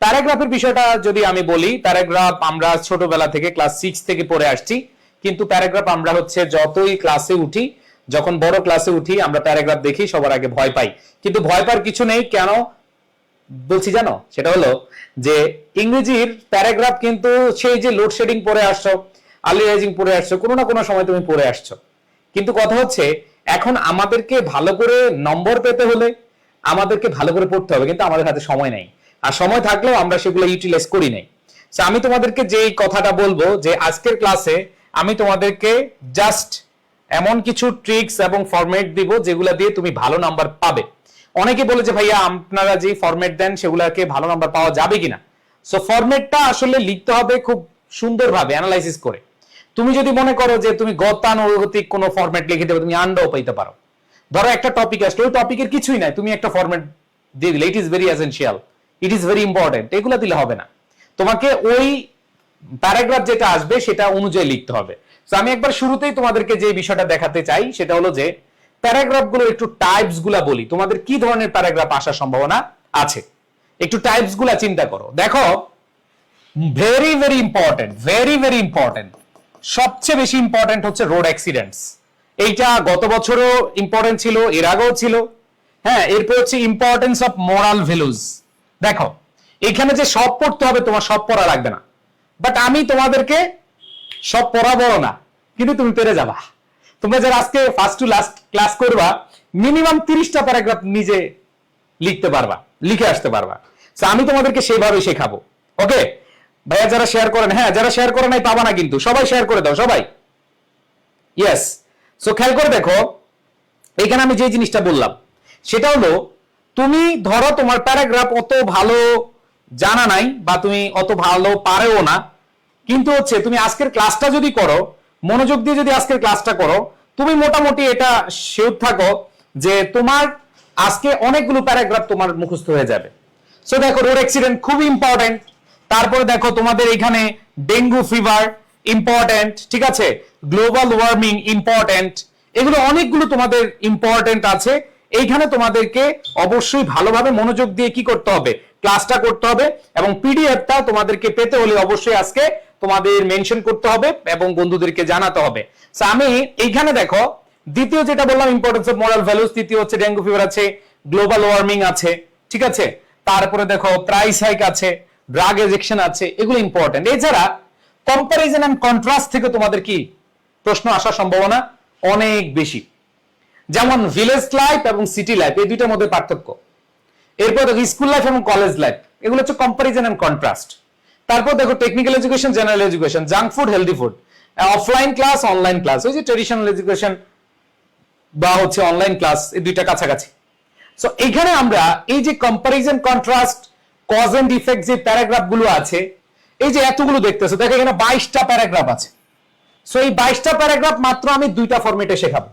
প্যারাগ্রাফের বিষয়টা যদি আমি বলি, প্যারাগ্রাফ আমরা ছোটবেলা থেকে ক্লাস 6 থেকে পড়ে আসছি, কিন্তু প্যারাগ্রাফ আমরা হচ্ছে যতই ক্লাসে উঠি, যখন বড় ক্লাসে উঠি আমরা প্যারাগ্রাফ দেখি সবার আগে ভয় পাই। কিন্তু ভয় পাওয়ার কিছু নেই, কেন বলছি জানো? সেটা হলো যে ইংরেজির প্যারাগ্রাফ কিন্তু সেই যে লোডশেডিং পড়ে আসছো, আর্লি রাইজিং পড়ে আসছো, কোনো না কোনো সময় তুমি পড়ে আসছো, কিন্তু কথা হচ্ছে এখন আমাদেরকে ভালো করে নম্বর পেতে হলে আমাদেরকে ভালো করে পড়তে হবে, কিন্তু আমাদের হাতে সময় নেই, আর সময় থাকলেও আমরা সেগুলো ইউটিলাইজ করি নাই। সো আমি তোমাদেরকে যে কথাটা বলবো যে আজকের ক্লাসে আমি তোমাদেরকে জাস্ট এমন কিছু ট্রিক্স এবং ফরম্যাট দিব যেগুলো দিয়ে তুমি ভালো নাম্বার পাবে। অনেকে বলে যে ভাইয়া আপনারা যে ফরম্যাট দেন সেগুলোকে ভালো নাম্বার পাওয়া যাবে কিনা। সো ফরম্যাটটা আসলে লিখতে হবে খুব সুন্দরভাবে অ্যানালাইসিস করে। তুমি যদি মনে করো যে তুমি গতানুগতিক কোনো ফরম্যাট লিখে দেবে, তুমি আন্ডাও পাইতে পারো। ধরো একটা টপিক আসলে ওই টপিকের কিছুই নাই, তুমি একটা ফরম্যাট দিয়ে দিলে, it is very essential, it is very important, এগুলো দিলে হবে না। তোমাকে ওই প্যারাগ্রাফ যেটা আসবে সেটা অনুযায়ী লিখতে হবে। তো আমি একবার শুরুতেই তোমাদেরকে যে বিষয়টা দেখাতে চাই সেটা হলো যে প্যারাগ্রাফ গুলো একটু টাইপস গুলা বলি, তোমাদের কি ধরনের প্যারাগ্রাফ আসার সম্ভাবনা আছে, একটু টাইপস গুলা চিন্তা করো। দেখো, very very important, very very important, সবচেয়ে বেশি ইম্পর্টেন্ট হচ্ছে রোড অ্যাক্সিডেন্টস। এইটা গত বছরও ইম্পর্টেন্ট ছিল, এর আগেও ছিল। হ্যাঁ, এরপর হচ্ছে ইম্পর্টেন্স অফ মোরাল ভ্যালুজ। দেখো এখানে যে সব পড়তে হবে তোমার সব পড়া লাগবে না, বাট আমি তোমাদেরকে সব পড়াবো না, কিন্তু তুমি পেরে যাবা। তোমরা যারা আজকে ফার্স্ট টু লাস্ট ক্লাস করবা মিনিমাম 30টা প্যারাগ্রাফ নিজে লিখতে পারবা, লিখে আসতে পারবা। সো আমি তোমাদেরকে সেইভাবে শেখাবো। ওকে ভাইয়া, যারা শেয়ার করেন, হ্যাঁ যারা শেয়ার করে নাই পাবা না, কিন্তু সবাই শেয়ার করে দাও, সবাই। ইয়েস। সো খেয়াল করে দেখো, এখানে আমি যে জিনিসটা বললাম সেটা হলো, তুমি ধরো তোমার প্যারাগ্রাফ অত ভালো জানা নাই বা তুমি অত ভালো পারেও না, কিন্তু হচ্ছে তুমি আজকের ক্লাসটা যদি করো, মনোযোগ দিয়ে যদি আজকের ক্লাসটা করো, তুমি মোটামুটি এটা শিওর থাকো যে তোমার আজকে অনেকগুলো প্যারাগ্রাফ তোমার মুখস্থ হয়ে যাবে। সো দেখো, রোড অ্যাক্সিডেন্ট খুব ইম্পর্টেন্ট। তারপরে দেখো তোমাদের এখানে ডেঙ্গু ফিভার ইম্পর্টেন্ট, ঠিক আছে, গ্লোবাল ওয়ার্মিং ইম্পর্টেন্ট, এগুলো অনেকগুলো তোমাদের ইম্পর্টেন্ট আছে। এইখানে তোমাদেরকে অবশ্যই ভালোভাবে মনোযোগ দিয়ে কি করতে হবে, ক্লাসটা করতে হবে, এবং পিডিএফটা তোমাদেরকে পেতে হলে অবশ্যই আজকে তোমাদের মেনশন করতে হবে এবং বন্ধুদেরকে জানাতে হবে। সো আমি এইখানে দেখো, দ্বিতীয় যেটা বললাম ইম্পর্টেন্স অফ মোরাল ভ্যালুস, তৃতীয় হচ্ছে ডেঙ্গু ফিভার আছে, গ্লোবাল ওয়ার্মিং আছে, ঠিক আছে, তারপরে দেখো প্রাইস হাইক আছে, ড্রাগ এডিকশন আছে, এগুলো ইম্পর্টেন্ট। এছাড়া কম্পারিজন এন্ড কন্ট্রাস্ট থেকে তোমাদের কি প্রশ্ন আসার সম্ভাবনা অনেক বেশি। যেমন ভিলেজ লাইফ এবং সিটি লাইফ, এই দুইটার মধ্যে পার্থক্য। এরপর দেখো স্কুল লাইফ এবং কলেজ লাইফ, এগুলো হচ্ছে কম্পারিজন এন্ড কন্ট্রাস্ট। তারপর দেখো technical education, general education, junk food, healthy food, offline class, online class, ওই যে ট্রেডিশনাল এডুকেশন বা হচ্ছে অনলাইন ক্লাস, এই দুইটা কাছাকাছি। সো এখানে আমরা এই যে comparison, contrast, cause and effect যে প্যারাগ্রাফ গুলো আছে, এই যে এতগুলো দেখতেছো, দেখো এখানে 22টা প্যারাগ্রাফ আছে। সো এই 22টা প্যারাগ্রাফ মাত্র আমি দুইটা ফরম্যাটে শেখাবো।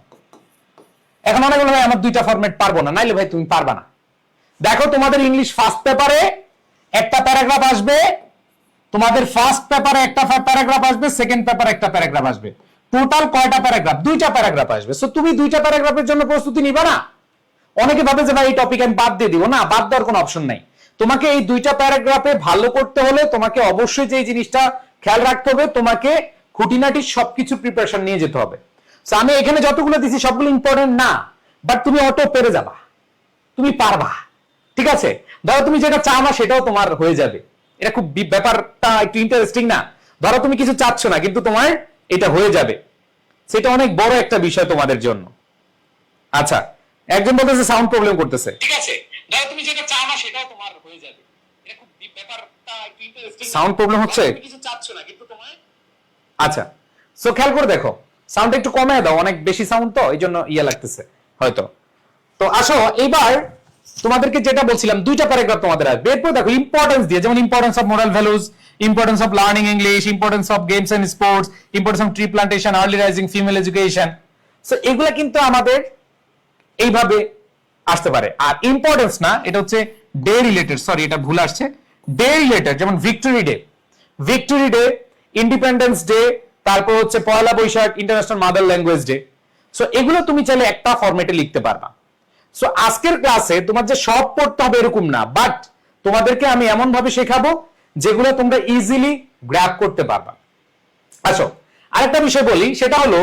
এখন অনেক ভাই আমার দুইটা ফরম্যাট পারবো না, নাইলে ভাই তুমি পারবা না। দেখো তোমাদের ইংলিশ ফার্স্ট পেপারে একটা প্যারাগ্রাফ আসবে, তোমাদের ফার্স্ট পেপারে একটা প্যারাগ্রাফ আসবে, সেকেন্ড পেপারে একটা প্যারাগ্রাফ আসবে, টোটাল কয়টা প্যারাগ্রাফ? দুইটা প্যারাগ্রাফ আসবে। সো তুমি দুইটা প্যারাগ্রাফের জন্য প্রস্তুতি নিবা না। অনেকে ভাবে যে ভাই এই টপিক আমি বাদ দিয়ে দিব, না, বাদ দেওয়ার কোনো অপশন নাই। তোমাকে এই দুইটা প্যারাগ্রাফে ভালো করতে হলে তোমাকে অবশ্যই যে জিনিসটা খেয়াল রাখতে হবে, তোমাকে খুঁটিনাটি সবকিছু প্রিপারেশন নিয়ে যেতে হবে। সো আমি এখানে যতগুলো দিছি সবগুলো ইম্পর্টেন্ট না, বাট তুমি অটো পেরে যাবা, তুমি পারবা, ঠিক আছে। ধরো তুমি যেটা চাও না সেটাও তোমার হয়ে যাবে। এটা খুব ব্যাপারটা একটু ইন্টারেস্টিং না? ধরো তুমি কিছু চাচ্ছ না কিন্তু তোমার এটা হয়ে যাবে, সেটা অনেক বড় একটা বিষয় তোমাদের জন্য। আচ্ছা, একজন বলতেছে সাউন্ড প্রবলেম করতেছে, ঠিক আছে, ধরো তুমি যেটা চাও না সেটাও তোমার হয়ে যাবে। এটা খুব ব্যাপারটা একটু ইন্টারেস্টিং। সাউন্ড প্রবলেম হচ্ছে, তুমি কিছু চাচ্ছ না কিন্তু তোমার। আচ্ছা, সো খেয়াল করে দেখো, সাউন্ড একটু কমিয়ে দাও, অনেক বেশি সাউন্ড তো এইজন্য ইয়া লাগতেছে হয়তো। তো আসো এবার তোমাদেরকে যেটা বলছিলাম, দুইটা প্যারাগ্রাফ তোমাদের আসবে। এরপর দেখো ইম্পর্টেন্স দিয়ে, যেমন importance of moral values, importance of learning English, importance of games and sports, importance of tree plantation, early rising female education. So এগুলা কিন্তু আমাদের এইভাবে আসতে পারে। আর ইম্পর্টেন্স না, এটা হচ্ছে ডে রিলেটেড, সরি এটা ভুল আসছে, ডে রিলেটেড, যেমন victory day, victory day, independence day, তারপর হচ্ছে Pohela Boishakh, international mother language day. So এগুলো তুমি চাইলে একটা ফরম্যাটে লিখতে পারবা। সো আজকের ক্লাসে তোমার যে সব পড়তে হবে এরকম না, বাট তোমাদেরকে আমি এমন ভাবে শেখাবো যেগুলো তোমরা ইজিলি গ্র্যাব করতে পারবা। আসো আরেকটা বিষয় বলি, সেটা হলো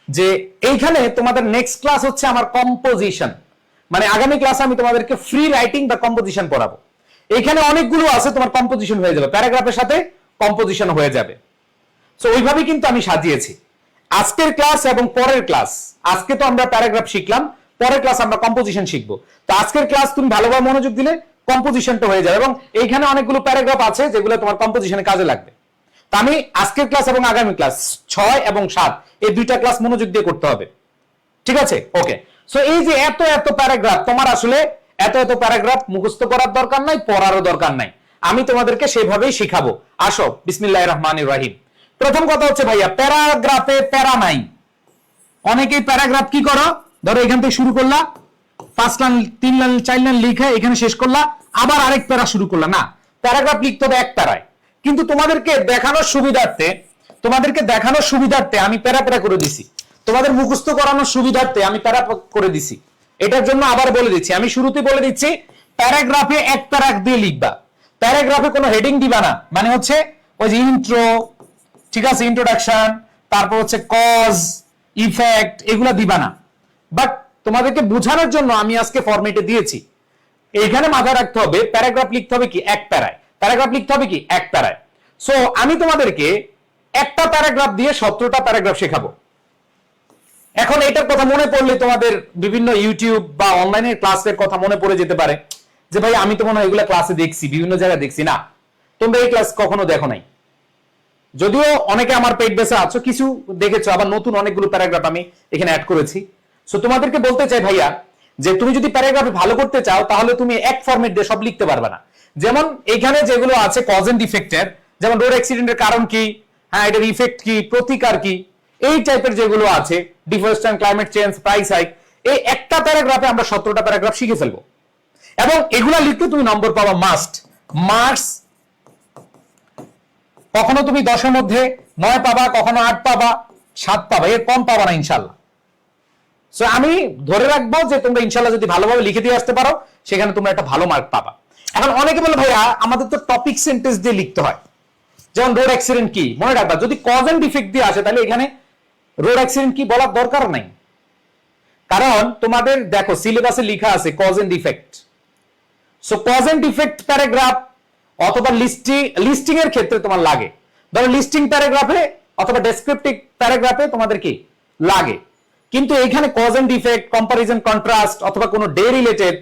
যে এইখানে তোমাদের নেক্সট ক্লাস হচ্ছে আমার কম্পোজিশন, মানে আগামী ক্লাসে আমি তোমাদেরকে ফ্রি রাইটিং বা কম্পোজিশন পড়াবো। এখানে অনেকগুলো আছে, তোমার কম্পোজিশন হয়ে যাবে, প্যারাগ্রাফের সাথে কম্পোজিশন হয়ে যাবে। সো ওইভাবে কিন্তু আমি সাজিয়েছি আজকের ক্লাস এবং পরের ক্লাস। আজকে তো আমরা প্যারাগ্রাফ শিখলাম, পরের ক্লাস আমরা কম্পোজিশন শিখবো। তো আজকের ক্লাস তুমি ভালোভাবে মনোযোগ দিলে কম্পোজিশনটা হয়ে যাবে, এবং এইখানে অনেকগুলো প্যারাগ্রাফ আছে যেগুলো তোমার কম্পোজিশনে কাজে লাগবে। তো আমি আজকের ক্লাস এবং আগামী ক্লাস 6 এবং 7 এই দুইটা ক্লাস মনোযোগ দিয়ে করতে হবে, ঠিক আছে? ওকে। সো এই যে এত এত প্যারাগ্রাফ, তোমার আসলে এত এত প্যারাগ্রাফ মুখস্থ করার দরকার নাই, পড়ারও দরকার নাই, আমি তোমাদেরকে সেভাবেই শিখাবো। আসো বিসমিল্লাহির রহমানির রহিম। প্রথম কথা হচ্ছে ভাইয়া, প্যারাগ্রাফে প্যারা নাই। অনেকেই প্যারাগ্রাফ কি করো, ধরো এখান থেকে শুরু করলা, 5 লাইন 3 লাইন 4 লাইন লিখে এখানে শেষ করলা, আবার আরেক প্যারা শুরু করলা। না, প্যারাগ্রাফ লিখতে হবে এক প্যারায়। কিন্তু তোমাদেরকে দেখানোর সুবিধার্থে আমি প্যারা প্যারা করে দিছি, তোমাদের মুখস্থ করানোর সুবিধার্থে আমি প্যারা করে দিছি। এটার জন্য আবার বলে দিচ্ছি, আমি শুরুতে বলে দিচ্ছি প্যারাগ্রাফে এক প্যারা দিয়ে লিখবা, প্যারাগ্রাফে কোনো হেডিং দিবা না। মানে হচ্ছে ওই যে ইন্ট্রো, ঠিক আছে, ইন্ট্রোডাকশন, তারপর হচ্ছে কজ, ইফেক্ট, এগুলা দিবা না। বাট তোমাদেরকে বোঝানোর জন্য আমি আজকে ফরম্যাটে দিয়েছি। এইখানে মাথায় রাখতে হবে প্যারাগ্রাফ লিখতে হবে কি এক প্যারায়, প্যারাগ্রাফ লিখতে হবে কি এক প্যারায়। সো আমি তোমাদেরকে একটা প্যারাগ্রাফ দিয়ে 17টা প্যারাগ্রাফ শেখাবো। এখন এটার কথা মনে পড়লে তোমাদের বিভিন্ন ইউটিউব বা অনলাইনের ক্লাসের কথা মনে পড়ে যেতে পারে যে ভাই আমি তো মনে হয় এগুলা ক্লাসে দেখছি, বিভিন্ন জায়গায় দেখছি। না, তোমরা এই ক্লাস কখনো দেখো নাই। যদিও অনেকে আমার পেট বেসে আছো, কিছু দেখেছো, আবার নতুন অনেকগুলো প্যারাগ্রাফ আমি এখানে অ্যাড করেছি। সো তোমাদেরকে বলতে চাই ভাইয়া, যে তুমি যদি প্যারাগ্রাফে ভালো করতে চাও তাহলে তুমি এক ফরম্যাট দিয়ে সব লিখতে পারবে না। যেমন এখানে যেগুলো আছে কজ এন্ড ইফেক্টের, যেমন রোড অ্যাক্সিডেন্টের কারণ কি, হ্যাঁ এটার ইফেক্ট কি, প্রতিকার কি, এই টাইপের যেগুলো আছে, deforestation, climate change, price hike, এই একটা প্যারাগ্রাফে আমরা 17টা প্যারাগ্রাফ শিখে ফেলবো। এবং এগুলা লিখতে তুমি নম্বর পাবা মাস্ট। মার্কস কখনো তুমি 10-এর মধ্যে 9 পাবা, কখনো 8 পাবা, 7 পাবা, এর কম পাবা না ইনশাল্লাহ। সো আমি ধরে রাখবো যে তোমরা ইনশাল্লাহ যদি ভালোভাবে লিখে দিয়ে আসতে পারো, সেখানে তোমরা একটা ভালো মার্ক পাবা। এখন অনেকে বলে ভাইয়া আমাদের তো টপিক সেন্টেন্স দিয়ে লিখতে হয়, যেমন রোড অ্যাক্সিডেন্ট কি, মনে রাখবা যদি কজ এন্ড ইফেক্ট দিয়ে আসে তাহলে এখানে রোড অ্যাক্সিডেন্ট কি বলার দরকার নাই। কারণ তোমাদের দেখো সিলেবাসে লেখা আছে cause and effect. So cause and effect paragraph অথবা লিস্টিং এর ক্ষেত্রে তোমার লাগে, ধরো লিস্টিং প্যারাগ্রাফে অথবা ডেসক্রিপটিভ প্যারাগ্রাফে তোমাদের কি লাগে। কিন্তু এখানে cause and effect, comparison, contrast অথবা কোনো ডে রিলেটেড,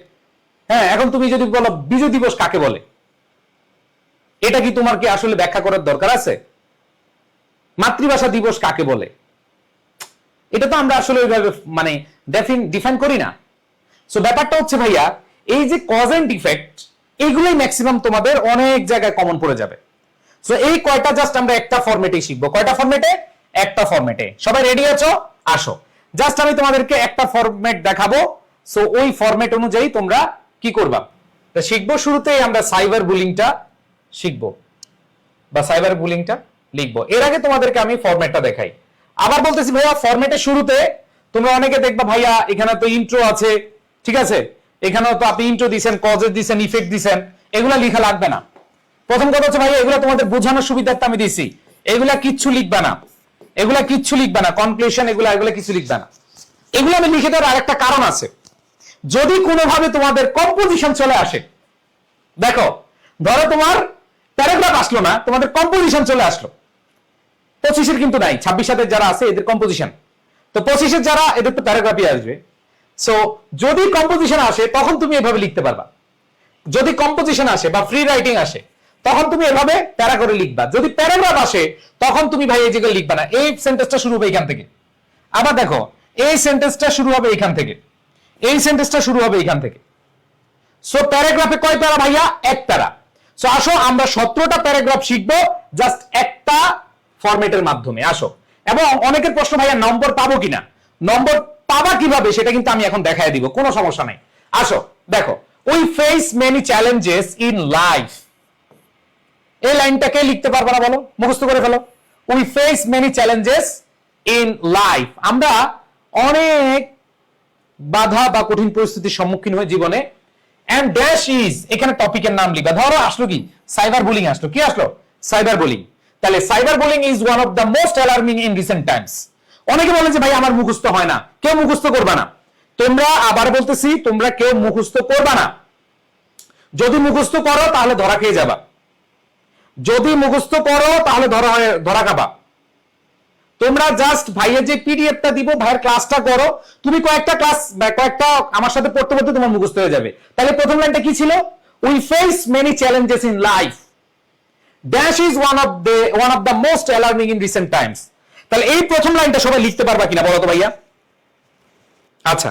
হ্যাঁ এখন তুমি যদি বলো বিজয় দিবস কাকে বলে, এটা কি তোমার কি আসলে ব্যাখ্যা করার দরকার আছে? মাতৃভাষা দিবস কাকে বলে, এটা তো আমরা আসলে ওইভাবে মানে ডিফাইন করি না। সো ব্যাপারটা হচ্ছে ভাইয়া, এই যে কজ এন্ড ইফেক্ট এইগুলোই ম্যাক্সিমাম তোমাদের অনেক জায়গায় কমন পড়ে যাবে। সো এই কয়টা জাস্ট আমরা একটা ফরম্যাটে শিখবো। কয়টা ফরম্যাটে? একটা ফরম্যাটে। সবাই রেডি আছো? আসো, জাস্ট আমি তোমাদেরকে একটা ফরম্যাট দেখাবো। সো ওই ফরম্যাট অনুযায়ী তোমরা কি করবা শিখবো। শুরুতেই আমরা সাইবার বুলিংটা শিখবো বা সাইবার বুলিংটা লিখবো। এর আগে তোমাদেরকে আমি ফরম্যাটটা দেখাই। আবার বলতেছি ভাইয়া, ফরম্যাটের শুরুতে তোমরা অনেকে দেখবা ভাইয়া এখানে তো ইন্ট্রো আছে, ঠিক আছে, এখানেও তো আপনি ইন্ট্রো দিছেন, কজেস দিছেন, ইফেক্ট দিছেন, এগুলা লেখা লাগবে না। প্রথম কথা হচ্ছে ভাইয়া এগুলা তোমাদের বোঝানোর সুবিধার্থে আমি দিছি, এগুলা কিচ্ছু লিখবা না, এগুলা কিচ্ছু লিখবা না, কনক্লুশন এগুলা কিছু লিখবা না। এগুলো আমি লিখে দেওয়ার আরেকটা কারণ আছে, যদি কোনোভাবে তোমাদের কম্পোজিশন চলে আসে, দেখো ধরো তোমার প্যারাগ্রাফ আসলো না, তোমাদের কম্পোজিশন চলে আসলো। 25-এর কিন্তু নাই, 26 যারা আছে এদের কম্পোজিশন, তো 25-এর যারা এদের তো প্যারাগ্রাফই আসবে। সো যদি কম্পোজিশন আসে তখন তুমি এভাবে লিখতে পারবা। যদি কম্পোজিশন আসে বা ফ্রি রাইটিং আসে তখন তুমি এভাবে প্যারা করে লিখবা। যদি প্যারাগ্রাফ আসে তখন তুমি ভাই এই জায়গায় লিখবা না, এই সেন্টেন্সটা শুরু হবে এখান থেকে। আবার দেখো এই সেন্টেন্সটা শুরু হবে এখান থেকে, এই সেন্টেন্সটা শুরু হবে এখান থেকে। সো প্যারাগ্রাফে কয় প্যারা ভাইয়া? এক প্যারা। সো আসো আমরা 17টা প্যারাগ্রাফ শিখবো জাস্ট একটা ফরম্যাটের মাধ্যমে। আসো, এবং অনেকের প্রশ্ন ভাইয়া নম্বর পাবো কিনা, নম্বর পাবা কিভাবে সেটা কিন্তু আমি এখন দেখাই দিব, কোনো সমস্যা নাই। আসো দেখো, we face many challenges in life, এই লাইনটাকে লিখতে পারবো না বলো, মুখস্থ করে ফেলো। We face many challenges in life, আমরা অনেক বাধা বা কঠিন পরিস্থিতির সম্মুখীন হয়ে জীবনে and dash is এখানে টপিকের নাম লিখবা। ধরো আসলো কি সাইবার বুলিং, আসলো কি আসলো সাইবার বুলিং। তাহলে cyber bullying is one of the most alarming in recent Times. অনেকে বলে যে ভাই আমার মুখস্থ হয় না, কেউ মুখস্থ করবা না। তোমরা আবার বলতেছি, তোমরা কেউ মুখস্থ করবা না। যদি মুখস্থ করো তাহলে ধরা খেয়ে যাবা, যদি মুখস্থ করো তাহলে ধরা খাবা। তোমরা জাস্ট ভাইয়ের যে পিডিএফটা দিব, ভাইয়ের ক্লাসটা করো, তুমি কয়েকটা আমার সাথে পড়তে পড়তে তোমার মুখস্থ হয়ে যাবে। তাহলে প্রথম লাইনটা কি ছিল? We face many challenges in life, dash is one of the most alarming in recent Times. তাহলে এই প্রথম লাইনটা সবাই লিখতে পারবা কিনা বলো তো ভাইয়া? আচ্ছা,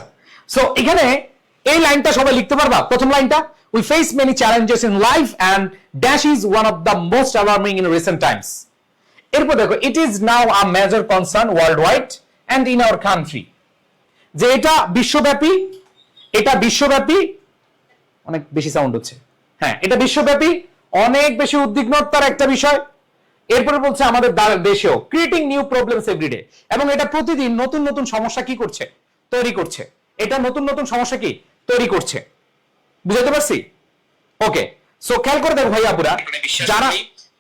সো এখানে এই লাইনটা সবাই লিখতে পারবা? প্রথম লাইনটা, we face many challenges in life and dash is one of the most alarming in recent times. এরপর দেখো, it is now a major concern world wide and in our country, যে এটা বিশ্বব্যাপী, এটা বিশ্বব্যাপী, অনেক বেশি সাউন্ড হচ্ছে, হ্যাঁ এটা বিশ্বব্যাপী অনেক বেশি উদ্বিগ্নতার একটা বিষয়। এরপরে বলছে আমাদের দেশেও ক্রিয়েটিং নিউ প্রবলেমস এভরিডে, এবং এটা প্রতিদিন নতুন নতুন সমস্যা কি করছে? তৈরি করছে। এটা নতুন নতুন সমস্যা কি তৈরি করছে, বুঝতে পারছি? ওকে, সো খেয়াল করে দেখো ভাই আপুরা, যারা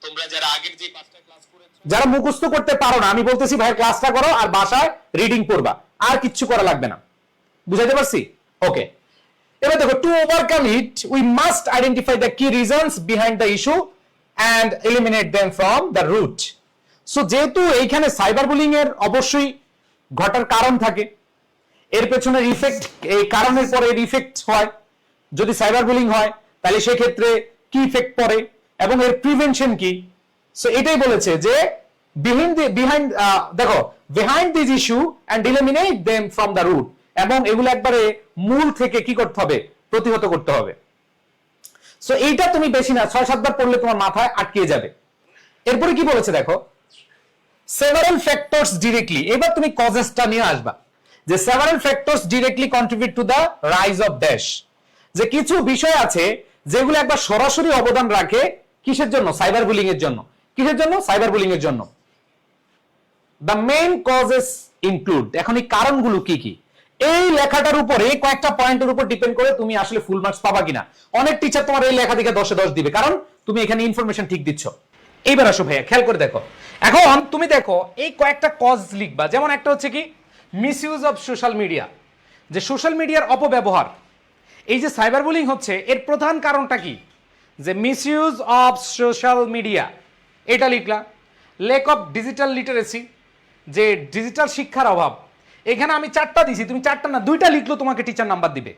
তোমরা যারা আগের যে পাঁচটা ক্লাস করেছো, যারা মুখস্থ করতে পারো না, আমি বলতেছি ভাই ক্লাসটা করো আর বাসায় রিডিং করবা, আর কিচ্ছু করা লাগবে না, বুঝাইতে পারছি? ওকে, এবার দেখো, to overcome it we must identify the key reasons behind the issue and eliminate them from the root. So যেহেতু এইখানে সাইবার বুলিং এর অবশ্যই ঘটার কারণ থাকে, এর পেছনের ইফেক্ট, এই কারণের পরে এর ইফেক্ট হয়। যদি সাইবার বুলিং হয় তাহলে সেক্ষেত্রে কি ইফেক্ট পড়ে এবং এর প্রিভেনশন কি। সো এটাই বলেছে যে behind this issue and eliminate them from the root, এবং এগুলো একবারে মূল থেকে কি করতে হবে? প্রতিহত করতে হবে। সো এইটা তুমি বেশি না 6-7 বার পড়লে তোমার মাথায় আটকে যাবে। এরপরে কি বলেছে দেখো, সেভারাল ফ্যাক্টরস ডিরেক্টলি, এবার তুমি কজেসটা নিয়ে আসবা, যে several factors directly contribute to the rise of dash, যে কিছু বিষয় আছে যেগুলো একবার সরাসরি অবদান রাখে কিসের জন্য? সাইবার বুলিং এর জন্য। কিসের জন্য? সাইবার বুলিং এর জন্য। দ্য মেইন কজেস ইনক্লুড, এখন এই কারণগুলো কি কি, এই লেখাটার উপরে কয়েকটা পয়েন্টের উপর ডিপেন্ড করে তুমি আসলে ফুল মার্কস পাবা কিনা। অনেক টিচার তোমার এই লেখা থেকে 10-এ 10 দিবে, কারণ তুমি এখানে ইনফরমেশন ঠিক দিচ্ছ। এইবার আসো ভাইয়া, খেয়াল করে দেখো, এখন তুমি দেখো এই কয়েকটা কজ লিখবা। যেমন একটা হচ্ছে কি, মিসইউজ অফ সোশ্যাল মিডিয়া, যে সোশ্যাল মিডিয়ার অপব্যবহার। এই যে সাইবার বুলিং হচ্ছে, এর প্রধান কারণটা কি? যে মিসইউজ অফ সোশ্যাল মিডিয়া, এটা লিখলা। ল্যাক অফ ডিজিটাল লিটারেসি, যে ডিজিটাল শিক্ষার অভাব। এখানে আমি 4টা দিছি, তুমি 4টা না 2টা লিখলো তোমাকে টিচার নাম্বার দিবে।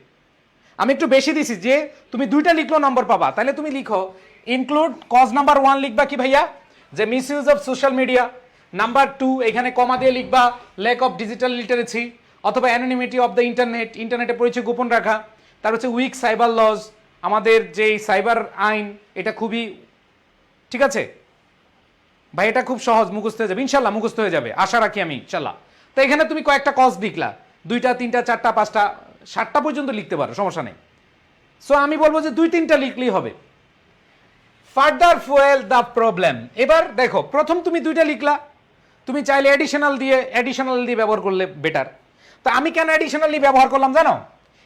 আমি একটু বেশি দিছি, যে তুমি 2টা লিখলো নাম্বার পাবা। তাহলে তুমি লিখো ইনক্লুড, কজ নাম্বার 1 লিখবা কি ভাইয়া? যে misuse of social media. Number 2 এখানে কমা দিয়ে লিখবা ল্যাক অফ ডিজিটাল লিটারেসি, অথবা অ্যানোনিমিটি অফ দ্য ইন্টারনেট, ইন্টারনেটে পরিচয় গোপন রাখা। তার হচ্ছে উইক সাইবার লজ, আমাদের যেই সাইবার আইন এটা খুবই, ঠিক আছে ভাই, এটা খুব সহজ, মুখস্থ হয়ে যাবে ইনশাল্লাহ, মুখস্থ হয়ে যাবে আশা রাখি আমি ইনশাল্লাহ। তো এখানে তুমি কয়েকটা কজ লিখলা, 2টা 3টা 4টা 5টা 7টা পর্যন্ত লিখতে পারো, সমস্যা নেই। সো আমি বলবো যে 2-3টা লিখলেই হবে। ফার্দার ফুয়েল দ্য প্রবলেম, এবার দেখো প্রথম তুমি 2টা লিখলা, তুমি চাইলে অ্যাডিশনাল দিয়ে ব্যবহার করলে বেটার। তো আমি কেন অ্যাডিশনালি ব্যবহার করলাম জানো?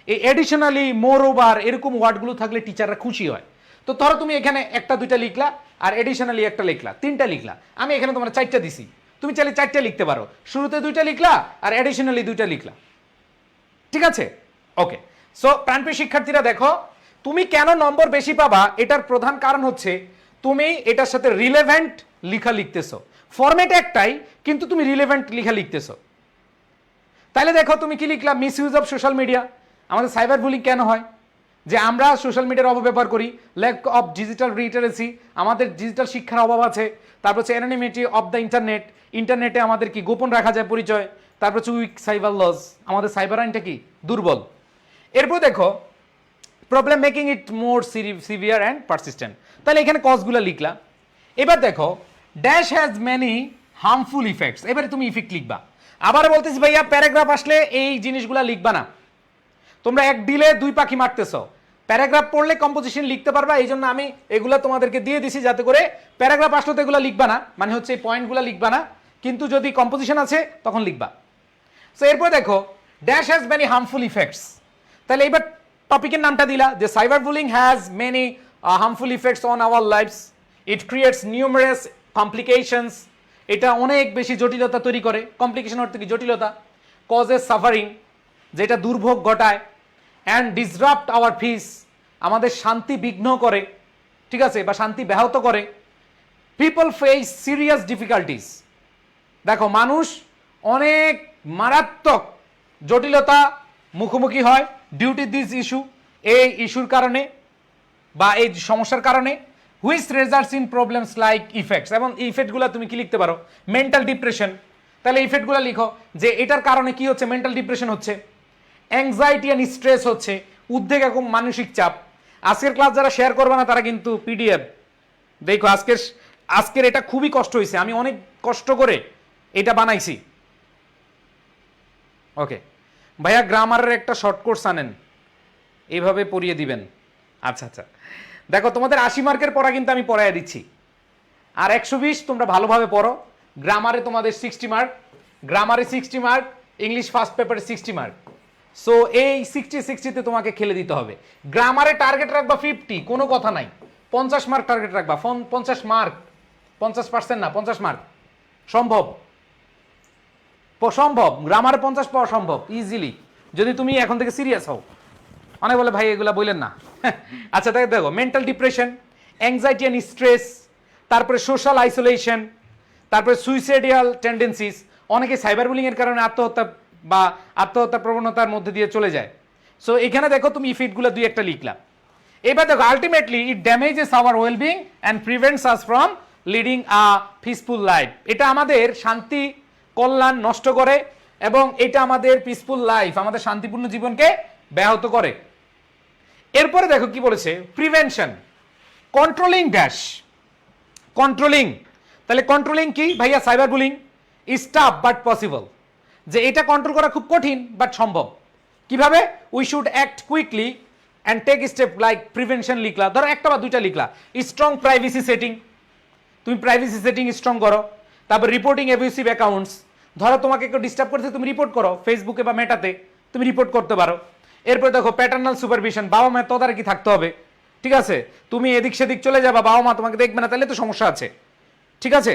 এই অ্যাডিশনালি, মোর ওভার, এরকম ওয়ার্ডগুলো থাকলে টিচাররা খুশি হয়। তো ধরো তুমি এখানে 1টা 2টা লিখলা, আর অ্যাডিশনালি 1টা লিখলা, 3টা লিখলা। আমি এখানে তোমার 4টা দিছি, তুমি চাইলে 4টা লিখতে পারো। শুরুতে 2টা লিখলা আর অ্যাডিশনালি 2টা লিখলা, ঠিক আছে? ওকে, সো প্রাণপ্রিয় শিক্ষার্থীরা দেখো, তুমি কেন নম্বর বেশি পাবা এটার প্রধান কারণ হচ্ছে তুমি এটার সাথে রিলেভেন্ট লেখা লিখতেছো। ফরম্যাট একটাই, কিন্তু তুমি রিলেভেন্ট লেখা লিখতেছো। তাহলে দেখো তুমি কি লিখলা, মিসইউজ অফ সোশ্যাল মিডিয়া। আমাদের সাইবার বুলিং কেন হয়? যে আমরা সোশ্যাল মিডিয়ার অপব্যবহার করি। ল্যাক অফ ডিজিটাল লিটারেসি, আমাদের ডিজিটাল শিক্ষার অভাব আছে। তারপর হচ্ছে অ্যানোনিমিটি অফ দ্য ইন্টারনেট, ইন্টারনেটে আমাদের কি গোপন রাখা যায় পরিচয়। তারপর হচ্ছে উইক সাইবার লজ, আমাদের সাইবার আইনটা কি দুর্বল। এরপর দেখো problem making it more severe and persistent. তাহলে এখানে কজগুলো লিখলা। এবার দেখো dash has many harmful effects, এবারে তুমি ইফেক্ট লিখবা। আবার বলতেছি ভাইয়া প্যারাগ্রাফ আসলে এই জিনিসগুলো লিখবা না, তোমরা এক ডিলে 2 পাখি মারতেছো। প্যারাগ্রাফ পড়লে কম্পোজিশন লিখতে পারবা, এই জন্য আমি এগুলো তোমাদেরকে দিয়ে দিছি, যাতে করে প্যারাগ্রাফ আসলে তো এগুলো লিখবা না, মানে হচ্ছে এই পয়েন্টগুলো লিখবা না, কিন্তু যদি কম্পোজিশন আছে তখন লিখবা। সো এরপর দেখো dash has many harmful effects. তাহলে এবার টপিকের নামটা দিলা যে cyberbullying has many harmful effects on our lives, it creates numerous complications, এটা অনেক বেশি জটিলতা তৈরি করে। কমপ্লিকেশন অর্থ কি? জটিলতা। কজেস সাফারিং, যেটা দুর্ভোগ ঘটায়। অ্যান্ড ডিসরাপ্ট আওয়ার পিস, আমাদের শান্তি বিঘ্ন করে, ঠিক আছে, বা শান্তি ব্যাহত করে। পিপল ফেস সিরিয়াস ডিফিকাল্টিস, দেখো মানুষ অনেক মারাত্মক জটিলতা মুখোমুখি হয় ডিউ টু দিস ইস্যু, এই ইস্যুর কারণে বা এই সমস্যার কারণে। Which results in problems like effects, এবং ইফেক্টগুলো তুমি কি লিখতে পারো? Mental depression. তাহলে ইফেক্টগুলো লিখো যে এটার কারণে কি হচ্ছে? মেন্টাল ডিপ্রেশন হচ্ছে, অ্যাংজাইটি অ্যান্ড স্ট্রেস হচ্ছে, উদ্বেগ এবং মানসিক চাপ। আজকের ক্লাস যারা শেয়ার করবে না তারা কিন্তু পিডিএফ দেখো, আজকের এটা খুবই কষ্ট হয়েছে, আমি অনেক কষ্ট করে এটা বানাইছি। ওকে ভাইয়া, গ্রামারের একটা শর্ট কোর্স আনেন, এইভাবে পড়িয়ে দিবেন। আচ্ছা আচ্ছা, দেখো তোমাদের 80 মার্কের পড়া কিন্তু আমি পড়াইয়া দিচ্ছি, আর 120 তোমরা ভালোভাবে পড়ো। গ্রামারে তোমাদের 60 মার্ক, গ্রামারে 60 মার্ক, ইংলিশ ফার্স্ট পেপারে 60 মার্ক। সো এই 60-60তে তোমাকে খেলে দিতে হবে। গ্রামারে টার্গেট রাখবা 50, কোনো কথা নাই। 50 মার্ক টার্গেট রাখবা, 50 মার্ক, 50% না, 50 মার্ক সম্ভব, সম্ভব। গ্রামারে 50 পাওয়া সম্ভব ইজিলি, যদি তুমি এখন থেকে সিরিয়াস হও। অনেক বলে ভাই এগুলা বললেন না। আচ্ছা তাই দেখো, mental depression, anxiety and stress, তারপরে সোশ্যাল আইসোলেশন, তারপরে সুইসাইডিয়াল টেন্ডেন্সিস, অনেকে সাইবার বুলিং এর কারণে আত্মহত্যা বা আত্মহত্যা প্রবণতার মধ্যে দিয়ে চলে যায়। সো এখানে দেখো তুমি ইফেক্টগুলো দুই একটা লিখলা। এবার দেখো ultimately it damages our wellbeing and prevents us from leading a peaceful life, এটা আমাদের শান্তি কল্যাণ নষ্ট করে এবং এটা আমাদের পিসফুল লাইফ, আমাদের শান্তিপূর্ণ জীবনকে ব্যাহত করে। এরপরে দেখো কি বলেছে, প্রিভেনশন, কন্ট্রোলিং ড্যাশ, কন্ট্রোলিং। তাহলে কন্ট্রোলিং কি ভাইয়া? Cyber bullying is tough but possible, যে এটা কন্ট্রোল করা খুব কঠিন বাট সম্ভব। কিভাবে? We should act quickly and take step like prevention লিখলা, ধরো একটা বা দুইটা লিখলা। স্ট্রং প্রাইভেসি সেটিং, তুমি প্রাইভেসি সেটিং স্ট্রং করো। তারপর রিপোর্টিং অ্যাবিউসিভ অ্যাকাউন্টস, ধরো তোমাকে কেউ ডিস্টার্ব করছে, তুমি রিপোর্ট করো, ফেসবুকে বা মেটাতে তুমি রিপোর্ট করতে পারো। এরপর দেখো প্যাটার্নাল সুপারভিশন, বাবা মা তদারকি থাকতে হবে, ঠিক আছে। তুমি এদিক সেদিক চলে যাবা, বাবা মা তোমাকে দেখবে না, তাহলে তো সমস্যা আছে, ঠিক আছে।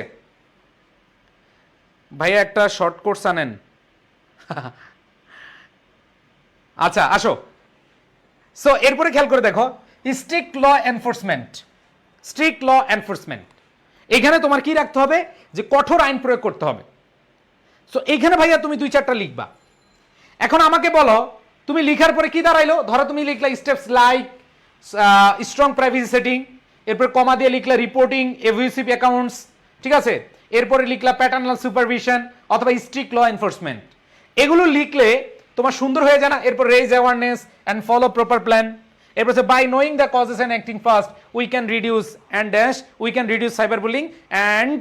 ভাইয়া একটা শর্ট কোর্স আনেন। আচ্ছা আসো। সো এরপরে খেয়াল করে দেখো, strict law enforcement, strict law enforcement, এখানে তোমার কি রাখতে হবে? যে কঠোর আইন প্রয়োগ করতে হবে। সো এইখানে ভাইয়া তুমি 2-4টা লিখবা। এখন আমাকে বলো তুমি লিখার পরে কি দাঁড়াইলো? ধরো তুমি লিখলা steps like strong privacy setting, এরপর কমা দিয়ে লিখলা রিপোর্টিং অ্যাবিউসিভ অ্যাকাউন্টস, ঠিক আছে। এরপরে লিখলা প্যাটার্নাল সুপারভিশন অথবা স্ট্রিক্ট ল এনফোর্সমেন্ট। এগুলো লিখলে তোমার সুন্দর হয়ে যায় না? এরপর raise awareness and follow proper plan. এরপর হচ্ছে by knowing the causes and acting fast we can reduce and dash we can reduce cyberbullying and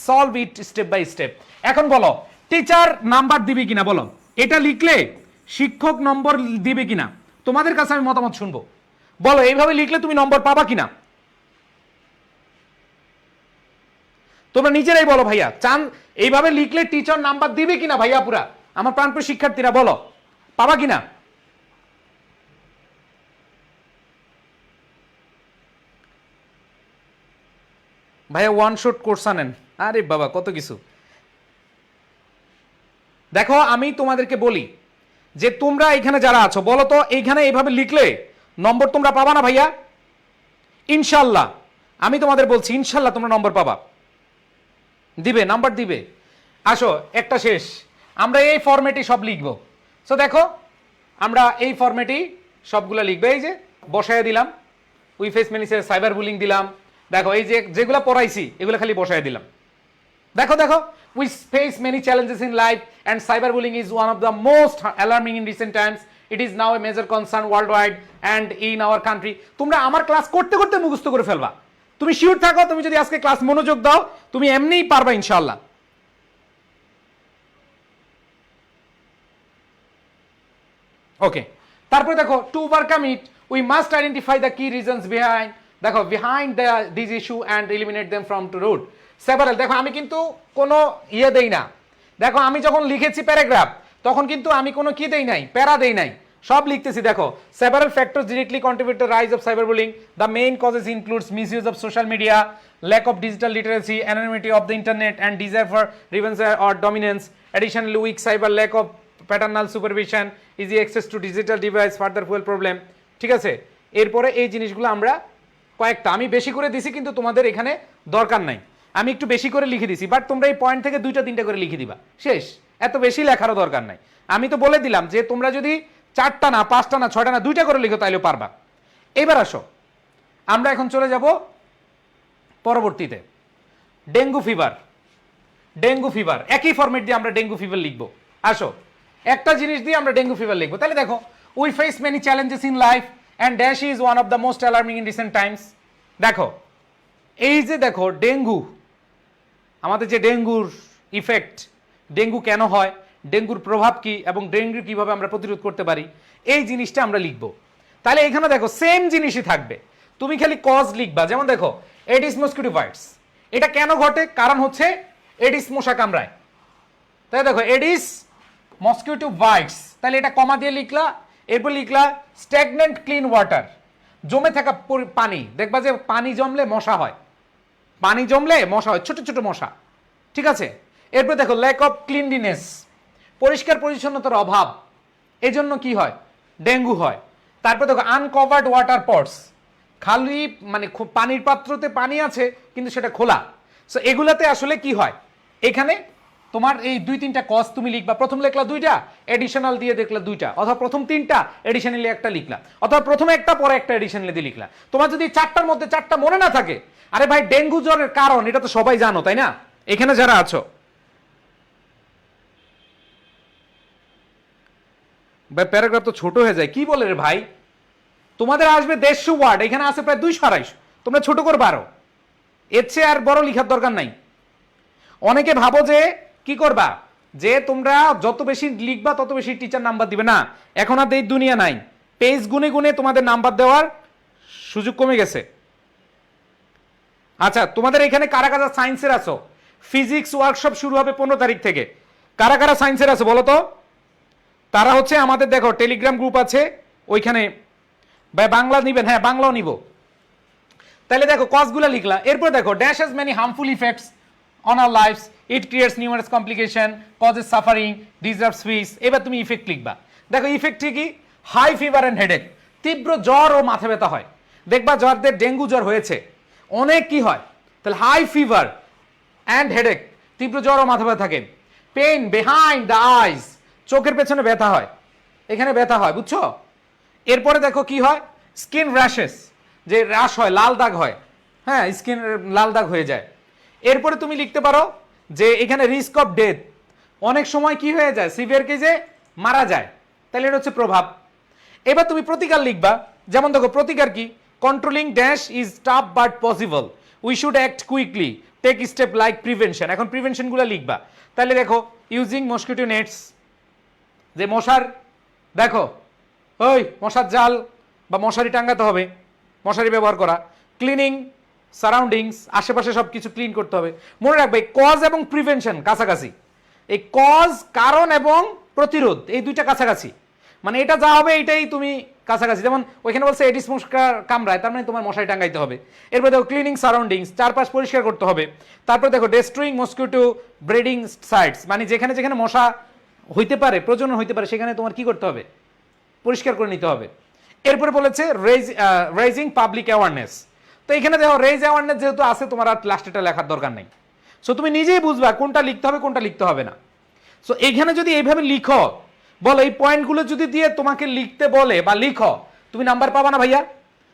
solve it step by step. এখন বলো টিচার নাম্বার দিবে কিনা? বলো এটা লিখলে শিক্ষক নম্বর দিবে কিনা? তোমাদের কাছে আমি মতামত শুনবো। বলো এইভাবে লিখলে তুমি নম্বর পাবা কিনা? তোমরা নিজেরাই বলো ভাইয়া, চান এইভাবে লিখলে টিচার নাম্বার দিবে কিনা? ভাইয়া পুরা আমার প্রাণপ্রিয় শিক্ষার্থীরা বলো পাবা কিনা? ভাইয়া ওয়ান শট কোর্স আনেন। আরে বাবা কত কিছু। দেখো আমি তোমাদেরকে বলি যে তোমরা এখানে যারা আছো বলো তো এইখানে এইভাবে লিখলে নম্বর তোমরা পাবা না ভাইয়া? ইনশাল্লাহ আমি তোমাদের বলছি, ইনশাল্লাহ তোমরা নম্বর পাবা, দিবে, নাম্বার দিবে। আসো একটা শেষ, আমরা এই ফরম্যাটে সব লিখবো। সো দেখো আমরা এই ফরম্যাটেই সবগুলো লিখবে। এই যে বসায় দিলাম, we face many cyber bullying দিলাম। দেখো এই যে যেগুলো পড়াইছি এগুলো খালি বসায় দিলাম। দেখো দেখো, we face many challenges in life and cyberbullying is one of the most alarming in recent times. It is now a major concern worldwide and in our country. তোমরা আমার ক্লাস করতে করতে মুখস্থ করে ফেলবা। তুমি শিওর থাকো, তুমি যদি আজকে ক্লাস মনোযোগ দাও তুমি এমনিই পারবা ইনশাআল্লাহ। ওকে, তারপরে দেখো to overcome it we must identify the key reasons behind, দেখো behind this issue and eliminate them from to root several. দেখো আমি কিন্তু কোনো ইয়ে দেই না, দেখো আমি যখন লিখেছি প্যারাগ্রাফ তখন কিন্তু আমি কোনো কি দেই নাই, প্যারা দেই নাই, সব লিখতেছি দেখো। several factors directly contribute to the rise of cyberbullying. The main causes includes misuse of social media, lack of digital literacy, anonymity of the internet, and desire for revenge or dominance. Additionally, weak cyber, lack of paternal supervision, easy access to digital device further fuel problem. ঠিক আছে, এরপরে এই জিনিসগুলো আমরা কয়েকটা আমি বেশি করে দিছি, কিন্তু তোমাদের এখানে দরকার নাই, আমি একটু বেশি করে লিখে দিছি, বাট তোমরা এই পয়েন্ট থেকে 2টা 3টা করে লিখে দিবা, শেষ। এত বেশি লেখারও দরকার নাই। আমি তো বলে দিলাম যে তোমরা যদি 4টা না 5টা না 6টা না 2টা করে লিখো তাইলেও পারবা। এবার আসো, আমরা এখন চলে যাব পরবর্তীতে ডেঙ্গু ফিভার। ডেঙ্গু ফিভার একই ফরম্যাট দিয়ে আমরা ডেঙ্গু ফিভার লিখবো। আসো, একটা জিনিস দিয়ে আমরা ডেঙ্গু ফিভার লিখবো। তাহলে দেখো, we face many challenges in life and dash is one of the most alarming in recent Times. দেখো, এই যে দেখো ডেঙ্গু, আমাদের যে ডেঙ্গুর ইফেক্ট, ডেঙ্গু কেন হয়, ডেঙ্গুর প্রভাব কি, এবং ডেঙ্গু কিভাবে আমরা প্রতিরোধ করতে পারি, এই জিনিসটা আমরা লিখবো। তাহলে এখানে দেখো সেম জিনিসই থাকবে, তুমি খালি কজ লিখবা। যেমন দেখো, এডিস মসকিটো বাইটস, এটা কেন ঘটে, কারণ হচ্ছে এডিস মশা কামড়ায়। তাই দেখো, এডিস মসকিটো বাইটস, তাহলে এটা কমা দিয়ে লিখলা। এরপর লিখলা স্ট্যাগনেন্ট ক্লিন ওয়াটার, জমে থাকা পানি, দেখবা যে পানি জমলে মশা হয়, পানি জমলে মশা হয়, ছোট ছোট মশা, ঠিক আছে। এরপর দেখো ল্যাক অফ ক্লিনলিনেস, পরিষ্কার পরিচ্ছন্নতার অভাব, এজন্য কি হয়, ডেঙ্গু হয়। তারপর দেখো আনকভার্ড ওয়াটার পটস, খালি মানে পানির পাত্রতে পানি আছে কিন্তু সেটা খোলা। সো এগুলাতে আসলে কি হয়, এখানে তোমার এই 2-3টা কজ তুমি লিখবা। প্রথম লিখলা 2টা, এডিশনাল দিয়ে দেখলা 2টা, অথবা প্রথম 3টা এডিশনালি একটা লিখলা, অথবা প্রথমে একটা পরে একটা এডিশনালি দিয়ে লিখলা। তোমার যদি 4টার মধ্যে 4টা মনে না থাকে, আরে ভাই ডেঙ্গু জ্বরের কারণ এটা তো সবাই জানো, তাই না? এখানে যারা আছো ভাই, প্যারাগ্রাফ তো ছোট হয়ে যায়, কি বলে রে ভাই, তোমাদের আসবে 150 ওয়ার্ড, এখানে আছে প্রায় 200-250, তোমরা ছোট করবে আরো, এর চেয়ে আর বড় লিখার দরকার নাই। অনেকে ভাবো যে কি করবা, যে তোমরা যত বেশি লিখবা তত বেশি টিচার নাম্বার দিবে, না, এখন আর এই দুনিয়া নাই, পেজ গুনে গুনে তোমাদের নাম্বার দেওয়ার সুযোগ কমে গেছে। আচ্ছা, তোমাদের এখানে কারা কারা সায়েন্সের আছো, ফিজিক্স ওয়ার্কশপ শুরু হবে 15 তারিখ থেকে, কারা কারা সায়েন্সের আছো বলো তো? তারা হচ্ছে আমাদের দেখো টেলিগ্রাম গ্রুপ আছে, ওইখানে ভাই বাংলা নিবেন, হ্যাঁ বাংলাও নিব। তাহলে দেখো কজগুলো লিখলা। এরপর দেখো dash has many harmful effects on our lives, it creates numerous complication, causes suffering, deserves peace. এবার তুমি ইফেক্ট লিখবা। দেখো ইফেক্ট কি, হাই ফিভার এন্ড হেডেক, তীব্র জ্বর ও মাথা ব্যথা হয়। দেখবা যাদের ডেঙ্গু জ্বর হয়েছে অনেক কি হয়, তাহলে হাই ফিভার অ্যান্ড হেডেক, তীব্র জ্বর ও মাথা ব্যথা থাকে। পেইন বিহাইন্ড দ্য আইজ, চোখের পেছনে ব্যথা হয়, এখানে ব্যথা হয়, বুঝছো? এরপরে দেখো কি হয়, স্কিন র্যাশেস, যে র্যাশ হয়, লাল দাগ হয়, হ্যাঁ স্কিন লাল দাগ হয়ে যায়। এরপরে তুমি লিখতে পারো যে এখানে রিস্ক অফ ডেথ, অনেক সময় কি হয়ে যায়, সিভিয়ার কেজে মারা যায়, তাহলে এটা হচ্ছে প্রভাব। এবার তুমি প্রতিকার লিখবা। যেমন দেখো প্রতিকার কি, controlling dash is tough but possible, we should act quickly, take step like prevention. এখন প্রিভেনশনগুলো লিখবা। তাহলে দেখো ইউজিং মসকিটো নেটস, যে মশার দেখো ওই মশার জাল বা মশারি টাঙ্গাতে হবে, মশারি ব্যবহার করা। ক্লিনিং সারাউন্ডিংস, আশেপাশে সব কিছু ক্লিন করতে হবে। মনে রাখবে কজ এবং প্রিভেনশন কাছাকাছি, এই কজ কারণ এবং প্রতিরোধ এই 2টা কাছাকাছি, মানে এটা যা হবে এইটাই তুমি কাছাকাছি। যেমন ওইখানে বলছে এডিস মশা কামড়ায়, তার মানে তোমার মশারি টাঙ্গাইতে হবে। এরপর দেখো ক্লিনিং সারাউন্ডিংস, চারপাশ পরিষ্কার করতে হবে। তারপর দেখো ডেস্ট্রয়িং মসকিটো ব্রিডিং সাইটস, মানে যেখানে যেখানে মশা হইতে পারে, প্রজনন হইতে পারে, সেখানে তোমার কি করতে হবে, পরিষ্কার করে নিতে হবে। এরপরে বলেছে রেজিং পাবলিক অ্যাওয়ারনেস, তো এখানে দেখো রেজ অ্যাওয়ারনেস যেহেতু আছে, তোমার আর লাস্টেটা লেখার দরকার নেই। সো তুমি নিজেই বুঝবা কোনটা লিখতে হবে কোনটা লিখতে হবে না। সো এখানে যদি এইভাবে লিখো, বলো এই পয়েন্টগুলো যদি দিয়ে তোমাকে লিখতে বলে বা লিখো, তুমি নাম্বার পাবা না ভাইয়া?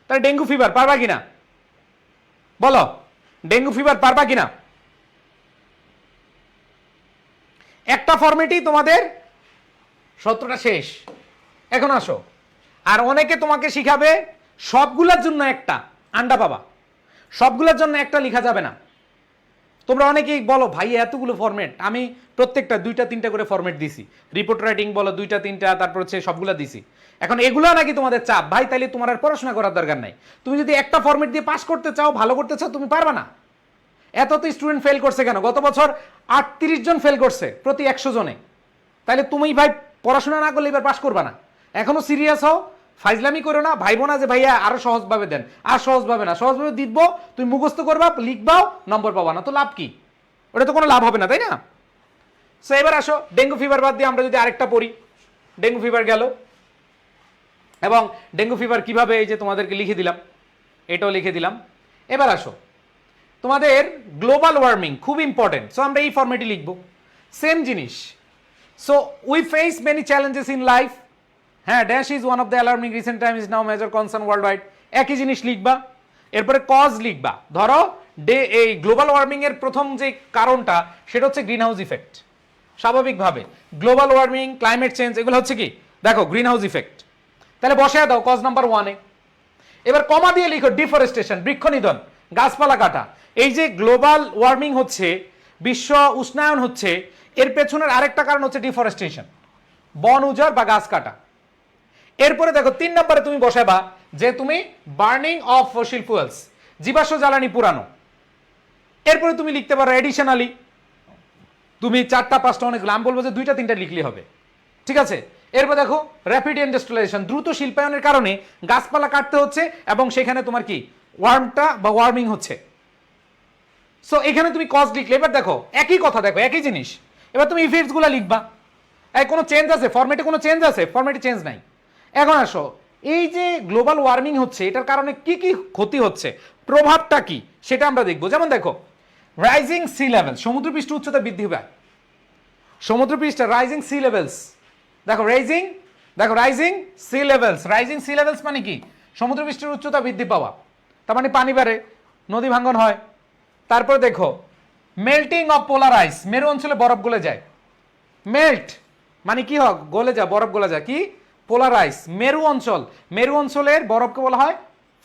তাহলে ডেঙ্গু ফিভার পারবা কিনা বলো, ডেঙ্গু ফিভার পারবা কিনা? একটা ফরম্যাটেই তোমাদের 17টা শেষ। এখন আসো, আর অনেকে তোমাকে শিখাবে সবগুলোর জন্য একটা আন্ডা পাবা, সবগুলোর জন্য একটা লেখা যাবে না। তোমরা অনেকেই বলো ভাই এতগুলো ফরম্যাট, আমি প্রত্যেকটা 2টা-3টা করে ফরম্যাট দিছি, রিপোর্ট রাইটিং বলো 2টা-3টা, তারপর হচ্ছে সবগুলা দিছি। এখন এগুলো নাকি তোমাদের চাপ, ভাই তাইলে তোমার আর পড়াশোনা করার দরকার নাই। তুমি যদি একটা ফরম্যাট দিয়ে পাস করতে চাও, ভালো করতে চাও, তুমি পারবা না। এত তো স্টুডেন্ট ফেল করছে কেন, গত বছর 38 জন ফেল করছে প্রতি 100 জনে। তাহলে তুমি ভাই পড়াশোনা না করলে এবার পাস করবা না। এখনো সিরিয়াস হও, ফাইজলামি করো না, ভাইবো না যে ভাইয়া আরো সহজভাবে দেন, আর সহজভাবে না, সহজভাবে দিব, তুমি মুখস্থ করবা, লিখবাও, নম্বর পাবা না, তো লাভ কি? ওটা তো কোনো লাভ হবে না, তাই না? সো এবার আসো ডেঙ্গু ফিভার বাদ দিয়ে আমরা যদি আরেকটা পড়ি, ডেঙ্গু ফিভার গেল, এবং ডেঙ্গু ফিভার কিভাবে, এই যে তোমাদেরকে লিখে দিলাম, এটাও লিখে দিলাম। এবার আসো তোমাদের গ্লোবাল ওয়ার্মিং খুব ইম্পর্টেন্ট, সো আমরা এই ফরম্যাটে লিখবো, সেম জিনিস। So we face many challenges in life, হ্যাঁ, dash is one of the alarming recent time is now major concern world wide, একই জিনিস লিখবা। এরপরে কজ লিখবা, ধরো এই গ্লোবাল ওয়ার্মিং এর প্রথম যে কারণটা সেটা হচ্ছে গ্রিন হাউস ইফেক্ট। স্বাভাবিকভাবে গ্লোবাল ওয়ার্মিং, ক্লাইমেট চেঞ্জ, এগুলো হচ্ছে কি, দেখো গ্রিন হাউস ইফেক্ট, তাহলে বসায় দাও কজ নাম্বার 1-এ। এবার কমা দিয়ে লিখো ডিফরেস্টেশন, বৃক্ষ নিধন, গাছপালা কাটা। এই যে গ্লোবাল ওয়ার্মিং হচ্ছে, বিশ্ব উষ্ণায়ন হচ্ছে, এর পেছনের আরেকটা কারণ হচ্ছে ডিফরেস্টেশন, বন উজাড় বা গাছ কাটা। এরপরে দেখো 3 নম্বরে তুমি বসাবা যে তুমি বার্নিং অফ ফসিল ফুয়েলস, জীবাশ্ম জ্বালানি পুরানো। এরপরে তুমি লিখতে পারো এডিশনালি, তুমি 4টা-5টা অনেক, আমি বলবো যে 2টা-3টা লিখলে হবে, ঠিক আছে? এরপর দেখো র্যাপিড ইন্ডাস্ট্রিয়ালাইজেশন, দ্রুত শিল্পায়নের কারণে গাছপালা কাটতে হচ্ছে এবং সেখানে তোমার কি ওয়ার্মটা বা ওয়ার্মিং হচ্ছে। সো এখানে তুমি কজ লিখলে, এবার দেখো একই কথা, দেখো একই জিনিস, এবার তুমি ইফেক্টস গুলা লিখবা। কোনো চেঞ্জ আছে ফরম্যাটে? কোনো চেঞ্জ আছে ফরম্যাটে? চেঞ্জ নাই। এখন আসো, এই যে গ্লোবাল ওয়ার্মিং হচ্ছে, এটার কারণে কি কি ক্ষতি হচ্ছে, প্রভাবটা কি, সেটা আমরা দেখবো। যেমন দেখো রাইজিং সি লেভেল, সমুদ্রপৃষ্ঠ উচ্চতা বৃদ্ধি পায়, সমুদ্রপৃষ্ঠ রাইজিং সি লেভেলস, দেখো rising sea levels, rising sea levels মানে কি, সমুদ্রপৃষ্ঠের উচ্চতা বৃদ্ধি পাওয়া, তার মানে পানি বাড়ে, নদী ভাঙ্গন হয়। তারপরে দেখো মেল্টিং অফ পোলার আইস, মেরু অঞ্চলে বরফ গলে যায়, মেল্ট মানে কি হয়, গলে যায়, বরফ গলে যায়, কি পোলার আইস। মেরু অঞ্চল, মেরু অঞ্চলের বরফকে বলা হয়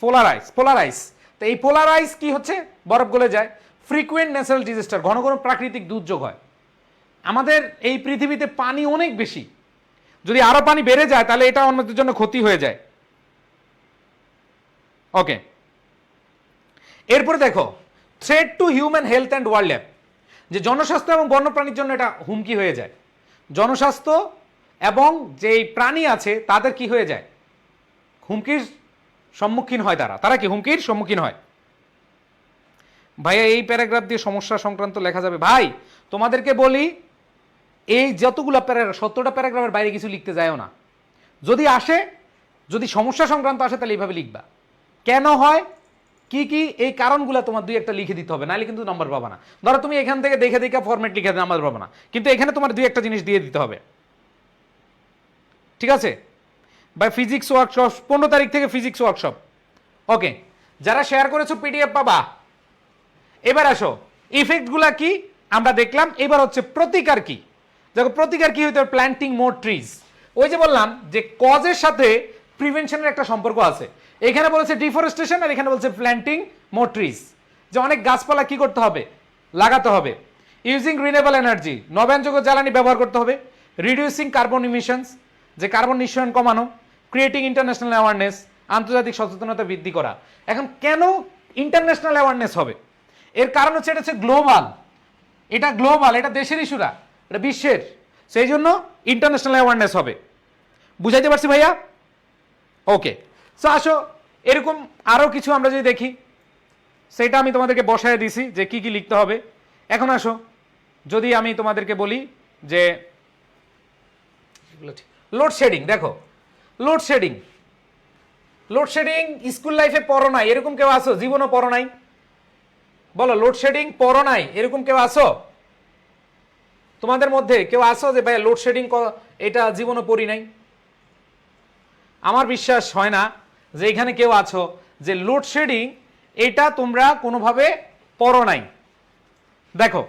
পোলার আইস, পোলার আইস। তো এই পোলার আইস কি হচ্ছে, বরফ গলে যায়। ফ্রিকুয়েন্ট ন্যাচারাল ডিজাস্টার, ঘন ঘন প্রাকৃতিক দুর্যোগ হয়। আমাদের এই পৃথিবীতে পানি অনেক বেশি, যদি আরো পানি বেড়ে যায় তাহলে এটা আমাদের জন্য ক্ষতি হয়ে যায়। ওকে, এরপরে দেখো threat to human health and wild life, যে জনস্বাস্থ্য এবং বন্যপ্রাণীর জন্য এটা হুমকি হয়ে যায়। জনস্বাস্থ্য এবং যেই প্রাণী আছে তাদের কি হয়ে যায়, হুমকির সম্মুখীন হয়, তারা কি হুমকির সম্মুখীন হয়। ভাইয়া এই প্যারাগ্রাফ দিয়ে সমস্যা সংক্রান্ত লেখা যাবে? ভাই তোমাদেরকে বলি, এই যতগুলো প্যারাগ্রাফ, 70টা প্যারাগ্রাফের বাইরে কিছু লিখতে যায়ও না। যদি আসে, যদি সমস্যা সংক্রান্ত আসে তাহলে এইভাবে লিখবা, কেন হয়, কি কি, এই কারণগুলো তোমার 2-1টা লিখে দিতে হবে, নাহলে কিন্তু নাম্বার পাবা না। ধরো তুমি এখান থেকে দেখে দেখে ফরম্যাট লিখে নাম্বার পাবা না, কিন্তু এখানে তোমার 2-1টা জিনিস দিয়ে দিতে হবে, ঠিক আছে? বা ফিজিক্স ওয়ার্কশপ 15 তারিখ থেকে ফিজিক্স ওয়ার্কশপ, ওকে, যারা শেয়ার করেছো পিডিএফ পাবা। এবার আসো ইফেক্টগুলা কি আমরা দেখলাম, এবার হচ্ছে প্রতিকার কি। দেখো প্রতিকার কি হইতে, প্ল্যান্টিং মোর ট্রিজ। ওই যে বললাম যে কজের সাথে প্রিভেনশনের একটা সম্পর্ক আছে, এখানে বলেছে ডিফরেস্টেশন আর এখানে বলছে প্ল্যান্টিং মোর ট্রিজ, যে অনেক গাছপালা কি করতে হবে, লাগাতে হবে। ইউজিং রিনিউয়েবল এনার্জি, নবায়নযোগ্য জ্বালানি ব্যবহার করতে হবে। রিডিউসিং কার্বন ইমিশনস, যে কার্বন নিঃসরণ কমানো। ক্রিয়েটিং ইন্টারন্যাশনাল অ্যাওয়ারনেস, আন্তর্জাতিক সচেতনতা বৃদ্ধি করা। এখন কেন ইন্টারন্যাশনাল অ্যাওয়ারনেস হবে, এর কারণ হচ্ছে এটা হচ্ছে গ্লোবাল, এটা গ্লোবাল, এটা দেশের ইস্যুরা, এটা বিশ্বের, সেই জন্য ইন্টারন্যাশনাল অ্যাওয়ারনেস হবে। বুঝাইতে পারছি ভাইয়া? ওকে, সো আসো এরকম আরো কিছু আমরা যদি দেখি, সেটা আমি তোমাদেরকে বসায় দিছি যে কি কি লিখতে হবে। এখন আসো যদি আমি তোমাদেরকে বলি যে লোডশেডিং, দেখো লোডশেডিং, লোডশেডিং স্কুল লাইফে পড়ো নাই এরকম কেউ আসো, জীবনও পড়ো নাই, বলো লোডশেডিং পড়ো নাই এরকম কেউ আসো তোমাদের মধ্যে? কেউ আসো যে ভাই লোডশেডিং এটা জীবনও পড়ি নাই? আমার বিশ্বাস হয় না যে এখানে কেউ আছো যে লোডশেডিং এটা তোমরা কোনোভাবে পড়ো নাই। দেখো,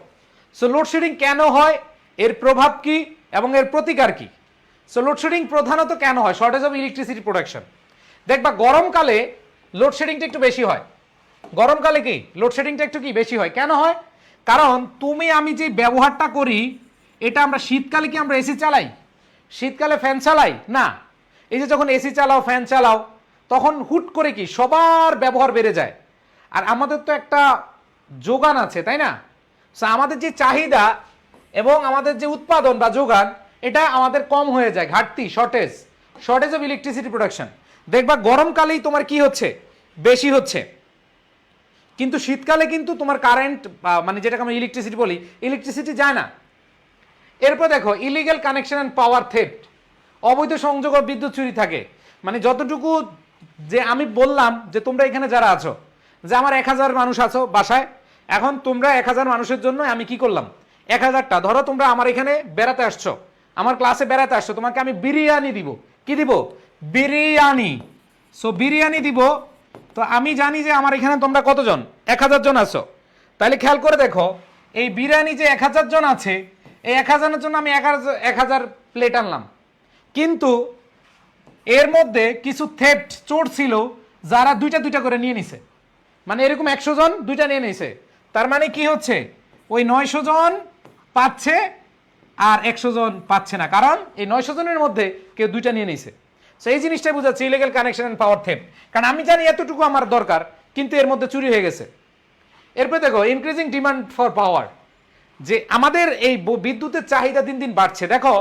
সো লোডশেডিং কেন হয়, এর প্রভাব কি এবং এর প্রতিকার কি। সো লোডশেডিং প্রধানত কেন হয়, শর্টেজ অফ ইলেকট্রিসিটি প্রোডাকশন। দেখবা গরমকালে লোডশেডিংটা একটু বেশি হয়, গরমকালে কি লোডশেডিংটা একটু কি বেশি হয়, কেন হয়, কারণ তুমি আমি যে ব্যবহারটা করি এটা আমরা শীতকালে কি আমরা এসি চালাই, শীতকালে ফ্যান চালাই না। এই যে যখন এসি চালাও ফ্যান চালাও তখন হুট করে কি সবার ব্যবহার বেড়ে যায়, আর আমাদের তো একটা যোগান আছে তাই না। সো আমাদের যে চাহিদা এবং আমাদের যে উৎপাদন বা যোগান এটা আমাদের কম হয়ে যায়, ঘাটতি, shortage shortage of electricity production, দেখবা গরমকালেই তোমার কি হচ্ছে, বেশি হচ্ছে, কিন্তু শীতকালে কিন্তু তোমার কারেন্ট মানে যেটাকে আমরা ইলেকট্রিসিটি বলি, ইলেকট্রিসিটি যায় না। এরপর দেখো illegal connection and power theft, অবৈধ সংযোগ ও বিদ্যুৎ চুরি থাকে। মানে যতটুকু যে আমি বললাম যে তোমরা এখানে যারা আছো, যে আমার 1000 মানুষ আছো বাসায়, এখন তোমরা 1000 মানুষের জন্য আমি কি করলাম, 1000টা ধরো তোমরা আমার এখানে বেড়াতে আসছো, আমার ক্লাসে বেড়াতে আসছো, তোমাকে আমি বিরিয়ানি দিব, কি দিব, বিরিয়ানি। সো বিরিয়ানি দিব, তো আমি জানি যে আমার এখানে তোমরা কতজন, 1000 জন আছো, তাহলে খেয়াল করে দেখো এই বিরিয়ানি যে 1000 জন আছে, এই 1000 জন্য আমি 1000 প্লেট আনলাম, কিন্তু এর মধ্যে কিছু থেফট চোর ছিল যারা দুইটা দুইটা করে নিয়ে নিছে, মানে এরকম 100 জন দুইটা নিয়ে নিছে, তার মানে কি হচ্ছে ওই 900 জন পাচ্ছে আর 100 জন পাচ্ছে না, কারণ এই 900 জনের মধ্যে কেউ দুইটা নিয়ে নিছে। সো এই জিনিসটাই বোঝাচ্ছে illegal connection and power theft, কারণ আমি জানি এতটুকু আমার দরকার কিন্তু এর মধ্যে চুরি হয়ে গেছে। এরপর দেখো ইনক্রিজিং ডিমান্ড ফর পাওয়ার, যে আমাদের এই বিদ্যুতের চাহিদা দিন দিন বাড়ছে। দেখো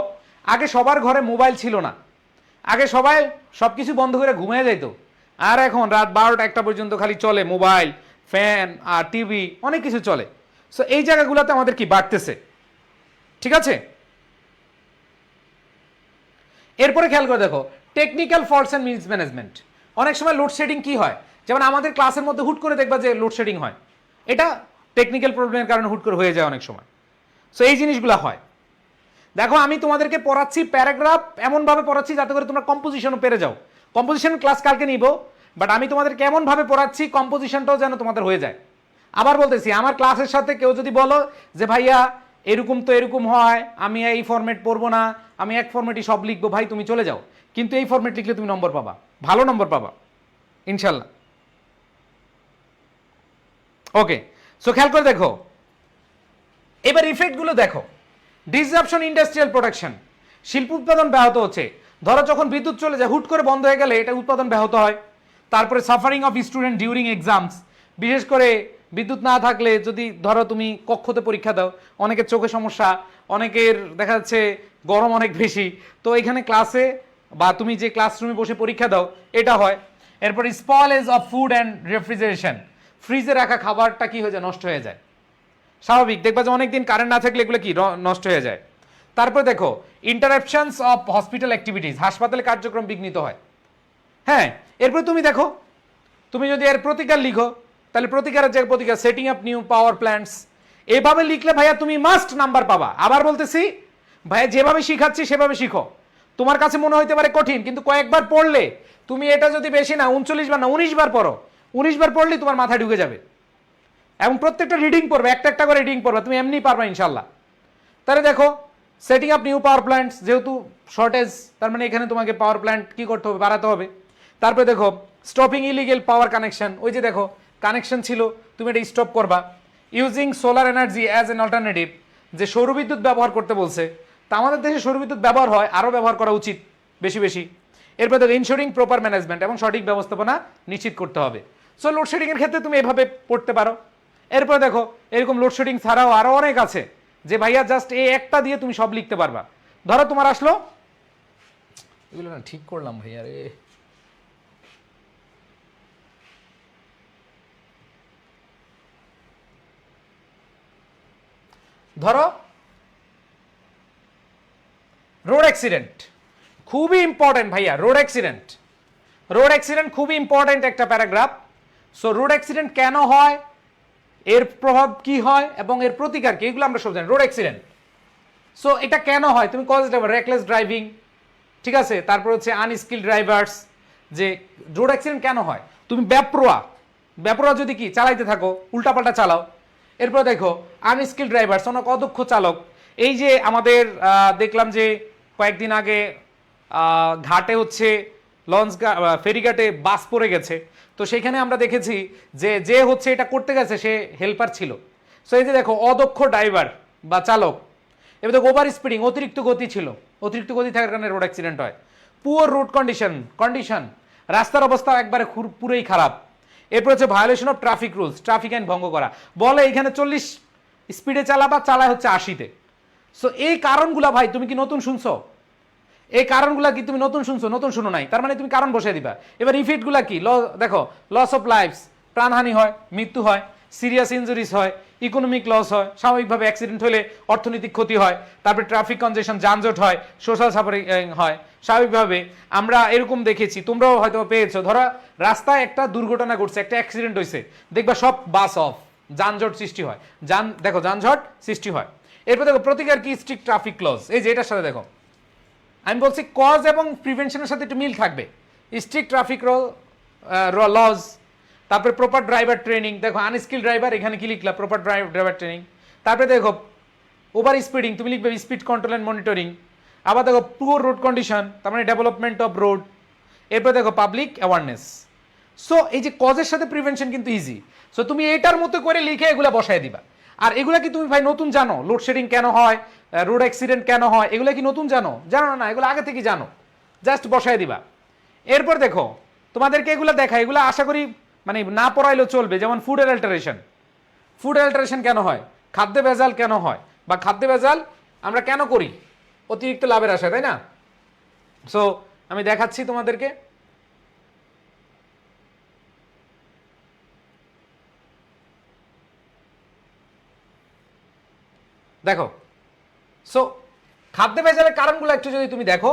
আগে সবার ঘরে মোবাইল ছিল না, আগে সবাই সবকিছু বন্ধ করে ঘুমিয়ে যাইতো, আর এখন রাত 12টা 1টা পর্যন্ত খালি চলে মোবাইল, ফ্যান আর টিভি, অনেক কিছু চলে। সো এই জায়গাগুলোতে আমাদের কি বাড়তেছে, ঠিক আছে। এরপরে খেয়াল করে দেখো টেকনিক্যাল ফল্টস এন্ড মিসম্যানেজমেন্ট, অনেক সময় লোডশেডিং কি হয়, যেমন আমাদের ক্লাসের মধ্যে হুট করে দেখবা যে লোডশেডিং হয়, এটা টেকনিক্যাল প্রবলেমের কারণে হুট করে হয়ে যায় অনেক সময়। সো এই জিনিসগুলো হয়। দেখো আমি তোমাদেরকে পড়াচ্ছি প্যারাগ্রাফ, এমনভাবে পড়াচ্ছি যাতে করে তোমরা কম্পোজিশনও পেরে যাও। কম্পোজিশন ক্লাস কালকে নিব, বাট আমি তোমাদের কেমনভাবে পড়াচ্ছি কম্পোজিশনটাও যেন তোমাদের হয়ে যায়। আবার বলতেছি, আমার ক্লাসের সাথে কেউ যদি বলো যে ভাইয়া এরকম তো এরকম হয়, আমি এই ফরম্যাট পড়বো না, আমি এক ফরম্যাটই সব লিখবো, ভাই তুমি চলে যাও, কিন্তু এই ফরম্যাট লিখলে তুমি নম্বর পাবা, ভালো নম্বর পাবা ইনশাল্লাহ। ওকে, সো খেয়াল করে দেখো এবার ইফেক্টগুলো দেখো। ডিসরাপশন ইন্ডাস্ট্রিয়াল প্রোডাকশন, শিল্প উৎপাদন ব্যাহত হচ্ছে। ধরো যখন বিদ্যুৎ চলে যায় হুট করে বন্ধ হয়ে গেলে এটা উৎপাদন ব্যাহত হয়। তারপরে suffering of student during exams, বিশেষ করে বিদ্যুৎ না থাকলে যদি ধরো তুমি কক্ষতে পরীক্ষা দাও, অনেকের চোখে সমস্যা, অনেকের দেখা যাচ্ছে গরম অনেক বেশি, তো এখানে ক্লাসে বা তুমি যে ক্লাসরুমে বসে পরীক্ষা দাও এটা হয়। এরপর স্পয়েলেজ অফ ফুড অ্যান্ড রেফ্রিজারেশন, ফ্রিজে রাখা খাবারটা কি হয়ে যায়, নষ্ট হয়ে যায়, স্বাভাবিক। দেখবা যে অনেকদিন কারেন্ট না থাকলে এগুলো কি নষ্ট হয়ে যায়। তারপরে দেখো ইন্টারাপশনস অফ হসপিটাল অ্যাক্টিভিটিস, হাসপাতালে কার্যক্রম বিঘ্নিত হয়। হ্যাঁ, এরপরে তুমি দেখো, তুমি যদি এর প্রতিকার লিখো তাহলে প্রতিকারের জায়গায় প্রতিকার, সেটিং আপ নিউ পাওয়ার প্ল্যান্টস, এভাবে লিখলে ভাইয়া তুমি মাস্ট নাম্বার পাবা। আবার বলতেছি ভাইয়া যেভাবে শিখাচ্ছি সেভাবে শিখো। তোমার কাছে মনে হইতে পারে কঠিন, কিন্তু কয়েকবার পড়লে তুমি এটা যদি বেশি না 39 বার না 19 বার পড়ো, 19 বার পড়লেই তোমার মাথায় ঢুকে যাবে। এবং প্রত্যেকটা রিডিং পড়বে, একটা একটা করে রিডিং পড়বে, তুমি এমনি পারবা ইনশাল্লাহ। তাহলে দেখো সেটিং আপ নিউ পাওয়ার প্ল্যান্টস, যেহেতু শর্টেজ তার মানে এখানে তোমাকে পাওয়ার প্ল্যান্ট কি করতে হবে, বাড়াতে হবে। তারপরে দেখো স্টপিং ইলিগেল পাওয়ার কানেকশন, ওই যে দেখো কানেকশন ছিল তুমি এটা স্টপ করবা। Using solar energy as an alternative, যে সৌরবিদ্যুৎ ব্যবহার করতে বলছে, তা আমাদের দেশে সৌরবিদ্যুৎ ব্যবহার হয়, আরও ব্যবহার করা উচিত বেশি বেশি। এরপর দেখো ইনশোরিং প্রপার ম্যানেজমেন্ট, এবং সঠিক ব্যবস্থাপনা নিশ্চিত করতে হবে। সো লোডশেডিং এর ক্ষেত্রে তুমি এভাবে পড়তে পারো। এরপর দেখো এরকম লোডশেডিং ছাড়াও আরো অনেক আছে, যে ভাইয়া জাস্ট এই একটা দিয়ে তুমি সব লিখতে পারবা। ধরো তোমার আসলো, এগুলো না ঠিক করলাম ভাইয়া রে, ধরো রোড অ্যাক্সিডেন্ট, খুবই ইম্পর্টেন্ট ভাইয়া, রোড অ্যাক্সিডেন্ট, রোড অ্যাক্সিডেন্ট খুবই ইম্পর্টেন্ট একটা প্যারাগ্রাফ। সো রোড অ্যাক্সিডেন্ট কেন হয়, এর প্রভাব কি হয় এবং এর প্রতিকার কি, এগুলো আমরা সব জানি। রোড অ্যাক্সিডেন্ট, সো এটা কেন হয়, তুমি কজ ড্রাইভার, রেকলেস ড্রাইভিং, ঠিক আছে, তারপর হচ্ছে আনস্কিল ড্রাইভার্স, যে রোড অ্যাক্সিডেন্ট কেন হয়, তুমি বেপরোয়া, বেপরোয়া যদি কি চালাইতে থাকো, উল্টাপাল্টা চালাও। এরপর দেখো আনস্কিল ড্রাইভার্স, অনেক অদক্ষ চালক, এই যে আমাদের দেখলাম যে কয়েকদিন আগে ঘাটে হচ্ছে লঞ্চ ফেরিঘাটে বাস পড়ে গেছে, তো সেখানে আমরা দেখেছি যে যে হচ্ছে এটা করতে গেছে সে হেল্পার ছিল। সো এই যে দেখো অদক্ষ ড্রাইভার বা চালক। এবার দেখো ওভার স্পিডিং, অতিরিক্ত গতি ছিল, অতিরিক্ত গতি থাকার কারণে রোড অ্যাক্সিডেন্ট হয়। পুয়ার রোড কন্ডিশন, রাস্তার অবস্থা একবারে পুরোই খারাপ। এরপর হচ্ছে violation of traffic rules, traffic আইন ভঙ্গ করা, বলে এখানে 40 স্পিডে চালাবা, চালায় হচ্ছে 80-তে। সো এই কারণগুলা ভাই তুমি কি নতুন শুনছো, এই কারণগুলা কি তুমি নতুন শুনছো? নতুন শুনো নাই, তার মানে তুমি কারণ বসিয়ে দিবা। এবার ইফেক্টগুলা কি? দেখো, লস অফ লাইফস, প্রাণহানি হয়, মৃত্যু হয়, সিরিয়াস ইনজুরিজ হয়, ইকোনমিক লস হয়, স্বাভাবিকভাবে অ্যাক্সিডেন্ট হলে অর্থনৈতিক ক্ষতি হয়, তারপরে ট্রাফিক কনজেশন, যানজট হয়, সোশ্যাল সাফারিং হয়। স্বাভাবিকভাবে আমরা এরকম দেখেছি, তোমরাও হয়তো পেয়েছো, ধরো রাস্তায় একটা দুর্ঘটনা ঘটছে, একটা অ্যাক্সিডেন্ট হয়েছে, দেখবা সব বাস অফ, যানজট সৃষ্টি হয়, দেখো যানজট সৃষ্টি হয়। এরপর দেখো প্রতিকার কি? Strict traffic laws. এই যে এটার সাথে দেখো, আমি বলছি কজ এবং প্রিভেনশনের সাথে একটু মিল থাকবে। স্ট্রিক্ট ট্রাফিক লজ, তারপরে প্রপার ড্রাইভার ট্রেনিং। দেখো আনস্কিল ড্রাইভার, এখানে কি লিখলা? Proper driver training. তারপরে দেখো ওভার স্পিডিং, তুমি লিখবে স্পিড কন্ট্রোল অ্যান্ড মনিটরিং। আবার দেখো পুয়ার রোড কন্ডিশন, তার মানে ডেভেলপমেন্ট অফ রোড। এরপর দেখো পাবলিক অ্যাওয়ারনেস। সো এই যে কজের সাথে প্রিভেনশন কিন্তু ইজি। সো তুমি এটার মতো করে লিখে এগুলা বসায় দিবা। আর এগুলা কি তুমি ভাই নতুন জানো? লোডশেডিং কেন হয়, রোড অ্যাক্সিডেন্ট কেন হয়, এগুলা কি নতুন জানো? জানো না, এগুলো আগে থেকে জানো, জাস্ট বসায় দিবা। এরপর দেখো তোমাদেরকে এগুলো দেখা, এগুলো আশা করি মানে না পড়াইলেও চলবে। যেমন ফুড অ্যাডাল্টারেশন। ফুড অ্যাডাল্টারেশন কেন হয়? খাদ্যে ভেজাল কেন হয়, বা খাদ্যে ভেজাল আমরা কেন করি? অতিরিক্ত লাভের আশায়, তাই না? সো আমি দেখাচ্ছি তোমাদেরকে। দেখো, সো খাদ্য ভেজালের কারণগুলো একটু যদি তুমি দেখো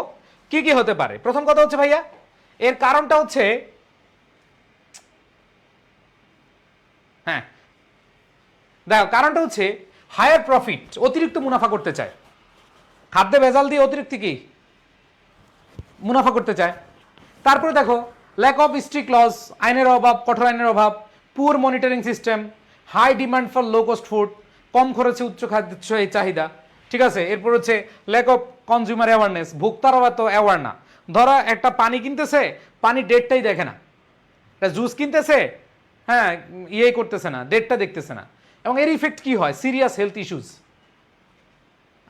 কি কি হতে পারে। প্রথম কথা হচ্ছে ভাইয়া, এর কারণটা হচ্ছে, হ্যাঁ দেখো কারণটা হচ্ছে হায়ার প্রফিট, অতিরিক্ত মুনাফা করতে চায়। খাদ্য ভেজাল দিয়ে অতিরিক্ত কি মুনাফা করতে চায়। তারপরে দেখো ল্যাক অফ স্ট্রিক্ট লস, আইনের অভাব, কঠোর আইনের অভাব, poor monitoring system, high demand for low cost food, কম খরচে উচ্চ খাদ্য চাহিদা। ঠিক আছে, এরপর হচ্ছে ল্যাক অফ কনজিউমার অ্যাওয়ারনেস, ভোক্তারা তো অ্যাওয়ার না। ধরো একটা পানি কিনতেছে, পানি ডেটটাই দেখে না। একটা জুস কিনতেছে, হ্যাঁ ইয়ে করতেছে না, ডেটটা দেখতেছে না। এবং এর ইফেক্ট কি হয়? Serious health issues.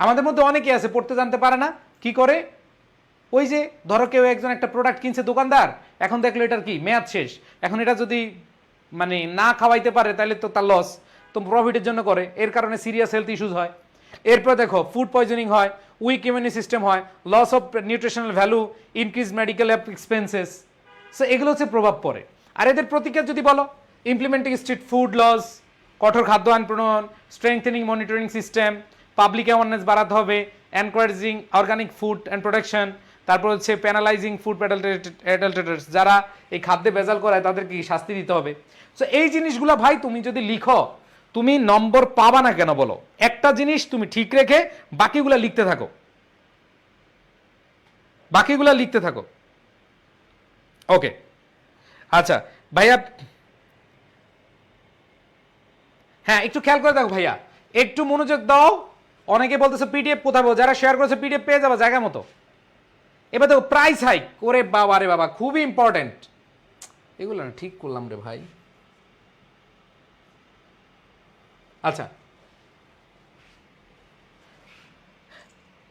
আমাদের মধ্যে অনেকে আছে পড়তে জানতে পারে না, কি করে? ওই যে ধরো কেউ একজন একটা প্রোডাক্ট কিনছে, দোকানদার, এখন দেখলো এটার কি মেয়াদ শেষ, এখন এটা যদি মানে না খাওয়াইতে পারে তাহলে তো তার লস, তো প্রফিটের জন্য করে, এর কারণে সিরিয়াস হেলথ ইস্যুস হয়। এরপর দেখো ফুড পয়জনিং হয়, উইক ইমিউনি সিস্টেম হয়, loss of nutritional value, increase medical expenses. So এগুলো হচ্ছে প্রভাব পড়ে। আর এদের প্রতিকার যদি বলো, ইমপ্লিমেন্টিং স্ট্রিক্ট ফুড লস, কঠোর খাদ্য আইন প্রণয়ন, strengthening monitoring system, public awareness বাড়াতে হবে, encouraging organic food and production. তারপর হচ্ছে প্যানালাইজিং ফুড অ্যাডাল্টারেটস, যারা এই খাদ্যে ভেজাল করায় তাদেরকে শাস্তি দিতে হবে। সো এই জিনিসগুলো ভাই তুমি যদি লিখো, তুমি নম্বর পাবা না কেন বলো? একটা জিনিস তুমি ঠিক রেখে বাকিগুলা লিখতে থাকো, বাকিগুলা লিখতে থাকো। ওকে, আচ্ছা ভাইয়া, হ্যাঁ একটু খেয়াল করে দেখো ভাইয়া, একটু মনোযোগ দাও। অনেকে বলতেছে পিডিএফ কোথায় পাবো, যারা শেয়ার করেছে পিডিএফ পেয়ে যাবে জায়গা মতো। এবার দেখো প্রাইস হাইক, ওরে বাবা রে বাবা, খুবই ইম্পর্টেন্ট। এগুলো না ঠিক করলাম রে ভাই। আচ্ছা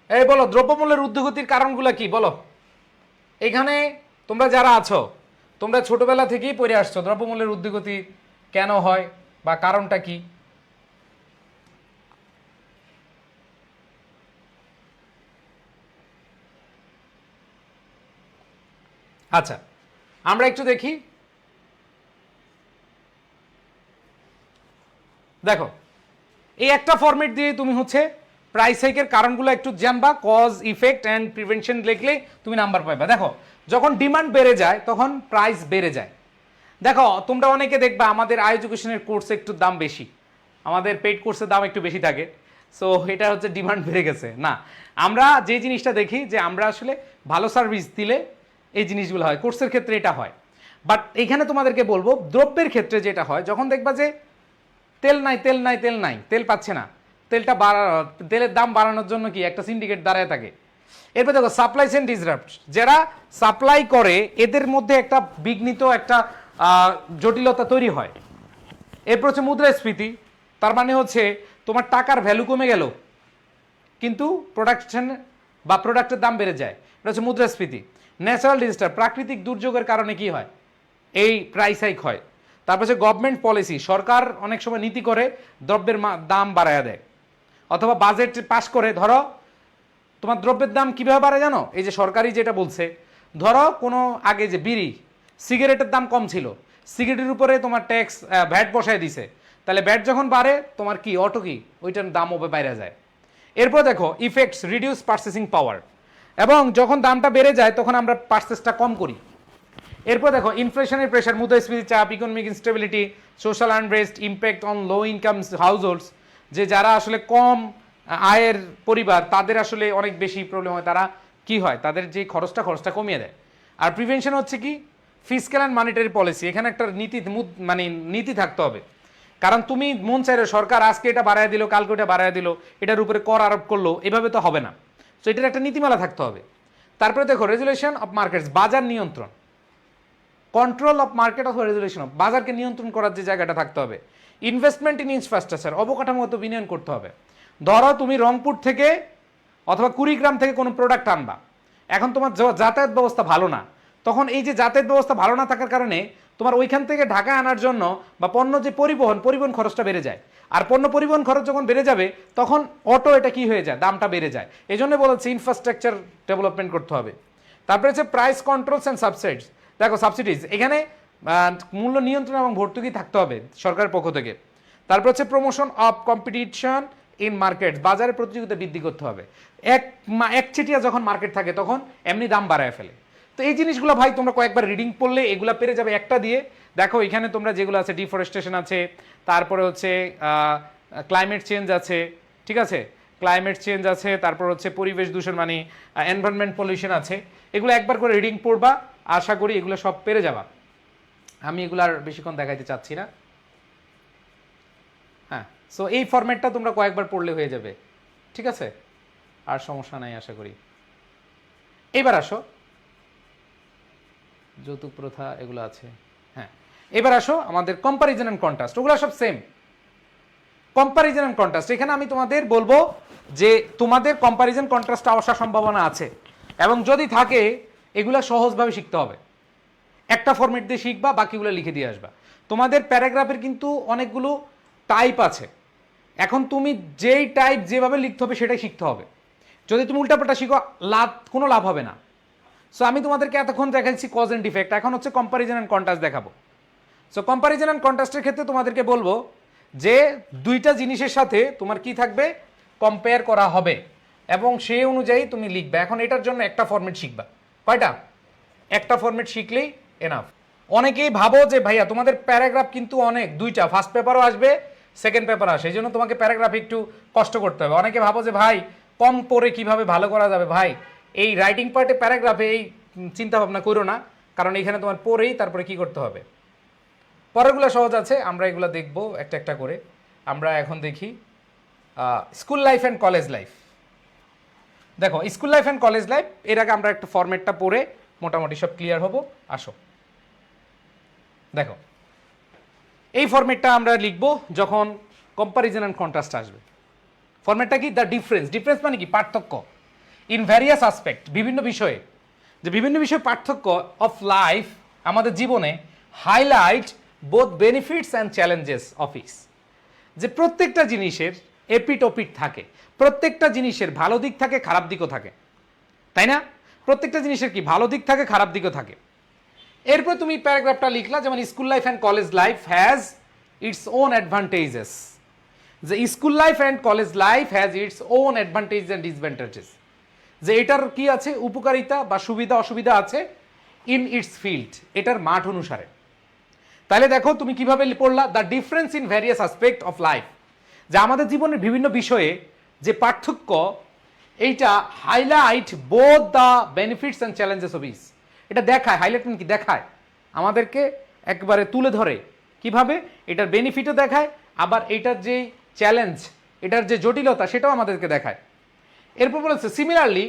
এই বলো, দ্রব্যমূল্যের ঊর্ধ্বগতির কারণগুলো কি বলো? এখানে তোমরা যারা আছো, তোমরা ছোটবেলা থেকেই পড়ে আসছো দ্রব্যমূল্যের ঊর্ধ্বগতি কেন হয় বা কারণটা কি। আচ্ছা আমরা একটু দেখি। দেখো এই একটা ফরম্যাট দিয়ে তুমি হচ্ছে প্রাইস হাইকের কারণগুলো একটু জানবা, কজ ইফেক্ট অ্যান্ড প্রিভেনশন লিখলে তুমি নাম্বার পাইবা। দেখো যখন ডিমান্ড বেড়ে যায় তখন প্রাইস বেড়ে যায়। দেখো তোমরা অনেকে দেখবা আমাদের আই এডুকেশনের কোর্সে একটু দাম বেশি, আমাদের পেইড কোর্সের দাম একটু বেশি থাকে। সো এটা হচ্ছে ডিমান্ড বেড়ে গেছে না, আমরা যে জিনিসটা দেখি যে আমরা আসলে ভালো সার্ভিস দিলে এই জিনিসগুলো হয়, কোর্সের ক্ষেত্রে এটা হয়। বাট এখানে তোমাদেরকে বলবো দ্রব্যের ক্ষেত্রে যেটা হয়, যখন দেখবা যে তেল নাই তেল নাই তেল নাই, তেল পাচ্ছে না, তেলের দাম বাড়ানোর জন্য কি একটা সিন্ডিকেট দাঁড়ায় থাকে। এরপর দেখো সাপ্লাই চেইন ডিসরাপ্ট, যারা সাপ্লাই করে এদের মধ্যে একটা বিঘ্নিত একটা জটিলতা তৈরি হয়। এরপর হচ্ছে মুদ্রাস্ফীতি, তার মানে হচ্ছে তোমার টাকার ভ্যালু কমে গেল কিন্তু প্রোডাকশন বা প্রোডাক্টের দাম বেড়ে যায়, এটা হচ্ছে মুদ্রাস্ফীতি। ন্যাচারাল ডিজাস্টার, প্রাকৃতিক দুর্যোগের কারণে কি হয়? এই প্রাইস হাইক হয়। তারপর হচ্ছে গভর্নমেন্ট পলিসি, সরকার অনেক সময় নীতি করে দ্রব্যের দাম বাড়ায় দেয়, অথবা বাজেট পাস করে, ধরো তোমার দ্রব্যের দাম কিভাবে বাড়ে জানো? এই যে সরকারি যেটা বলছে, ধরো কোনো আগে যে বিড়ি সিগারেটের দাম কম ছিল, সিগারেটের উপরে তোমার ট্যাক্স ভ্যাট বসায় দিছে, তাহলে ভ্যাট যখন বাড়ে তোমার কি অটো কি ওইটার দাম ওপরে বাইরে যায়। এরপর দেখো ইফেক্টস রিডিউস পারচেসিং পাওয়ার, এবং যখন দামটা বেড়ে যায় তখন আমরা পারচেসটা কম করি। এরপর দেখো ইনফ্লেশনের প্রেশার, মুদ্রাস্ফীতি চাপ, economic instability, social unrest, impact on low income হাউসহোল্ডস, যে যারা আসলে কম আয়ের পরিবার তাদের আসলে অনেক বেশি প্রবলেম হয়, তারা কি হয় তাদের যে খরচটা কমিয়ে দেয়। আর প্রিভেনশন হচ্ছে কি ফিসক্যাল অ্যান্ড মনিটারি পলিসি, এখানে একটা মানে নীতি থাকতে হবে। কারণ তুমি মন চাইলে সরকার আজকে এটা বাড়ায় দিল, কালকে ওটা বাড়ায় দিল, এটার উপরে কর আরোপ করলো, এভাবে তো হবে না। তো এটার একটা নীতিমালা থাকতে হবে। তারপরে দেখো রেগুলেশন অফ মার্কেটস, বাজার নিয়ন্ত্রণ, control of market of regulation of, বাজারকে নিয়ন্ত্রণ করার যে জায়গাটা থাকতে হবে। ইনভেস্টমেন্ট ইন ইনফ্রাস্ট্রাকচার, অবকাঠামোগত বিনিয়োগ করতে হবে। ধরো তুমি রংপুর থেকে অথবা কুড়িগ্রাম থেকে কোনো প্রোডাক্ট আনবা, এখন তোমার যাতায়াত ব্যবস্থা ভালো না, তখন এই যে যাতায়াত ব্যবস্থা ভালো না থাকার কারণে তোমার ওইখান থেকে ঢাকা আনার জন্য বা পণ্য যে পরিবহন খরচটা বেড়ে যায়। আর পণ্য পরিবহন খরচ যখন বেড়ে যাবে তখন অটো এটা কি হয়ে যায়, দামটা বেড়ে যায়। এই জন্য বলেছে ইনফ্রাস্ট্রাকচার ডেভেলপমেন্ট করতে হবে। তারপরে হচ্ছে প্রাইস কন্ট্রোলস অ্যান্ড সাবসিডিজ, দেখো সাবসিডিজ এখানে মূল্য নিয়ন্ত্রণ এবং ভর্তুকি থাকতে হবে সরকারের পক্ষ থেকে। তারপর হচ্ছে promotion of competition in market, বাজারে প্রতিযোগিতা বৃদ্ধি করতে হবে। একচেটিয়া যখন মার্কেট থাকে তখন এমনি দাম বাড়ায় ফেলে। তো এই জিনিসগুলো ভাই তোমরা কয়েকবার রিডিং পড়লে এগুলা পেরে যাবে একটা দিয়ে। দেখো এখানে তোমরা যেগুলো আছে ডিফরেস্টেশন আছে, তারপরে হচ্ছে ক্লাইমেট চেঞ্জ আছে, ঠিক আছে, ক্লাইমেট চেঞ্জ আছে, তারপর হচ্ছে পরিবেশ দূষণ মানে এনভায়রনমেন্ট পলিউশন আছে, এগুলো একবার করে রিডিং পড়বা, আশা করি এগুলো সব পেরে যাবা। আমি এগুলো আর বেশিক্ষণ দেখাইতে চাচ্ছি না। হ্যাঁ, সো এই ফরম্যাটটা তোমরা কয়েকবার পড়লে হয়ে যাবে, ঠিক আছে, আর সমস্যা নাই আশা করি। এবার আসো যৌতুক প্রথা এগুলো আছে। হ্যাঁ, এবার আসো আমাদের কম্পারিজন অ্যান্ড কন্ট্রাস্ট, ওগুলো সব সেম। কম্পারিজন অ্যান্ড কন্ট্রাস্ট, এখানে আমি তোমাদের বলবো যে তোমাদের কম্পারিজন কন্ট্রাস্ট আসার সম্ভাবনা আছে, এবং যদি থাকে এগুলা সহজভাবে শিখতে হবে। একটা ফরম্যাট দিয়ে শিখবা, বাকিগুলো লিখে দিয়ে আসবা। তোমাদের প্যারাগ্রাফের কিন্তু অনেকগুলো টাইপ আছে, এখন তুমি যেই টাইপ যেভাবে লিখতে হবে সেটাই শিখতে হবে। যদি তুমি উল্টাপাল্টা শিখো কোনো লাভ হবে না। সো আমি তোমাদেরকে এতক্ষণ দেখাচ্ছি কজ অ্যান্ড ইফেক্ট, এখন হচ্ছে কম্পারিজন অ্যান্ড কন্ট্রাস্ট দেখাবো। সো কম্পারিজন অ্যান্ড কন্ট্রাস্টের ক্ষেত্রে তোমাদেরকে বলবো যে দুইটা জিনিসের সাথে তোমার কি থাকবে, কম্পেয়ার করা হবে এবং সেই অনুযায়ী তুমি লিখবে। এখন এটার জন্য একটা ফরম্যাট শিখবা। কয়টা? একটা ফরম্যাট শিখলেই এনাফ। অনেকেই ভাবো যে ভাইয়া তোমাদের প্যারাগ্রাফ কিন্তু অনেক, দুইটা, ফার্স্ট পেপারও আসবে, সেকেন্ড পেপার আসে, এই জন্য তোমাকে প্যারাগ্রাফ একটু কষ্ট করতে হবে। অনেকে ভাবো যে ভাই কম পড়ে কিভাবে ভালো করা যাবে। ভাই এই রাইটিং পার্টে প্যারাগ্রাফে এই চিন্তা ভাবনা করো না, কারণ এখানে তোমার পড়েই তারপরে কি করতে হবে। পরেরগুলো সহজ আছে, আমরা এগুলো দেখব একটা একটা করে। আমরা এখন দেখি school life and college life. দেখো school life and college life, এর আগে আমরা একটা ফরম্যাটটা পড়ে মোটামুটি সব ক্লিয়ার হব। আসো দেখো এই ফরম্যাটটা আমরা লিখব যখন কম্পারিজন অ্যান্ড কন্ট্রাস্ট আসবে। ফরম্যাটটা কি? The difference. ডিফারেন্স মানে কি? পার্থক্য। ইন ভ্যারিয়াস আসপেক্ট, বিভিন্ন বিষয়ে, যে বিভিন্ন বিষয়ে পার্থক্য অফ লাইফ, আমাদের জীবনে, highlight both benefits and challenges of its, যে প্রত্যেকটা জিনিসের এপিট ওপিট থাকে, প্রত্যেকটা জিনিসের ভালো দিক থাকে, খারাপ দিকও থাকে, তাই না? প্রত্যেকটা জিনিসের কি ভালো দিক থাকে, খারাপ দিকও থাকে। এরপর তুমি প্যারাগ্রাফটা লিখলা, যেমন school life and college life has its own advantages, যে school life and college life has its own advantage and disadvantages, যে এটার কি আছে, উপকারিতা বা সুবিধা অসুবিধা আছে ইন ইটস ফিল্ড, এটার মাঠ অনুসারে। তাহলে দেখো তুমি কিভাবে পড়লা, the difference in various aspect of life, যে আমাদের জীবনের বিভিন্ন বিষয়ে যে পার্থক্য, এইটা highlight both the benefits and challenges of is, এটা দেখায়, হাইলাইট কি দেখায়, আমাদেরকে একবারে তুলে ধরে কিভাবে, এটার বেনিফিটও দেখায়, আবার এটার যে চ্যালেঞ্জ, এটার যে জটিলতা সেটাও আমাদেরকে দেখায়। এরপর বলেছে সিমিলারলি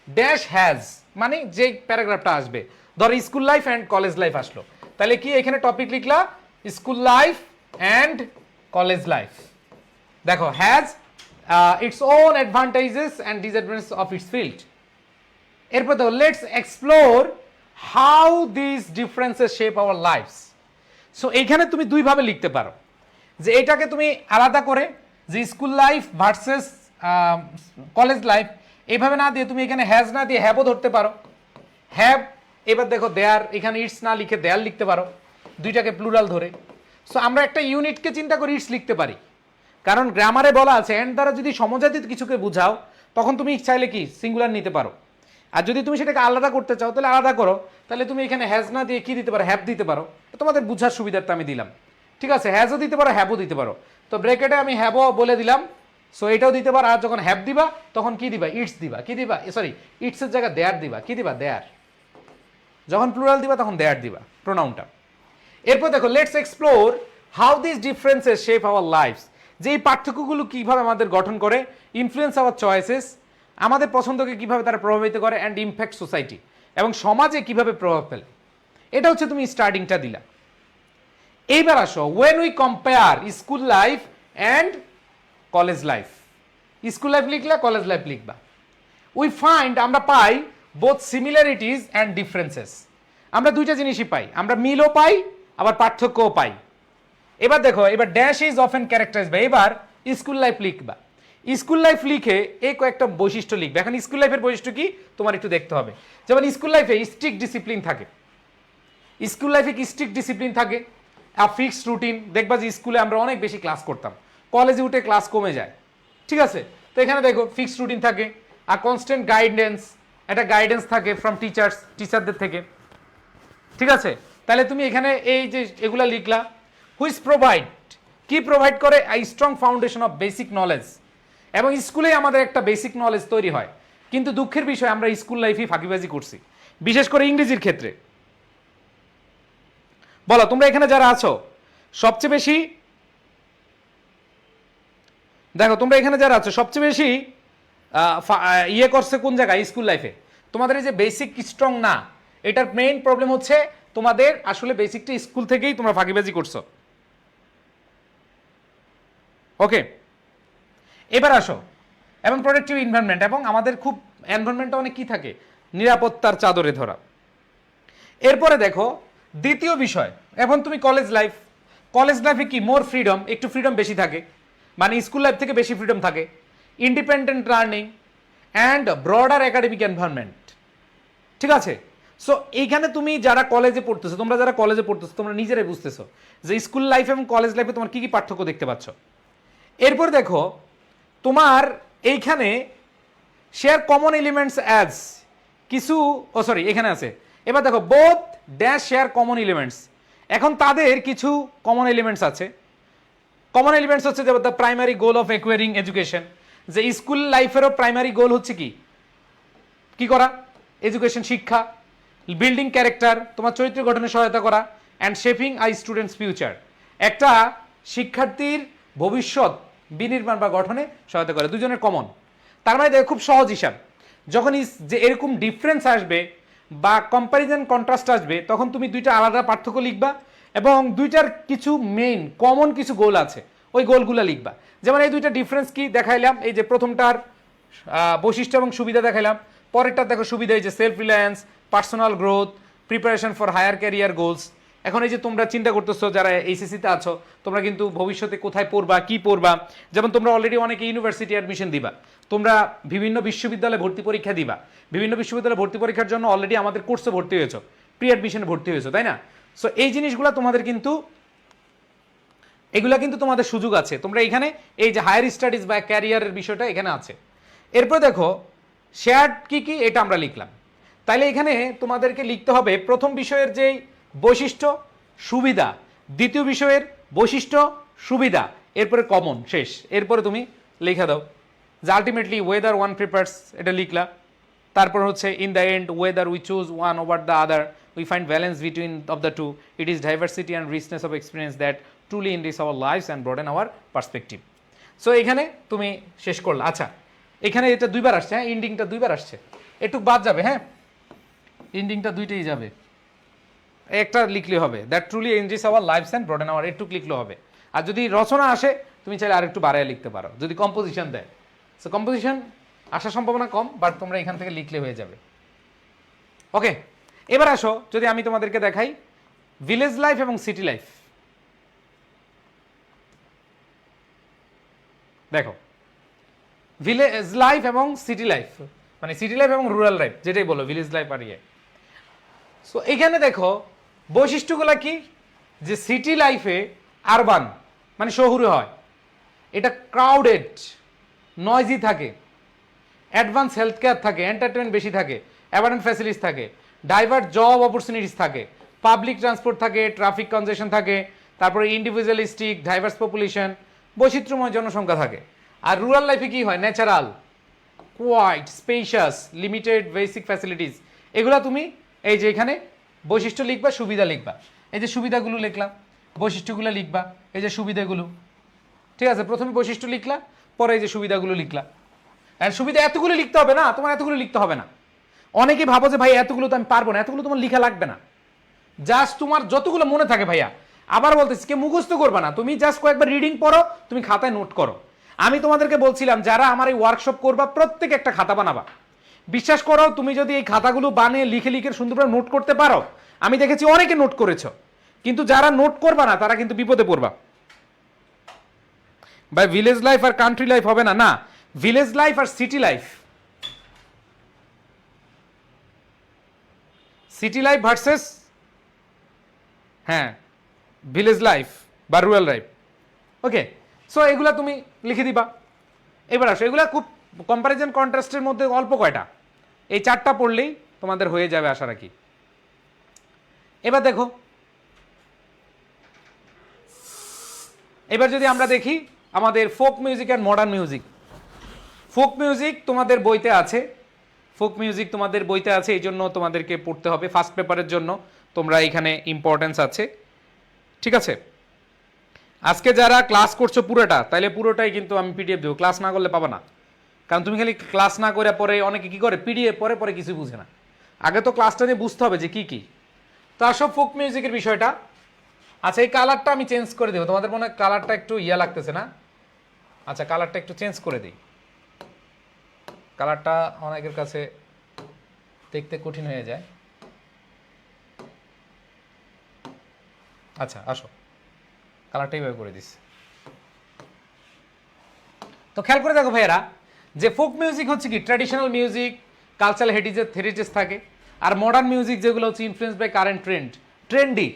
ড্যাশ হ্যাজ, মানে যে প্যারাগ্রাফটা আসবে, ধর school life and college life আসলো, তাহলে কি এখানে টপিক লিখলা school life and college life. দেখো has its own advantages and disadvantages of its field. এরপর দেখো let's explore how this differences shape our lifes. So এইখানে তুমি দুইভাবে লিখতে পারো, যে এটাকে তুমি আলাদা করে, যে school life versus college life, এইভাবে না দিয়ে তুমি এখানে হ্যাজ না দিয়ে হ্যাভও ধরতে পারো। হ্যাভ, এবার দেখো দেয়ার, এখানে ইটস না লিখে দেয়ার লিখতে পারো, দুইটাকে প্লুরাল ধরে। সো আমরা একটা ইউনিটকে চিন্তা করে ইটস লিখতে পারি, কারণ গ্রামারে বলা আছে এন্ড দ্বারা যদি সমজাতীয় কিছুকে বুঝাও তখন তুমি চাইলে কি সিঙ্গুলার নিতে পারো, আর যদি তুমি সেটাকে আলাদা করতে চাও তাহলে আলাদা করো, তাহলে তুমি এখানে হ্যাজ না দিয়ে কি দিতে পারো, হ্যাভ দিতে পারো। তোমাদের বুঝার সুবিধার্থে আমি দিলাম, ঠিক আছে? হ্যাজও দিতে পারো, হ্যাভও দিতে পারো। তো ব্র্যাকেটে আমি হ্যাভও বলে দিলাম, সো এটাও দিতে পারো। আর যখন হ্যাভ দিবা তখন কি দিবা, ইটস দিবা। কি দিবা, সরি, ইটসের জায়গায় দেয়ার দিবা। কি দিবা, দেয়ার। যখন প্লুরাল দিবা তখন দেয়ার দিবা প্রোনাউনটা। এরপর দেখো, let's explore how this differences shape our lives, যে এই পার্থক্যগুলো কিভাবে আমাদের গঠন করে, ইনফ্লুয়েন্স আওয়ার চয়েসেস, আমাদের পছন্দকে কিভাবে তারা প্রভাবিত করে, অ্যান্ড ইমপ্যাক্ট সোসাইটি, এবং সমাজে কিভাবে প্রভাব ফেলে। এটা হচ্ছে তুমি স্টার্টিংটা দিলা। এইবার আসো, when we compare school life and college life, school life লিখলা, কলেজ লাইফ লিখবা, উই ফাইন্ড, আমরা পাই বোথ সিমিলারিটিজ অ্যান্ড ডিফারেন্সেস। আমরা দুইটা জিনিসই পাই, আমরা মিলও পাই আবার পার্থক্যও পাই। এবার দেখো, এবার dash is often characterize by, এবার স্কুল লাইফ লিখবা। স্কুল লাইফ লিখে এই কয়েকটা বৈশিষ্ট্য লিখবে। এখন স্কুল লাইফের বৈশিষ্ট্য কি তোমার একটু দেখতে হবে। যেমন স্কুল লাইফে স্ট্রিক্ট ডিসিপ্লিন থাকে, স্কুল লাইফে কি স্ট্রিক্ট ডিসিপ্লিন থাকে, আর ফিক্সড রুটিন। দেখবা যে স্কুলে আমরা অনেক বেশি ক্লাস করতাম, কলেজে উঠে ক্লাস কমে যায়, ঠিক আছে? তো এখানে দেখো ফিক্সড রুটিন থাকে, আর কনস্ট্যান্ট গাইডেন্স, একটা গাইডেন্স থাকে ফ্রম টিচারদের থেকে, ঠিক আছে? তাহলে তুমি এখানে এই যে এগুলা লিখলা, হুইচ প্রোভাইড, কি প্রোভাইড করে, I strong foundation of basic knowledge. এবং স্কুলে আমাদের একটা বেসিক নলেজ তৈরি হয়, কিন্তু দুঃখের বিষয় আমরা স্কুল লাইফেই ফাঁকিবাজি করছি, বিশেষ করে ইংরেজির ক্ষেত্রে। বলো তোমরা এখানে যারা আছো সবচেয়ে বেশি, দেখো তোমরা এখানে যারা আছো সবচেয়ে বেশি ইয়ে করছে কোন জায়গায়, স্কুল লাইফে। তোমাদের এই যে বেসিক স্ট্রং না, এটার মেইন প্রবলেম হচ্ছে তোমাদের আসলে বেসিকটা স্কুল থেকেই তোমরা ফাঁকিবাজি করছো। ওকে, এবার আসো, এবং প্রোটেক্টিভ এনভায়রনমেন্ট, এবং আমাদের খুব এনভায়রনমেন্টটা অনেক কি থাকে, নিরাপত্তার চাদরে ধরা। এরপরে দেখো দ্বিতীয় বিষয়, এখন তুমি কলেজ লাইফ, কলেজ লাইফে কি মোর ফ্রিডম, একটু ফ্রিডম বেশি থাকে, মানে স্কুল লাইফ থেকে বেশি ফ্রিডম থাকে, independent learning and broader academic environment, ঠিক আছে? সো এইখানে তুমি যারা কলেজে পড়তেছো, তোমরা যারা কলেজে পড়তেছো তোমরা নিজেরাই বুঝতেছো যে স্কুল লাইফ এবং কলেজ লাইফে তোমার কি কি পার্থক্য দেখতে পাচ্ছ। এরপর দেখো তোমার এইখানে শেয়ার কমন এলিমেন্টস অ্যাজ কিছু, সরি এখানে আছে। এবার দেখো both dash share common elements, এখন তাদের কিছু কমন এলিমেন্টস আছে। কমন এলিমেন্টস হচ্ছে যে the primary goal of acquiring education, যে স্কুল লাইফেরও প্রাইমারি গোল হচ্ছে কি, কি করা, এডুকেশন, শিক্ষা। বিল্ডিং ক্যারেক্টার, তোমার চরিত্র গঠনে সহায়তা করা, and shaping I students future, একটা শিক্ষার্থীর ভবিষ্যৎ বিনির্মাণ বা গঠনে সহায়তা করে, দুজনের কমন। তার মানে দেখো খুব সহজ হিসাব, যখন যে এরকম ডিফারেন্স আসবে বা কম্প্যারিজন কন্ট্রাস্ট আসবে তখন তুমি দুইটা আলাদা পার্থক্য লিখবা, এবং দুইটার কিছু মেইন কমন কিছু গোল আছে ওই গোলগুলো লিখবা। যেমন এই দুইটা ডিফারেন্স কি দেখাইলাম, এই যে প্রথমটার বৈশিষ্ট্য এবং সুবিধা দেখাইলাম, পরেরটা দেখো সুবিধা, এই যে self reliance, personal growth, preparation for higher career goals. এখন এই যে তোমরা চিন্তা করতেছো যারা এইচএসসিতে আছো, তোমরা কিন্তু ভবিষ্যতে কোথায় পড়বা, কি পড়বা, যেমন তোমরা অলরেডি অনেকে ইউনিভার্সিটি অ্যাডমিশন দিবা, তোমরা বিভিন্ন বিশ্ববিদ্যালয়ে ভর্তি পরীক্ষা দিবা, বিভিন্ন বিশ্ববিদ্যালয়ে ভর্তি পরীক্ষার জন্য অলরেডি আমাদের কোর্সে ভর্তি হয়েছো, প্রি অ্যাডমিশনে ভর্তি হয়েছো, তাই না? সো এই জিনিসগুলো তোমাদের কিন্তু, এগুলা কিন্তু তোমাদের সুযোগ আছে, তোমরা এখানে এই যে হায়ার স্টাডিজ বা ক্যারিয়ারের বিষয়টা এখানে আছে। এরপর দেখো শেয়ার্ড কি কি, এটা আমরা লিখলাম। তাইলে এখানে তোমাদেরকে লিখতে হবে প্রথম বিষয়ের যেই বৈশিষ্ট্য সুবিধা, দ্বিতীয় বিষয়ের বৈশিষ্ট্য সুবিধা, এরপরে কমন, শেষ। এরপরে তুমি লিখে দাও যে আলটিমেটলি ওয়েদার ওয়ান প্রিপার্স, এটা লিখলা। তারপর হচ্ছে in the end whether we choose one over the other, we find balance between of the two, it is diversity and richness of experience that truly enrich our lives and broaden our perspective. So এখানে তুমি শেষ করলা। আচ্ছা এখানে এটা দুইবার আসছে, হ্যাঁ ইন্ডিংটা দুইবার আসছে, একটু বাদ যাবে, হ্যাঁ ইন্ডিংটা দুইটাই যাবে, একটা লিখলে হবে that truly enrich our lives and broaden our, একটু লিখলে হবে। আর যদি রচনা আসে তুমি চাইলে আরেকটু বাড়ায় লিখতে পারো, যদি কম্পোজিশন দেয়। সো কম্পোজিশন আসার সম্ভাবনা কম, বাট তোমরা এখান থেকে লিখলে হয়ে যাবে। ওকে, এবার আসো যদি আমি তোমাদেরকে দেখাই ভিলেজ লাইফ এবং সিটি লাইফ। দেখো ভিলেজ লাইফ এবং সিটি লাইফ, মানে সিটি লাইফ এবং রুরাল লাইফ যেটাই বলো, ভিলেজ লাইফ আর ইয়ে। সো এখানে দেখো বৈশিষ্ট্যগুলো কি, যে সিটি লাইফে আরবান মানে শহুরে হয়, এটা ক্রাউডেড নয়েজি থাকে, অ্যাডভান্স হেলথ কেয়ার থাকে, এন্টারটেনমেন্ট বেশি থাকে, অ্যাবান্ডেন্ট ফ্যাসিলিটিস থাকে, ডাইভার্স জব অপরচুনিটিস থাকে, পাবলিক ট্রান্সপোর্ট থাকে, ট্রাফিক কনজেশন থাকে, তারপরে ইন্ডিভিজুয়ালিস্টিক ডাইভার্স পপুলেশন, বৈচিত্র্যময় জনসংখ্যা থাকে। আর রুরাল লাইফে কি হয়, natural, quiet, spacious, limited basic facilities. এগুলা তুমি এই যে এখানে বৈশিষ্ট্য লিখবা, সুবিধা লিখবা, এই যে সুবিধাগুলো লিখলাম, বৈশিষ্ট্যগুলো লিখবা, এই যে সুবিধাগুলো, ঠিক আছে। প্রথমে বৈশিষ্ট্য লিখলা, পরে এই যে সুবিধাগুলো লিখলা। আর সুবিধা এতগুলো লিখতে হবে না, তোমার এতগুলো লিখতে হবে না। অনেকেই ভাবো যে ভাই এতগুলো তো আমি পারবো না, এতগুলো তোমার লিখা লাগবে না, জাস্ট তোমার যতগুলো মনে থাকে ভাইয়া। আবার বলতেছি, কে মুখস্থ করবা না, তুমি জাস্ট কয়েকবার রিডিং পড়ো, তুমি খাতায় নোট করো। আমি তোমাদেরকে বলছিলাম যারা আমার এই ওয়ার্কশপ করবা প্রত্যেক একটা খাতা বানাবা। বিশ্বাস করো, তুমি যদি এই খাতাগুলো বানিয়ে লিখে লিখে সুন্দরভাবে নোট করতে পারো, আমি দেখেছি অনেকে নোট করেছো, কিন্তু যারা নোট করবা না তারা কিন্তু বিপদে পড়বা। ভাই ভিলেজ লাইফ আর কান্ট্রি লাইফ হবে না, না, ভিলেজ লাইফ আর city life, city life versus হ্যাঁ ভিলেজ লাইফ বা রুরাল লাইফ। ওকে, সো এগুলা তুমি লিখে দিবা। এবার আসো, এগুলা খুব কম্পারিজন কন্ট্রাস্টের মধ্যে অল্প কয়টা, এই 4টা পড়লেই তোমাদের হয়ে যাবে আশা রাখি। এবার দেখো, এবার যদি আমরা দেখি আমাদের folk music and modern music. Folk music তোমাদের বইতে আছে, ফোক মিউজিক তোমাদের বইতে আছে, এই জন্য তোমাদেরকে পড়তে হবে ফার্স্ট পেপারের জন্য, তোমরা এখানে ইম্পর্টেন্স আছে, ঠিক আছে। আজকে যারা ক্লাস করছো পুরোটা, তাহলে পুরোটাই কিন্তু আমি পিডিএফ দেবো, ক্লাস না করলে পাবা না। কারণ তুমি খালি ক্লাস না করে পরে অনেকে কি করে পিডিএফ পরে পরে কিছু বুঝে না, আগে তো ক্লাসটা নিয়ে বুঝতে হবে যে কি কি। তো আসো ফোক মিউজিকের বিষয়টা। আচ্ছা, এই কালারটা আমি চেঞ্জ করে দেবো, তোমাদের মনে হয় কালারটা একটু ইয়া লাগতেছে না? আচ্ছা, কালারটা একটু চেঞ্জ করে দিই, কালারটা অনেকের কাছে দেখতে কঠিন হয়ে যায়। আচ্ছা আসো, কালারটা এইভাবে করে দিস। তো খেয়াল করে দেখো ভাইয়েরা, যে ফোক মিউজিক হচ্ছে কি ট্র্যাডিশনাল মিউজিক, কালচারাল হেরিটেজ থাকে। আর মডার্ন মিউজিক যেগুলো হচ্ছে influence by current trendy,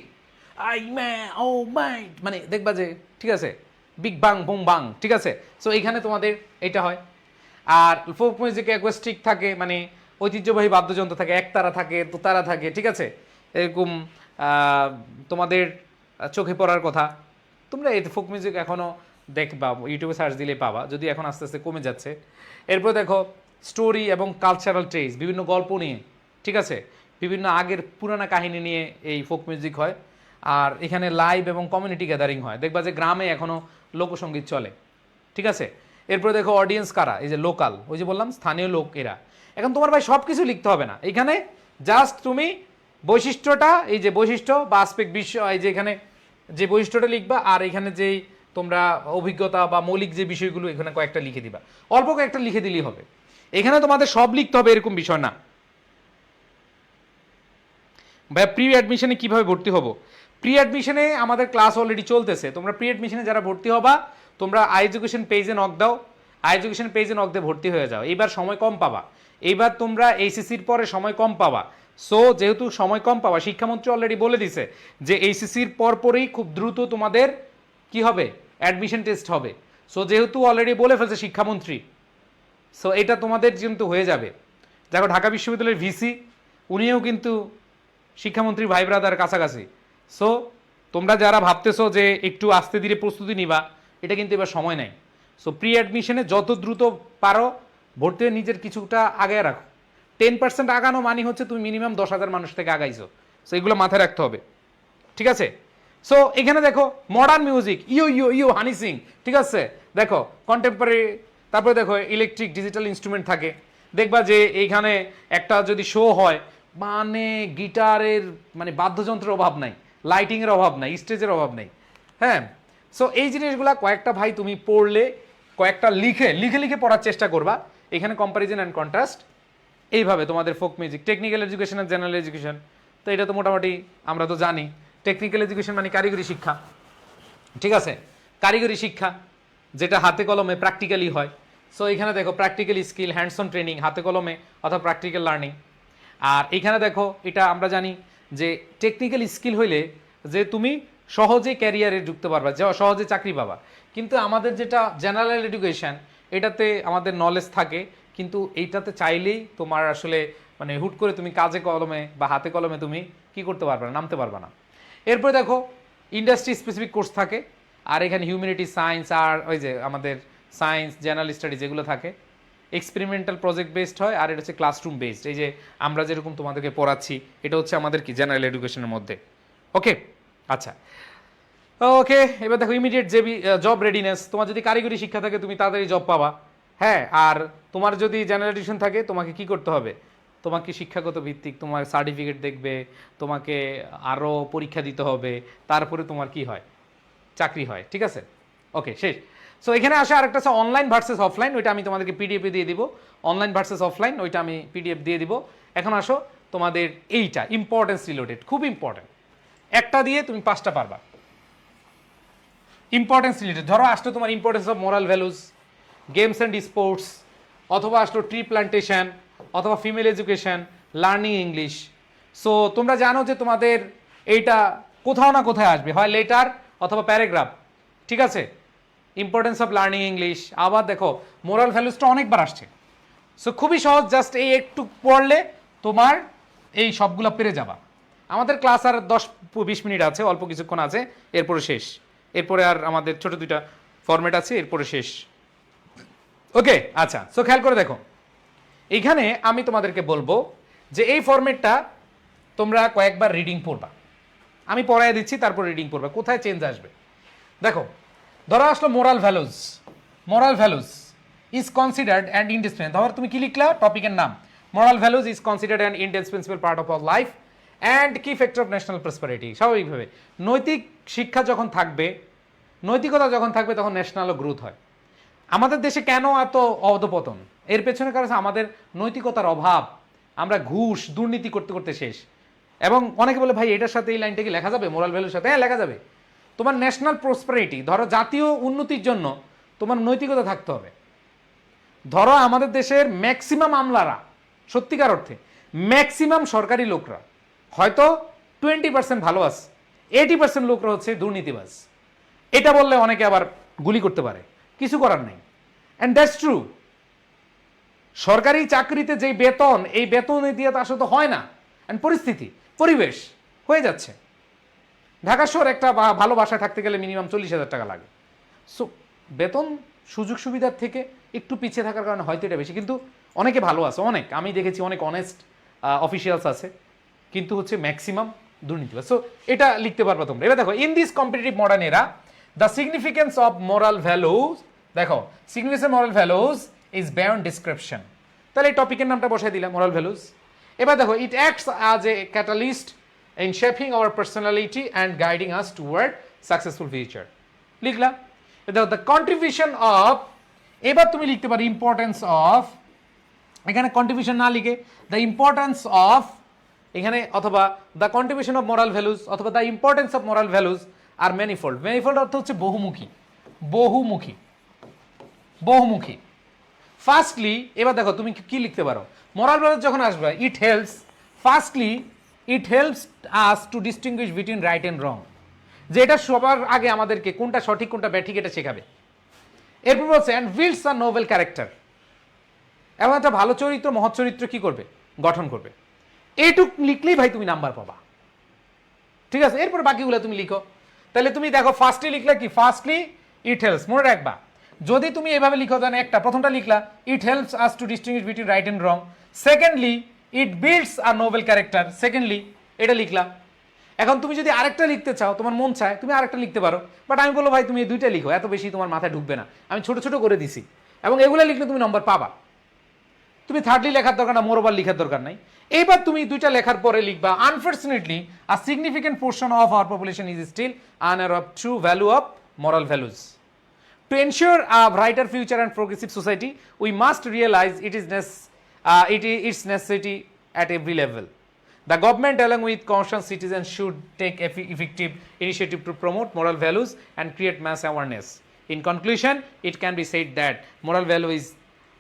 I ma oh মাই, মানে দেখবা যে ঠিক আছে বিগ বাং বুম বাং, ঠিক আছে। সো এইখানে তোমাদের এটা হয়। আর ফোক মিউজিকে অ্যাকোস্টিক থাকে, মানে ঐতিহ্যবাহী বাদ্যযন্ত্র থাকে, একতারা থাকে, দোতারা থাকে, ঠিক আছে। এরকম তোমাদের চোখে পড়ার কথা, তোমরা এই ফোক মিউজিক এখনও দেখবা, ইউটিউবে সার্চ দিলে পাবা, যদি এখন আস্তে আস্তে কমে যাচ্ছে। এরপর দেখো স্টোরি এবং কালচারাল ট্রেস, বিভিন্ন গল্প নিয়ে, ঠিক আছে, বিভিন্ন আগের পুরানা কাহিনী নিয়ে এই ফোক মিউজিক হয়। আর এখানে লাইভ এবং কমিউনিটি গ্যাদারিং হয়, দেখবা যে গ্রামে এখনও লোকসঙ্গীত চলে, ঠিক আছে। এরপর দেখো অডিয়েন্স কারা, এই যে লোকাল, ওই যে বললাম স্থানীয় লোক এরা। এখন তোমার ভাই সব কিছু লিখতে হবে না, এখানে জাস্ট তুমি বৈশিষ্ট্যটা, এই যে বৈশিষ্ট্য বা আসপেক্ট বিষয়, এই যে এখানে যে বৈশিষ্ট্যটা লিখবা, আর এখানে যেই তোমরা অভিজ্ঞতা বা মৌলিক যে বিষয়গুলো এখানে কয়েকটা লিখে দিবা, অল্প কয়েকটা লিখে দিলেই হবে। এখানে তোমাদের সব লিখতে হবে এরকম বিষয় না। ভাই প্রি অ্যাডমিশনে কিভাবে ভর্তি হবো? প্রি অ্যাডমিশনে আমাদের ক্লাস অলরেডি চলতেছে, তোমরা প্রি অ্যাডমিশনে যারা ভর্তি হবা, তোমরা আই এডুকেশন পেজে নক দাও, আই এডুকেশন পেজে নক দিয়ে ভর্তি হয়ে যাও। এইবার সময় কম পাবা, এইবার তোমরা এইচএসসির পরে সময় কম পাবা। সো যেহেতু সময় কম পাবা, শিক্ষামন্ত্রী অলরেডি বলে দিছে যে এইচএসসির পরপরই খুব দ্রুত তোমাদের কি হবে, অ্যাডমিশন টেস্ট হবে। সো যেহেতু অলরেডি বলে ফেলছে শিক্ষামন্ত্রী, সো এটা তোমাদের কিন্তু হয়ে যাবে। দেখো ঢাকা বিশ্ববিদ্যালয়ের ভিসি উনিও কিন্তু শিক্ষামন্ত্রী ভাই ব্রাদার কাছাকাছি। সো তোমরা যারা ভাবতেছো যে একটু আস্তে ধীরে প্রস্তুতি নিবা, এটা কিন্তু এবার সময় নেই। সো প্রি অ্যাডমিশনে যত দ্রুত পারো ভর্তি হয়ে নিজের কিছুটা আগে রাখো। 10% আগানো মানে হচ্ছে তুমি মিনিমাম 10,000 মানুষ থেকে আগাইছো। সো এগুলো মাথায় রাখতে হবে, ঠিক আছে। সো এখানে দেখো modern music, you you you Honey Singh, ঠিক আছে। দেখো কন্টেম্পোরারি, তারপরে দেখো ইলেকট্রিক ডিজিটাল ইনস্ট্রুমেন্ট থাকে। দেখবা যে এইখানে একটা যদি শো হয়, মানে গিটারের মানে বাদ্যযন্ত্রের অভাব নাই, লাইটিংয়ের অভাব নাই, স্টেজের অভাব নাই, হ্যাঁ। সো এই জিনিসগুলা কয়েকটা ভাই তুমি পড়লে, কয়েকটা লিখে লিখে লিখে পড়ার চেষ্টা করবা। এখানে কম্পারিজন অ্যান্ড কন্ট্রাস্ট এইভাবে তোমাদের ফোক মিউজিক, টেকনিক্যাল এডুকেশন আর জেনারেল এডুকেশন, তো এটা তো মোটামুটি আমরা তো জানি। টেকনিক্যাল এডুকেশন মানে কারিগরি শিক্ষা, ঠিক আছে, কারিগরি শিক্ষা যেটা হাতে কলমে প্র্যাকটিক্যালি হয়। সো এখানে দেখো practical skill, hands on training, হাতে কলমে অথবা প্র্যাকটিক্যাল লার্নিং। আর এখানে দেখো এটা আমরা জানি যে টেকনিক্যাল স্কিল হইলে যে তুমি সহজে ক্যারিয়ারে ঢুকতে পারবা, সহজে চাকরি পাবা। কিন্তু আমাদের যেটা জেনারেল এডুকেশন, এটাতে আমাদের নলেজ থাকে, কিন্তু এইটাতে চাইলেই তোমার আসলে মানে হুট করে তুমি কাজে কলমে বা হাতে কলমে তুমি কি করতে পারবে না, নামতে পারবে না। এরপরে দেখো ইন্ডাস্ট্রি স্পেসিফিক কোর্স থাকে, আর এখানে হিউম্যানিটি, সায়েন্স, আর ওই যে আমাদের সায়েন্স, জেনারেল স্টাডিজ এগুলো থাকে। এক্সপেরিমেন্টাল প্রজেক্ট বেসড হয়, আর এটা হচ্ছে ক্লাসরুম বেসড। এই যে আমরা যেরকম তোমাদেরকে পড়াচ্ছি, এটা হচ্ছে আমাদের কি জেনারেল এডুকেশনের মধ্যে। ওকে, আচ্ছা, ওকে। এবার দেখো ইমিডিয়েট যে জব রেডিনেস, তোমার যদি কারিগরি শিক্ষা থাকে তুমি তাড়াতাড়ি জব পাবা। হ্যাঁ, আর তোমার যদি জেনারেল এডুকেশন থাকে তোমাকে কি করতে হবে, তোমাকে শিক্ষাগত ভিত্তিক তোমার সার্টিফিকেট দেখবে, তোমাকে আরও পরীক্ষা দিতে হবে, তারপরে তোমার কি হয়, চাকরি হয়। ঠিক আছে, ওকে, শেষ। সো এখানে আসে আরেকটা আছে অনলাইন ভার্সেস অফলাইন, ওইটা আমি তোমাদেরকে পিডিএফে দিয়ে দিব। অনলাইন ভার্সেস অফলাইন ওইটা আমি পিডিএফ দিয়ে দিব। এখন আসো তোমাদের এইটা ইম্পর্টেন্স রিলেটেড, খুব ইম্পর্টেন্ট, একটা দিয়ে তুমি 5টা পারবা। ইম্পর্টেন্স রিলেটেড ধরো আসলো তোমার importance of moral values, games and sports, অথবা আসলো ট্রি প্ল্যান্টেশন, অথবা female education, learning English. So তোমরা জানো যে তোমাদের এইটা কোথাও না কোথায় আসবে, হয় লেটার অথবা প্যারাগ্রাফ। ঠিক আছে, ইম্পর্টেন্স অফ লার্নিং ইংলিশ। আবার দেখো মোরাল ভ্যালুজটা অনেকবার আসছে। সো খুবই সহজ, জাস্ট এই একটু পড়লে তোমার এই সবগুলো পেরে যাবা। আমাদের ক্লাস আর 10-20 মিনিট আছে, অল্প কিছুক্ষণ আছে, এরপরে শেষ। এরপরে আর আমাদের ছোট 2টা ফরম্যাট আছে, এরপরে শেষ। ওকে, আচ্ছা। সো খেয়াল করে দেখো, এইখানে আমি তোমাদেরকে বলবো যে এই ফরম্যাটটা তোমরা কয়েকবার রিডিং পড়বা। আমি পড়ায় দিচ্ছি, তারপর রিডিং পড়বা, কোথায় চেঞ্জ আসবে। দেখো ধরো আসলো moral values. Moral values is considered and indispensable. ধরো তুমি কি লিখলা, টপিকের নাম moral values is considered and indispensable part of our life and key factor of national prosperity. স্বাভাবিকভাবে নৈতিক শিক্ষা যখন থাকবে, নৈতিকতা যখন থাকবে, তখন ন্যাশনালও গ্রোথ হয়। আমাদের দেশে কেন এত অধপতন, এর পেছনে কারণ আমাদের নৈতিকতার অভাব। আমরা ঘুষ দুর্নীতি করতে করতে শেষ। এবং অনেকে বলে ভাই এটার সাথে এই লাইনটা কি লেখা যাবে, মোরাল ভ্যালুর সাথে? হ্যাঁ, লেখা যাবে। তোমার ন্যাশনাল প্রসপারিটি, ধরো জাতীয় উন্নতির জন্য তোমার নৈতিকতা থাকতে হবে। ধরো আমাদের দেশের ম্যাক্সিমাম আমলারা, সত্যিকার অর্থে ম্যাক্সিমাম সরকারি লোকরা হয়তো 20% ভালো আছে, 80% লোকরা হচ্ছে দুর্নীতিবাজ। এটা বললে অনেকে আবার গুলি করতে পারে, কিছু করার নেই। And that's true. সরকারি চাকরিতে যেই বেতন, এই বেতন দিয়ে তো আসলে তো হয় না। অ্যান্ড পরিস্থিতি, পরিবেশ হয়ে যাচ্ছে। ঢাকা শহর একটা ভালো বাসায় থাকতে গেলে মিনিমাম 40,000 টাকা লাগে। সো বেতন সুযোগ সুবিধার থেকে একটু পিছিয়ে থাকার কারণে হয়তো এটা বেশি, কিন্তু অনেকে ভালো আছে, অনেক আমি দেখেছি, অনেক অনেস্ট অফিসিয়ালস আছে, কিন্তু হচ্ছে ম্যাক্সিমাম দুর্নীতিবাজ। সো এটা লিখতে পারবা তোমরা। এবার দেখো in this competitive modern era the significance of moral values, দেখো significance of moral values is beyond description. তাহলে এই টপিকের নামটা বসাই দিলাম, মোরাল ভ্যালুজ। এবার দেখো ইট acts as a catalyst in shaping our personality and guiding us toward successful future. লিখলা। the contribution of, এবার তুমি লিখতে পারো ইম্পর্টেন্স অফ, এখানে কন্ট্রিবিউশন না লিখে দ্য ইম্পর্টেন্স অফ এখানে, অথবা the contribution of moral values, অথবা the importance of moral values আর ম্যানিফোল্ড। ম্যানিফোল্ড অর্থ হচ্ছে বহুমুখী, বহুমুখী, বহুমুখী। ফার্স্টলি, এবার দেখো তুমি কি লিখতে পারো, মোরাল ভ্যালুজ যখন আসবে, it helps, firstly it helps us to distinguish between right and রং। যে এটা সবার আগে আমাদেরকে কোনটা সঠিক কোনটা ব্যাঠিক এটা শেখাবে। এরপর বলছে and builds a noble character, এবং একটা ভালো চরিত্র, মহৎ চরিত্র কি করবে, গঠন করবে। এইটুক লিখলেই ভাই তুমি নাম্বার পাবা। ঠিক আছে, এরপর বাকিগুলো তুমি লিখো। তাহলে তুমি দেখো ফার্স্টলি লিখলে কি, ফার্স্টলি ইট হেল্পস, মনে রাখবা যদি তুমি এভাবে লিখো, জানো একটা প্রথমটা লিখলা it helps us to distinguish between right and wrong, secondly it builds a noble character, secondly এটা লিখলা। এখন তুমি যদি আরেকটা লিখতে চাও, তোমার মন চায় তুমি আরেকটা লিখতে পারো, বাট আমি বলবো ভাই তুমি এই দুইটা লিখো, এত বেশি তোমার মাথায় ঢুকবে না, আমি ছোট ছোট করে দিছি, এবং এগুলো লিখলে তুমি নম্বর পাবা। তুমি থার্ডলি লেখার দরকার না, মোরওভার লিখার দরকার নাই। এইবার তুমি দুইটা লেখার পরে লিখবা unfortunately a significant portion of our population is still unaware of true value of moral values. To ensure a brighter future and progressive society, we must realize its necessity at every level. The government, along with conscious citizens, should take effective initiative to promote moral values and create mass awareness. In conclusion, it can be said that moral value is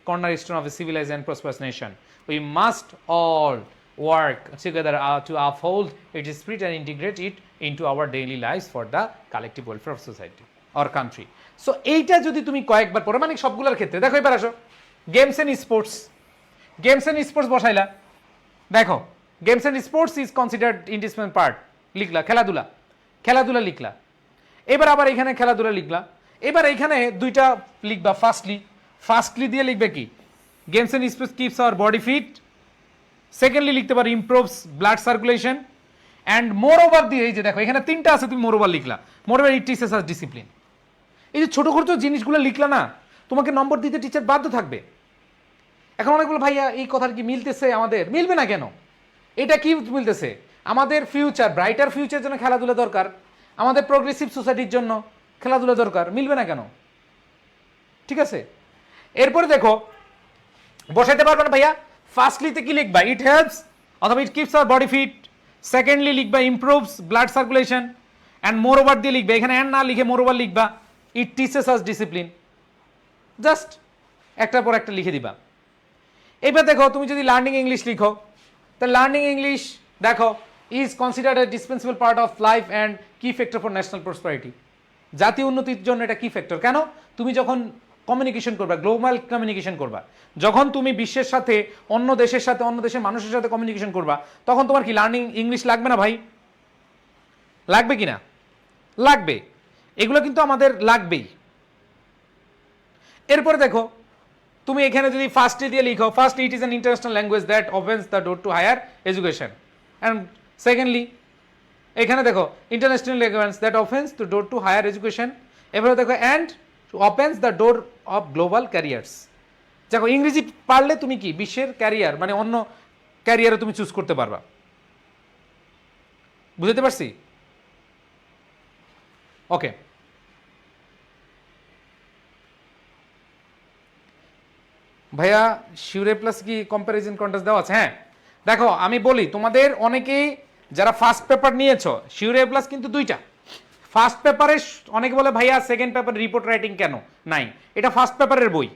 cornerstone of a civilized and prosperous nation. We must all work together to uphold its spirit and integrate it into our daily lives for the collective welfare of society or country. So এইটা যদি তুমি কয়েকবার পড়ো, মানে সবগুলোর ক্ষেত্রে দেখো, এবার আসো গেমস এন্ড স্পোর্টস বসাইলা, দেখো games and sports is considered indispensable part, লিখলা খেলাধুলা লিখলা। এবার আবার এখানে খেলাধুলা লিখলা, এবার এখানে দুইটা লিখবা, ফার্স্টলি দিয়ে লিখবে কি, games and sports keeps our body fit. Secondly লিখতে পারো improves blood circulation, and moreover দিয়ে, এই যে দেখো এখানে তিনটা আছে, তুমি মোর ওভার লিখলা, moreover it teaches us discipline. এই যে ছোট ছোট জিনিসগুলো লিখলা না, তোমাকে নম্বর দিতে টিচার বাধ্য থাকবে। এখন অনেকগুলো ভাইয়া এই কথার কি মিলতেছে আমাদের? মিলবে না কেন? এটা কি মিলতেছে? আমাদের ফিউচার, ব্রাইটার ফিউচারের জন্য খেলাধুলা দরকার, আমাদের প্রোগ্রেসিভ সোসাইটির জন্য খেলাধুলা দরকার, মিলবে না কেন? ঠিক আছে, এরপরে দেখো বসাইতে পারবে না ভাইয়া, ফার্স্টলিতে কি লিখবা, ইট হেল্পস অথবা it keeps our body fit. Secondly লিখবা improves blood circulation, and moreover দিয়ে লিখবে, এখানে অ্যান্ড না লিখে মোর ওভার লিখবা, it teaches us discipline. Just একটার পর একটা লিখে দিবা। এবার দেখো তুমি যদি লার্নিং ইংলিশ লিখো, তা লার্নিং ইংলিশ দেখো is considered a dispensable part of life and key factor for national prosperity. জাতীয় উন্নতির জন্য এটা কি ফ্যাক্টর। কেন? তুমি যখন কমিউনিকেশন করবা, গ্লোবাল কমিউনিকেশন করবা, যখন তুমি বিশ্বের সাথে, অন্য দেশের সাথে, অন্য দেশের মানুষের সাথে কমিউনিকেশন করবা, তখন তোমার কি লার্নিং ইংলিশ লাগবে না ভাই? লাগবে কি না? লাগবে। এগুলো কিন্তু আমাদের লাগবেই। এরপরে দেখো তুমি এখানে যদি ফার্স্টলি দিয়ে লিখো, first it is an international language that opens the door to higher education, and secondly এখানে দেখো international language that opens to door to higher education. এবারে দেখো and opens the door of global careers. দেখো ইংরেজি পারলে তুমি কি বিশ্বের ক্যারিয়ার, মানে অন্য ক্যারিয়ারও তুমি চুজ করতে পারবা। বুঝতে পারছি? ওকে, ভাইয়া শিউরে প্লাস কি কম্প্যারিজন কন্টেস্ট দেওয়া আছে? হ্যাঁ দেখো আমি বলি তোমাদের অনেকেই যারা ফার্স্ট পেপার নিয়েছো, শিউরে প্লাস কিন্তু দুইটা। ফার্স্ট পেপারে অনেকে বলে ভাইয়া সেকেন্ড পেপার রিপোর্ট রাইটিং কেন নাই, এটা ফার্স্ট পেপারের বই।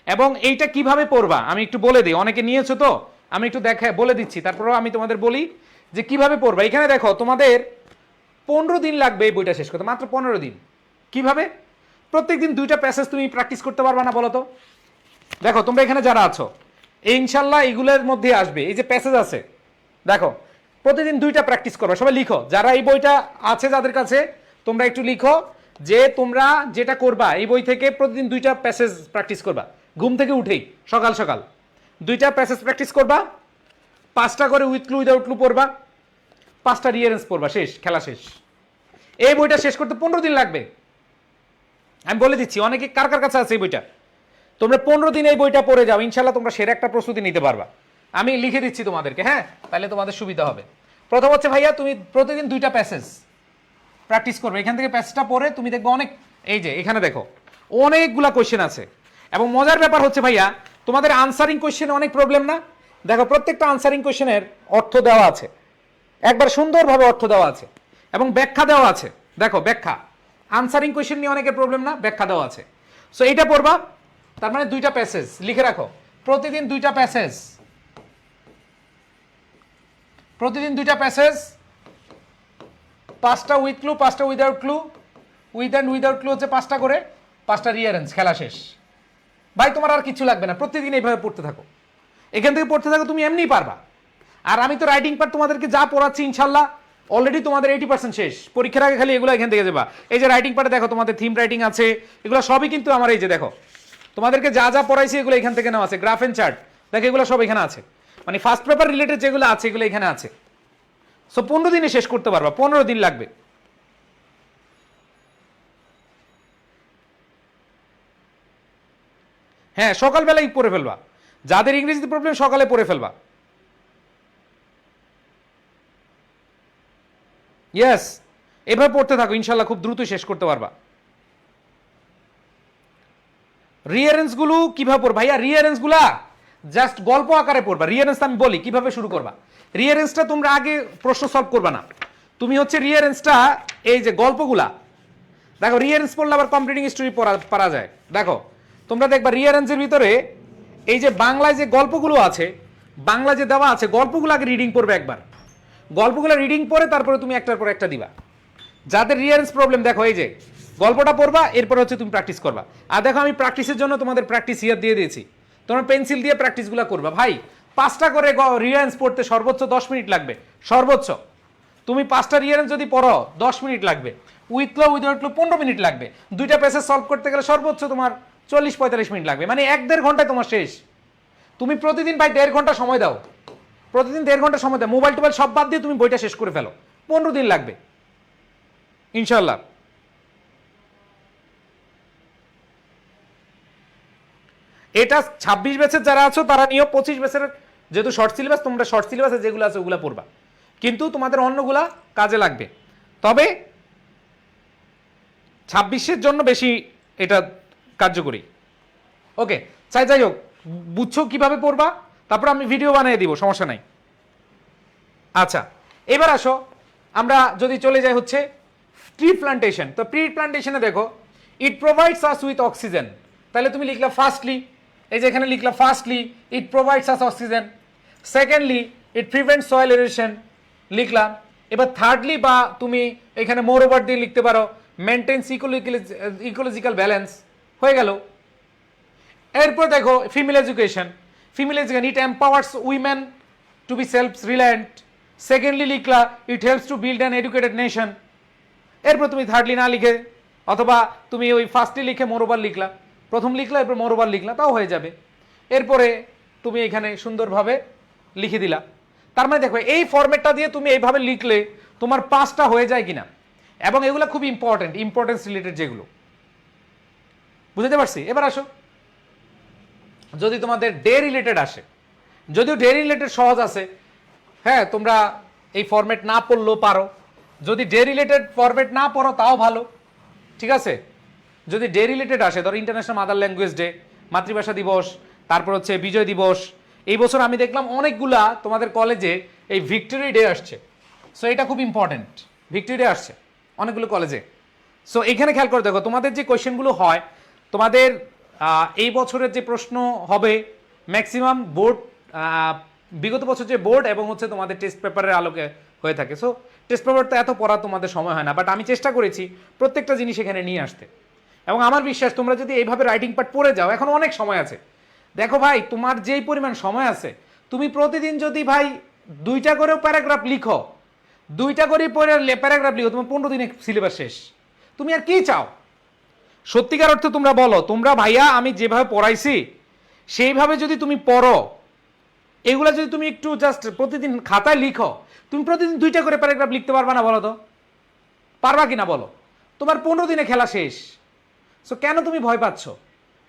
এবং এইটা কিভাবে পড়বা আমি একটু বলে দিই, অনেকে নিয়েছো তো আমি একটু বলে দিচ্ছি, তারপরেও আমি তোমাদের বলি যে কিভাবে পড়বা। এখানে দেখো তোমাদের 15 দিন লাগবে এই বইটা শেষ করতে, মাত্র 15 দিন। কিভাবে? প্রত্যেকদিন দুইটা প্যাসেজ তুমি প্র্যাকটিস করতে পারবা না বলো তো? দেখো তোমরা এখানে যারা আছো ইনশাল্লাহ এগুলোর মধ্যে আসবে, এই যে প্যাসেজ আছে দেখো, প্রতিদিন দুইটা প্র্যাকটিস করবে। সবাই লিখো, যারা এই বইটা আছে যাদের কাছে, তোমরা একটু লিখো যে তোমরা যেটা করবা এই বই থেকে প্রতিদিন দুইটা প্যাসেজ প্র্যাকটিস করবা। ঘুম থেকে উঠেই সকাল সকাল দুইটা প্যাসেজ প্র্যাকটিস করবা, 5টা করে উইথ ক্লু উইদাউট ক্লু পড়বা, 5টা রিয়ারেন্স পড়বা, শেষ, খেলা শেষ। এই বইটা শেষ করতে 15 দিন লাগবে। আমি বলে দিচ্ছি অনেকে কার কার কাছে আছে এই বইটা, তোমরা 15 দিন এই বইটা পড়ে যাও, ইনশাল্লাহ তোমরা সেরা একটা প্রস্তুতি নিতে পারবা। আমি লিখে দিচ্ছি তোমাদেরকে, হ্যাঁ, তাহলে তোমাদের সুবিধা হবে। প্রথম হচ্ছে ভাইয়া তুমি প্রতিদিন দুইটা প্যাসেজ প্র্যাকটিস করবে। এখান থেকে প্যাসেজটা পড়ে তুমি দেখবে অনেক, এই যে এখানে দেখো অনেকগুলা কোয়েশ্চেন আছে। এবং মজার ব্যাপার হচ্ছে ভাইয়া তোমাদের আনসারিং কোয়েশ্চেনে অনেক প্রবলেম না। দেখো প্রত্যেকটা আনসারিং কোয়েশ্চেনের অর্থ দেওয়া আছে, একবার সুন্দরভাবে অর্থ দেওয়া আছে এবং ব্যাখ্যা দেওয়া আছে। দেখো ব্যাখ্যা, আনসারিং কোয়েশ্চেন নিয়ে অনেকের প্রবলেম না, ব্যাখ্যা দেওয়া আছে। সো এইটা পড়বা, তার মানে দুইটা প্যাসেজ লিখে রাখো, প্রতিদিন দুইটা প্যাসেজ, প্রতিদিন দুইটা প্যাসেজ, 5টা উইথ ক্লু, 5টা without clue, with and without clue হচ্ছে 5টা করে, 5টা রিয়ারেন্স, খেলা শেষ। ভাই তোমার আর কিছু লাগবে না, প্রতিদিন এইভাবে পড়তে থাকো, এখান থেকে পড়তে থাকো, তুমি এমনিই পারবা। আর আমি তো রাইটিং পার্ট তোমাদেরকে যা পড়াচ্ছি ইনশাল্লাহ অলরেডি তোমাদের 80% শেষ। পরীক্ষার আগে খালি এগুলো এখান থেকে যাবা। এই যে রাইটিং পার্টে দেখো তোমাদের থিম রাইটিং আছে, এগুলো সবই কিন্তু আমার, এই যে দেখো তোমাদেরকে যা যা পড়াইছি এগুলো এখান থেকে নেওয়া আছে। গ্রাফ এন্ড চার্ট দেখো এগুলো সব এখানে আছে, মানে ফার্স্ট পেপার রিলেটেড যেগুলো আছে এগুলো এখানে আছে। সো 15 দিনে শেষ করতে পারবা, 15 দিন লাগবে। হ্যাঁ সকালবেলায় পড়ে ফেলবা, যাদের ইংরেজিতে প্রবলেম সকালে পড়ে ফেলবা। ইয়েস, এভাবে পড়তে থাকো, ইনশাল্লাহ খুব দ্রুত শেষ করতে পারবা। রিয়ারেন্স গুলো কিভাবে পড়বা ভাইয়া? রিয়ারেন্স গুলা জাস্ট গল্প আকারে পড়বা। রিয়ারেন্স আমি বলি কিভাবে শুরু করবা। রিয়ারেন্সটা তোমরা আগে প্রশ্ন সলভ করবা না, তুমি হচ্ছে রিয়ারেন্সটা এই যে গল্পগুলা দেখো, রিয়ারেন্স পড়লে আবার কমপ্লিটিং স্টোরি পড়া যায়। দেখো তোমরা দেখবা রিয়ারেন্সের ভিতরে এই যে বাংলায় যে গল্পগুলো আছে, বাংলা যে দেওয়া আছে, গল্পগুলো আগে রিডিং করবে একবার, গল্পগুলো রিডিং পরে তারপরে তুমি একটার পর একটা দিবা। যাদের রিয়ারেন্স প্রবলেম, দেখো এই যে গল্পটা পড়বা, এরপর হচ্ছে তুমি প্র্যাকটিস করবা। আর দেখো আমি প্র্যাকটিসের জন্য তোমাদের প্র্যাকটিস ইয়ার দিয়ে দিয়েছি, তোমরা পেন্সিল দিয়ে প্র্যাকটিসগুলো করবা। ভাই 5টা করে রিয়ারেন্স পড়তে সর্বোচ্চ 10 মিনিট লাগবে, সর্বোচ্চ। তুমি 5টা রিয়ারেন্স যদি পড়ো 10 মিনিট লাগবে, with low without low 15 minute লাগবে। 2টা পেসেজ সলভ করতে গেলে সর্বোচ্চ তোমার 40-45 মিনিট লাগবে, মানে 1-1.5 ঘন্টায় তোমার শেষ। তুমি প্রতিদিন ভাই 1.5 ঘন্টা সময় দাও, প্রতিদিন 1.5 ঘন্টা সময় দাও, মোবাইল টোবাইল সব বাদ দিয়ে তুমি বইটা শেষ করে ফেলো, 15 দিন লাগবে ইনশাল্লাহ। এটা 26 ব্যাচের যারা আছো তারা নিও, 25 ব্যাচের যেহেতু শর্ট সিলেবাস, তোমরা শর্ট সিলেবাসে যেগুলো আছে ওগুলো পড়বা, কিন্তু তোমাদের অন্যগুলা কাজে লাগবে। তবে 26-এর জন্য বেশি এটা কার্যকরী। ওকে, যাই হোক, বুঝছো কিভাবে পড়বা, তারপর আমি ভিডিও বানিয়ে দিব, সমস্যা নাই। আচ্ছা, এবার আসো আমরা যদি চলে যাই হচ্ছে ট্রি প্লান্টেশন। তো ট্রি প্লান্টেশনে দেখো, it provides us with oxygen, তাহলে তুমি লিখলা ফার্স্টলি, এই যে এখানে লিখলা firstly it provides us oxygen, secondly it prevents soil erosion লিখলাম। এবার থার্ডলি বা তুমি এখানে মোর ওভার দিয়ে লিখতে পারো মেনটেন্স ইকোলজিক্যাল ব্যালেন্স, হয়ে গেল। এরপর দেখো female education, it empowers women to be self reliant. Secondly লিখলা it helps to build an educated nation. এরপর তুমি থার্ডলি না লিখে, অথবা তুমি ওই ফার্স্টলি লিখে মোরওভার লিখলা, প্রথম লিখলা এরপর মোরওভার লিখলা, তাও হয়ে যাবে। এরপরে তুমি এখানে সুন্দরভাবে লিখে দিলা। তার মানে দেখো এই ফরম্যাটটা দিয়ে তুমি এইভাবে লিখলে তোমার 5টা হয়ে যায় কিনা, এবং এগুলো খুব ইম্পর্টেন্স রিলেটেড যেগুলো, বুঝতে পারছি। এবার আসো, যদি তোমাদের ডে রিলেটেড আসে, যদিও ডে রিলেটেড সহজ আছে, হ্যাঁ তোমরা এই ফরম্যাট না পড়লেও পারো। যদি ডে রিলেটেড ফরম্যাট না পড়ো তাও ভালো, ঠিক আছে। যদি ডে রিলেটেড আসে, ধরো ইন্টারন্যাশনাল মাদার ল্যাঙ্গুয়েজ ডে, মাতৃভাষা দিবস, তারপর হচ্ছে বিজয় দিবস। এই বছর আমি দেখলাম অনেকগুলা তোমাদের কলেজে এই ভিক্টোরি ডে আসছে, সো এটা খুব ইম্পর্টেন্ট, ভিক্টোরি ডে আসছে অনেকগুলো কলেজে। সো এখানে খেয়াল করে দেখো, তোমাদের যে কোয়েশ্চেনগুলো হয়, তোমাদের এই বছরের যে প্রশ্ন হবে ম্যাক্সিমাম বোর্ড, বিগত বছর যে বোর্ড এবং হচ্ছে তোমাদের টেস্ট পেপারের আলোকে হয়ে থাকে। সো টেস্ট পেপার তো এত পড়া তোমাদের সময় হয় না, বাট আমি চেষ্টা করেছি প্রত্যেকটা জিনিস এখানে নিয়ে আসতে, এবং আমার বিশ্বাস তোমরা যদি এইভাবে রাইটিং পার্ট পড়ে যাও, এখন অনেক সময় আছে। দেখো ভাই, তোমার যেই পরিমাণ সময় আছে, তুমি প্রতিদিন যদি ভাই 2টা করেও প্যারাগ্রাফ লিখো, 2টা করেই প্যারাগ্রাফ লিখো, তোমার 15 দিনে সিলেবাস শেষ। তুমি আর কি চাও? সত্যিকার অর্থে তোমরা বলো, তোমরা ভাইয়া আমি যেভাবে পড়াইছি সেইভাবে যদি তুমি পড়ো, এগুলা যদি তুমি একটু জাস্ট প্রতিদিন খাতায় লিখো, তুমি প্রতিদিন 2টা করে প্যারাগ্রাফ লিখতে পারবা না? বলো তো, পারবা কিনা বলো? তোমার 15 দিনে খেলা শেষ। সো কেন তুমি ভয় পাচ্ছ?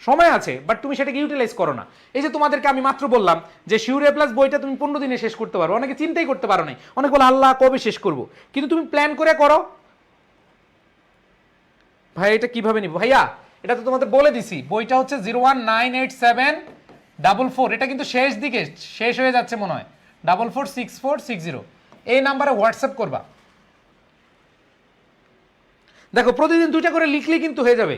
সময় আছে, বাট তুমি সেটাকে ইউটিলাইজ করো না। এই যে তোমাদেরকে আমি মাত্র বললাম যে শিওর এ প্লাস বইটা তুমি 15 দিনে শেষ করতে পারো, অনেকে চিন্তাই করতে পারো নাই, অনেক বলে আল্লাহ কবে শেষ করবো, কিন্তু তুমি প্ল্যান করে করো। ভাই এটা কিভাবে নিব ভাইয়া? এটা তো তোমাদের বলে দিছি, বইটা হচ্ছে 0198744, এটা কিন্তু শেষ দিকে শেষ হয়ে যাচ্ছে মনে হয়, 446460, এই নাম্বারে হোয়াটসঅ্যাপ করবা। দেখো প্রতিদিন 2টা করে লিখলেই কিন্তু হয়ে যাবে।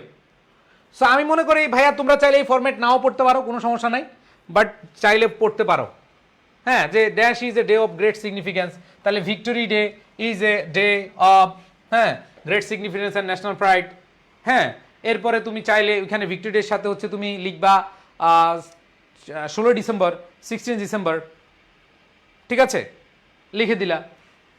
সো আমি মনে করি ভাইয়া তোমরা চাইলে এই ফরম্যাট নাও পড়তে পারো, কোনো সমস্যা নাই, বাট চাইলে পড়তে পারো। হ্যাঁ, যে dash is a day of great significance, তাহলে victory day is a day of, হ্যাঁ, great significance and national pride. হ্যাঁ, এরপরে তুমি চাইলে ওইখানে ভিক্টোরি ডের সাথে হচ্ছে তুমি লিখবা 16 ডিসেম্বর, 16 ডিসেম্বর, ঠিক আছে, লিখে দিলা।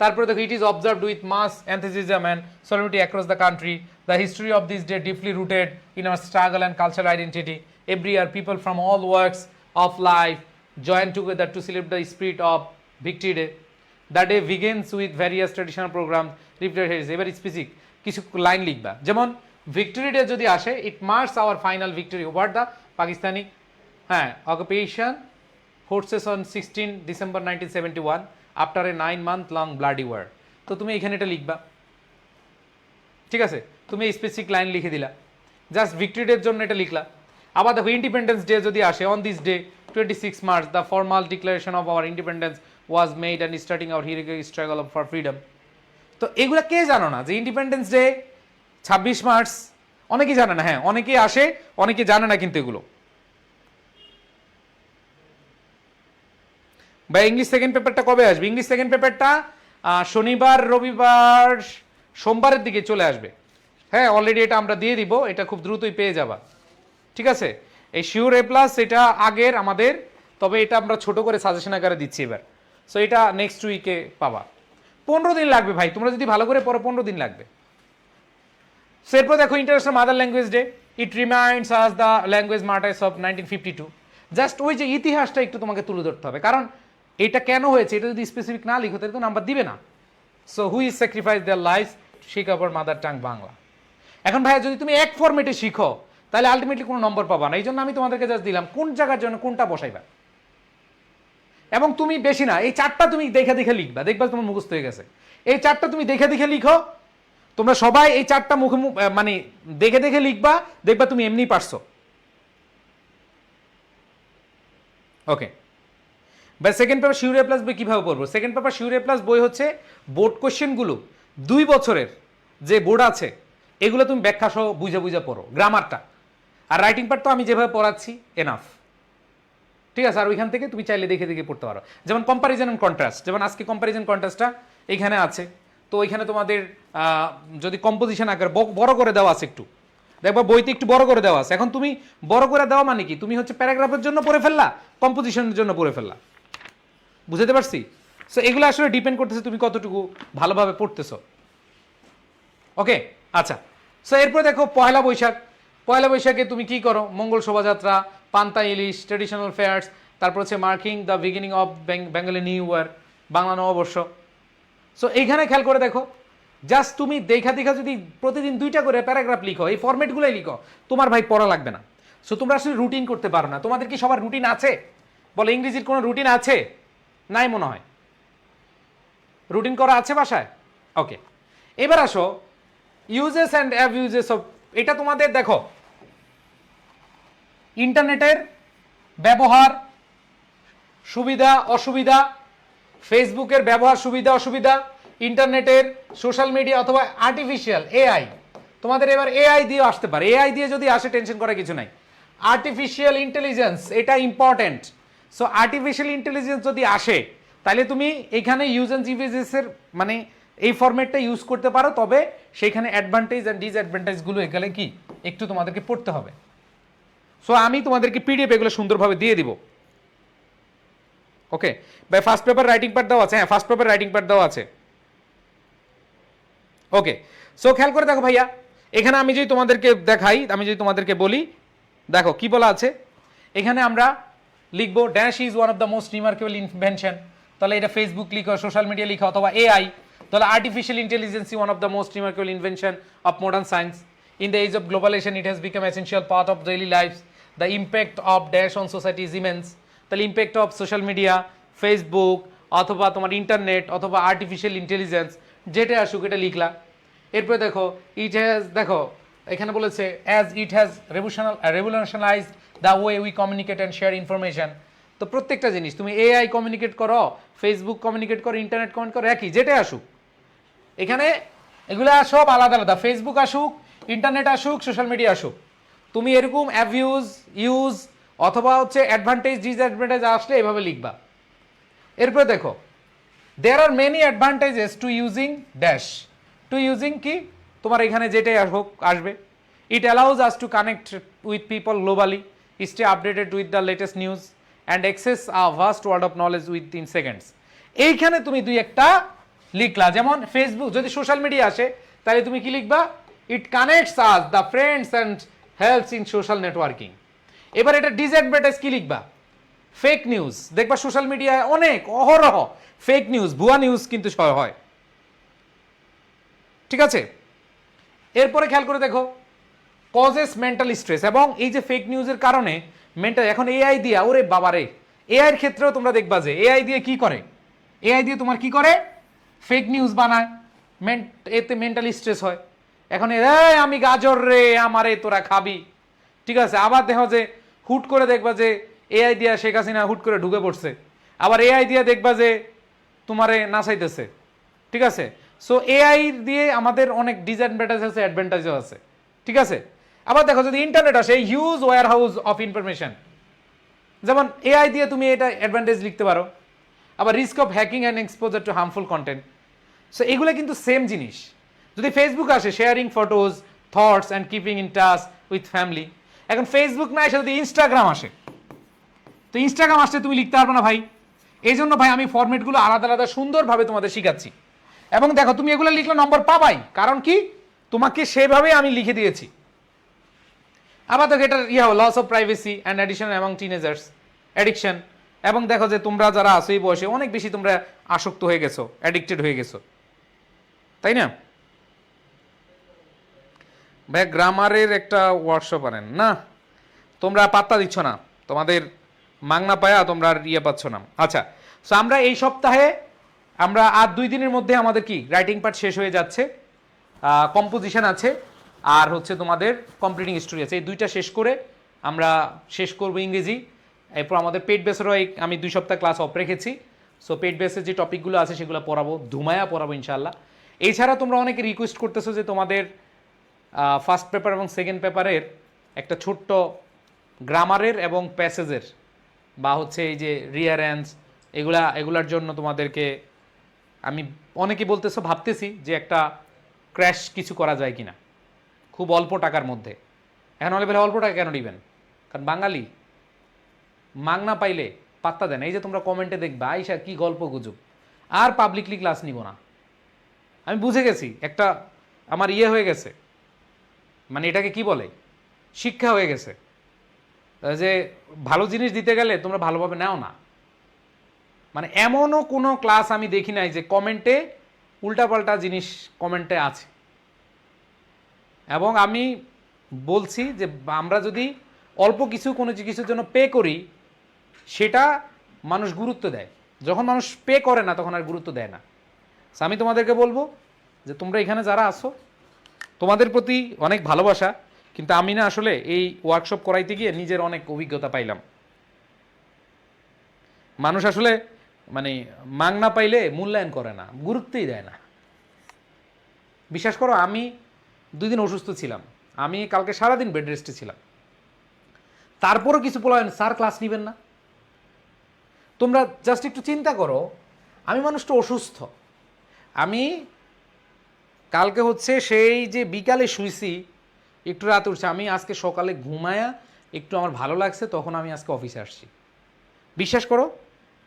তারপরে দেখো it is observed with mass enthusiasm and solemnity across the country. The history of this day deeply rooted in our struggle and cultural identity. Every year people from all walks of life join together to celebrate the spirit of Victory Day. The day begins with various traditional programs. এবার specific কিছু line লিখবা, যেমন victory day যদি আসে, it marks our final victory over the Pakistani, হ্যাঁ, occupation forces on 16 December 1971 after a 9-month long bloody war. তো তুমি এখানে এটা লিখবা, ঠিক আছে, তুমি এই স্পেসিফিক লাইন লিখে দিলা, জাস্ট ভিক্টোরি ডের জন্য এটা লিখলা। আবার দেখো ইন্ডিপেন্ডেন্স ডে যদি আসে, on this day 26 March the formal declaration of our independence was made and starting our heroic struggle for freedom. তো এগুলা কে জানো না যে ইন্ডিপেন্ডেন্স ডে 26 মার্চ? অনেকেই জানে না, হ্যাঁ অনেকেই আসে, অনেকে জানে না কিন্তু এগুলো। বা ইংলিশ সেকেন্ড পেপারটা কবে আসবে? ইংলিশ সেকেন্ড পেপারটা শনিবার, রবিবার, সোমবারের দিকে চলে আসবে। হ্যাঁ, অলরেডি এটা আমরা দিয়ে দিব, এটা খুব দ্রুতই পেয়ে যাবা। ঠিক আছে, এই শিওর এ প্লাস এটা আগের আমাদের, তবে এটা আমরা ছোট করে সাজেশন আকারে দিচ্ছি এবার। সো এটা নেক্সট উইকে পাবা। 15 দিন লাগবে ভাই, তোমরা যদি ভালো করে পড়ো 15 দিন লাগবে। সো এরপর দেখো international mother language day, it reminds us the language martyrs of 1952। Just ওই যে ইতিহাসটা একটু তোমাকে তুলে ধরতে হবে, কারণ এটা কেন হয়েছে এটা যদি স্পেসিফিক না লিখো তাহলে তো নাম্বার দিবে না। So who is sacrifice their life, Sikh our mother tongue Bangla. এখন ভাইয়া যদি তুমি এক ফরম্যাটে শিখো তাহলে আলটিমেটলি কোনো নম্বর পাবা না। এই জন্য আমি তোমাদেরকে জাস্ট দিলাম কোন জায়গার জন্য কোনটা বসাইবা। এবং তুমি বেশি না, এই 4টা তুমি দেখে দেখে লিখবা, দেখবা তোমার মুখস্থ হয়ে গেছে। এই 4টা তুমি দেখে দেখে লিখো, তোমরা সবাই এই 4টা মুখে মানে দেখে দেখে লিখবা, দেখবা তুমি এমনি পারছো। ওকে, বা সেকেন্ড পেপার শিওর এ প্লাস বই কিভাবে পড়বো? সেকেন্ড পেপার শিওর এ প্লাস বই হচ্ছে বোর্ড কোশ্চেনগুলো 2 বছরের যে বোর্ড আছে এগুলো তুমি ব্যাখ্যা সহ বুঝে বুঝে পড়ো, গ্রামারটা। আর রাইটিং পার্ট তো আমি যেভাবে পড়াচ্ছি এনাফ। ঠিক আছে, আর ওইখান থেকে তুমি চাইলে দেখে দেখে পড়তে পারো। যেমন কম্পারিজন এন্ড কন্ট্রাস্ট, যেমন আজকে কম্পারিজন কন্ট্রাস্টটা এখানে আছে, তো ওইখানে তোমাদের যদি কম্পোজিশন আকার বড় করে দেওয়া আছে, একটু দেখবা বইতে একটু বড় করে দেওয়া আছে। এখন তুমি বড় করে দেওয়া মানে কি, তুমি হচ্ছে প্যারাগ্রাফের জন্য পড়ে ফেললা, কম্পোজিশনের জন্য পড়ে ফেললা। বুঝতে পারছি? সো এগুলো আসলে ডিপেন্ড করতেছে তুমি কতটুকু ভালোভাবে পড়তেছো। ওকে, আচ্ছা। সো এরপর দেখো পয়লা বৈশাখ। পয়লা বৈশাখে তুমি কি করো? মঙ্গল শোভাযাত্রা, পান্তা ইলিশ, ট্রেডিশনাল ফেয়ার্স, তারপর হচ্ছে marking the beginning of Bengali new year, Bangla নববর্ষ। সো এইখানে খেয়াল করে দেখো, জাস্ট তুমি দেখা দেখা যদি প্রতিদিন 2টা করে প্যারাগ্রাফ লিখো, এই ফরম্যাটগুলোই লিখো, তোমার ভাই পড়া লাগবে না। সো তোমরা আসলে রুটিন করতে পারো না। তোমাদের কি সবার রুটিন আছে? বলে ইংরেজির কোনো রুটিন আছে? নাই মনে হয়। রুটিন করা আছে বাসায়? ওকে, এবার আসো ইউজেস অ্যান্ড অ্যাবিউজেস অফ। এটা তোমাদের দেখো ইন্টারনেটের ব্যবহার, সুবিধা অসুবিধা, ফেসবুকের ব্যবহার সুবিধা অসুবিধা, ইন্টারনেটের, সোশ্যাল মিডিয়া অথবা আর্টিফিশিয়াল এআই। তোমাদের এবার এআই দিয়ে আসতে পারে, এআই দিয়ে যদি আসে টেনশন করার কিছু নাই। আর্টিফিশিয়াল ইন্টেলিজেন্স এটা ইম্পর্টেন্ট। সো আর্টিফিশিয়াল ইন্টেলিজেন্স যদি আসে তাহলে তুমি এখানে ইউজ অ্যান্ড জিভিজেসের মানে এই ফরম্যাটটা ইউজ করতে পারো, তবে সেইখানে অ্যাডভান্টেজ অ্যান্ড ডিসঅ্যাডভান্টেজগুলো এখানে কি একটু তোমাদেরকে পড়তে হবে। সো আমি তোমাদেরকে পিডিএফ এগুলো সুন্দরভাবে দিয়ে দিব। Okay, by first paper writing part দেওয়া আছে। হ্যাঁ, ফার্স্ট পেপার রাইটিং পার্ট দেওয়া আছে। ওকে, সো খেয়াল করে দেখো ভাইয়া, এখানে আমি যদি তোমাদেরকে দেখাই, আমি যদি তোমাদেরকে বলি, দেখো কি বলা আছে এখানে। আমরা লিখবো dash is one of the most remarkable invention, তাহলে এটা ফেসবুক লিখো, সোশ্যাল মিডিয়া লিখো, অথবা এআই, তাহলে artificial intelligence one of the most remarkable invention of modern science. In the age of globalization it has become essential part of daily life. The impact of dash on society is immense. তাহলে impact of social media, Facebook অথবা তোমার internet অথবা artificial intelligence, যেটা আসুক এটা লিখলা। এরপরে দেখো it has, দেখো এখানে বলেছে as it has revolutionalized the way we communicate and share information. তো প্রত্যেকটা জিনিস তুমি এআই কমিউনিকেট করো, ফেসবুক কমিউনিকেট করো, ইন্টারনেট কমিউনিকেট করো, একই যেটাই আসুক এখানে এগুলা সব আলাদা আলাদা। ফেসবুক আসুক, ইন্টারনেট আসুক, সোশ্যাল মিডিয়া আসুক, তুমি এরকম অ্যাবিউজ, ইউজ অথবা হচ্ছে অ্যাডভান্টেজ ডিসঅ্যাডভান্টেজ আসলে এভাবে লিখবা। এরপরে দেখো there are many advantages to using dash. To using কি, তোমার এখানে যেটাই হোক আসবে। It allows us to connect with people globally, stay updated with the latest news and access a vast world of knowledge within seconds. এইখানে তুমি দুই একটা লিখলা, যেমন ফেসবুক যদি সোশ্যাল মিডিয়া আসে তাহলে তুমি কি লিখবা? It connects us the friends and helps in social networking. এবার এটা ডিসঅ্যাডভান্টেজ কি লিখবা? Fake news. দেখবা সোশ্যাল মিডিয়ায় অনেক অহরহ ফেক নিউজ, ভুয়া নিউজ কিন্তু হয়। ঠিক আছে, এরপরে খেয়াল করে দেখো কজেস মেন্টাল স্ট্রেস। এবং এই যে ফেক নিউজের কারণে মেন্টাল, এখন এআই দিয়া, ওরে বাবারে, এআই এর ক্ষেত্রেও তোমরা দেখবা যে এআই দিয়ে কি করে, এআই দিয়ে তোমার কি করে ফেক নিউজ বানায়, এতে মেন্টাল স্ট্রেস হয়। এখন আমি গাজর রে আমারে তোরা খাবি, ঠিক আছে। আবার দেখো যে হুট করে দেখবা যে এআই দিয়া শেখ হাসিনা হুট করে ঢুকে পড়ছে, আবার এআই দিয়া দেখবা যে তোমারে নাচাইতেছে, ঠিক আছে। সো এআই দিয়ে আমাদের অনেক ডিসঅ্যাডভান্টেজ আছে, অ্যাডভান্টেজও আছে, ঠিক আছে। আবার দেখো যদি ইন্টারনেট আসে, huge warehouse of information, যেমন এআই দিয়ে তুমি এটা অ্যাডভান্টেজ লিখতে পারো। আবার risk of hacking and exposure to harmful content. So এগুলো কিন্তু সেম জিনিস। যদি ফেসবুক আসে sharing photos, thoughts and keeping in touch with family. এখন ফেসবুক না এসে যদি ইনস্টাগ্রাম আসে, তো ইনস্টাগ্রাম আসলে তুমি লিখতে পারবে না ভাই। এই জন্য ভাই আমি ফরম্যাটগুলো আলাদা আলাদা সুন্দরভাবে তোমাদের শিখাচ্ছি। এবং দেখো তুমি এগুলো লিখলে নম্বর পাবাই, কারণ কি তোমাকে সেভাবে আমি লিখে দিয়েছি। আবার দেখো এটা loss of privacy and addiction among teenagers, addiction. এবং দেখো যে তোমরা যারা আছো এই বয়সে অনেক বেশি তোমরা আসক্ত হয়ে গেছো, অ্যাডিক্টেড হয়ে গেছো, তাই না? ভাই গ্রামারের একটা ওয়ার্কশপ আনেন না, তোমরা পাত্তা দিচ্ছ না, তোমাদের মাগনা পায়া তোমরা আর পাচ্ছ না। আচ্ছা, সো আমরা এই সপ্তাহে আমরা আর 2 দিনের মধ্যে আমাদের কি রাইটিং পার্ট শেষ হয়ে যাচ্ছে, কম্পোজিশন আছে আর হচ্ছে তোমাদের কমপ্লিটিং স্টোরি আছে। এই 2টা শেষ করে আমরা শেষ করব ইংরেজি। এরপর আমাদের পেড বেসেরও আমি 2 সপ্তাহ ক্লাস অফ রেখেছি। সো পেড বেসের যে টপিকগুলো আছে সেগুলো পড়াবো, ধুমায়া পড়াবো ইনশাল্লাহ। এছাড়া তোমরা অনেকে রিকোয়েস্ট করতেছো যে তোমাদের ফার্স্ট পেপার এবং সেকেন্ড পেপারের একটা ছোট্ট গ্রামারের এবং প্যাসেজের বা হচ্ছে এই যে রিয়ারেন্স এগুলার জন্য তোমাদেরকে আমি অনেকে বলতেছো, ভাবতেছি যে একটা ক্র্যাশ কিছু করা যায় কিনা খুব অল্প টাকার মধ্যে। এখন অনেক অল্প টাকা কেন দিবেন? কারণ বাঙালি মাগনা পাইলে পাত্তা দেন। এই যে তোমরা কমেন্টে দেখবা আইসা কি গল্প গুজব, আর পাবলিকলি ক্লাস নিব না। আমি বুঝে গেছি, একটা আমার হয়ে গেছে, মানে এটাকে কি বলে, শিক্ষা হয়ে গেছে যে ভালো জিনিস দিতে গেলে তোমরা ভালোভাবে নাও না। মানে এমনও কোনো ক্লাস আমি দেখি নাই যে কমেন্টে উল্টাপাল্টা জিনিস কমেন্টে আছে। এবং আমি বলছি যে আমরা যদি অল্প কিছু কোনো কিছুর জন্য পে করি সেটা মানুষ গুরুত্ব দেয়, যখন মানুষ পে করে না তখন আর গুরুত্ব দেয় না। আমি তোমাদেরকে বলবো যে তোমরা এখানে যারা আসো তোমাদের প্রতি অনেক ভালোবাসা, কিন্তু আমি না আসলে এই ওয়ার্কশপ করাইতে গিয়ে নিজের অনেক অভিজ্ঞতা পাইলাম। মানুষ আসলে মানে মাগনা পাইলে মূল্যায়ন করে না, গুরুত্বই দেয় না। বিশ্বাস করো আমি 2 দিন অসুস্থ ছিলাম, আমি কালকে সারাদিন বেড রেস্টে ছিলাম, তারপরও কিছু বলেন স্যার ক্লাস নেবেন না। তোমরা জাস্ট একটু চিন্তা করো, আমি মানুষটা অসুস্থ, আমি কালকে হচ্ছে সেই যে বিকালে শুইছি একটু রাত উঠছে, আমি আজকে সকালে ঘুমায়া একটু আমার ভালো লাগছে তখন আমি আজকে অফিসে আসছি। বিশ্বাস করো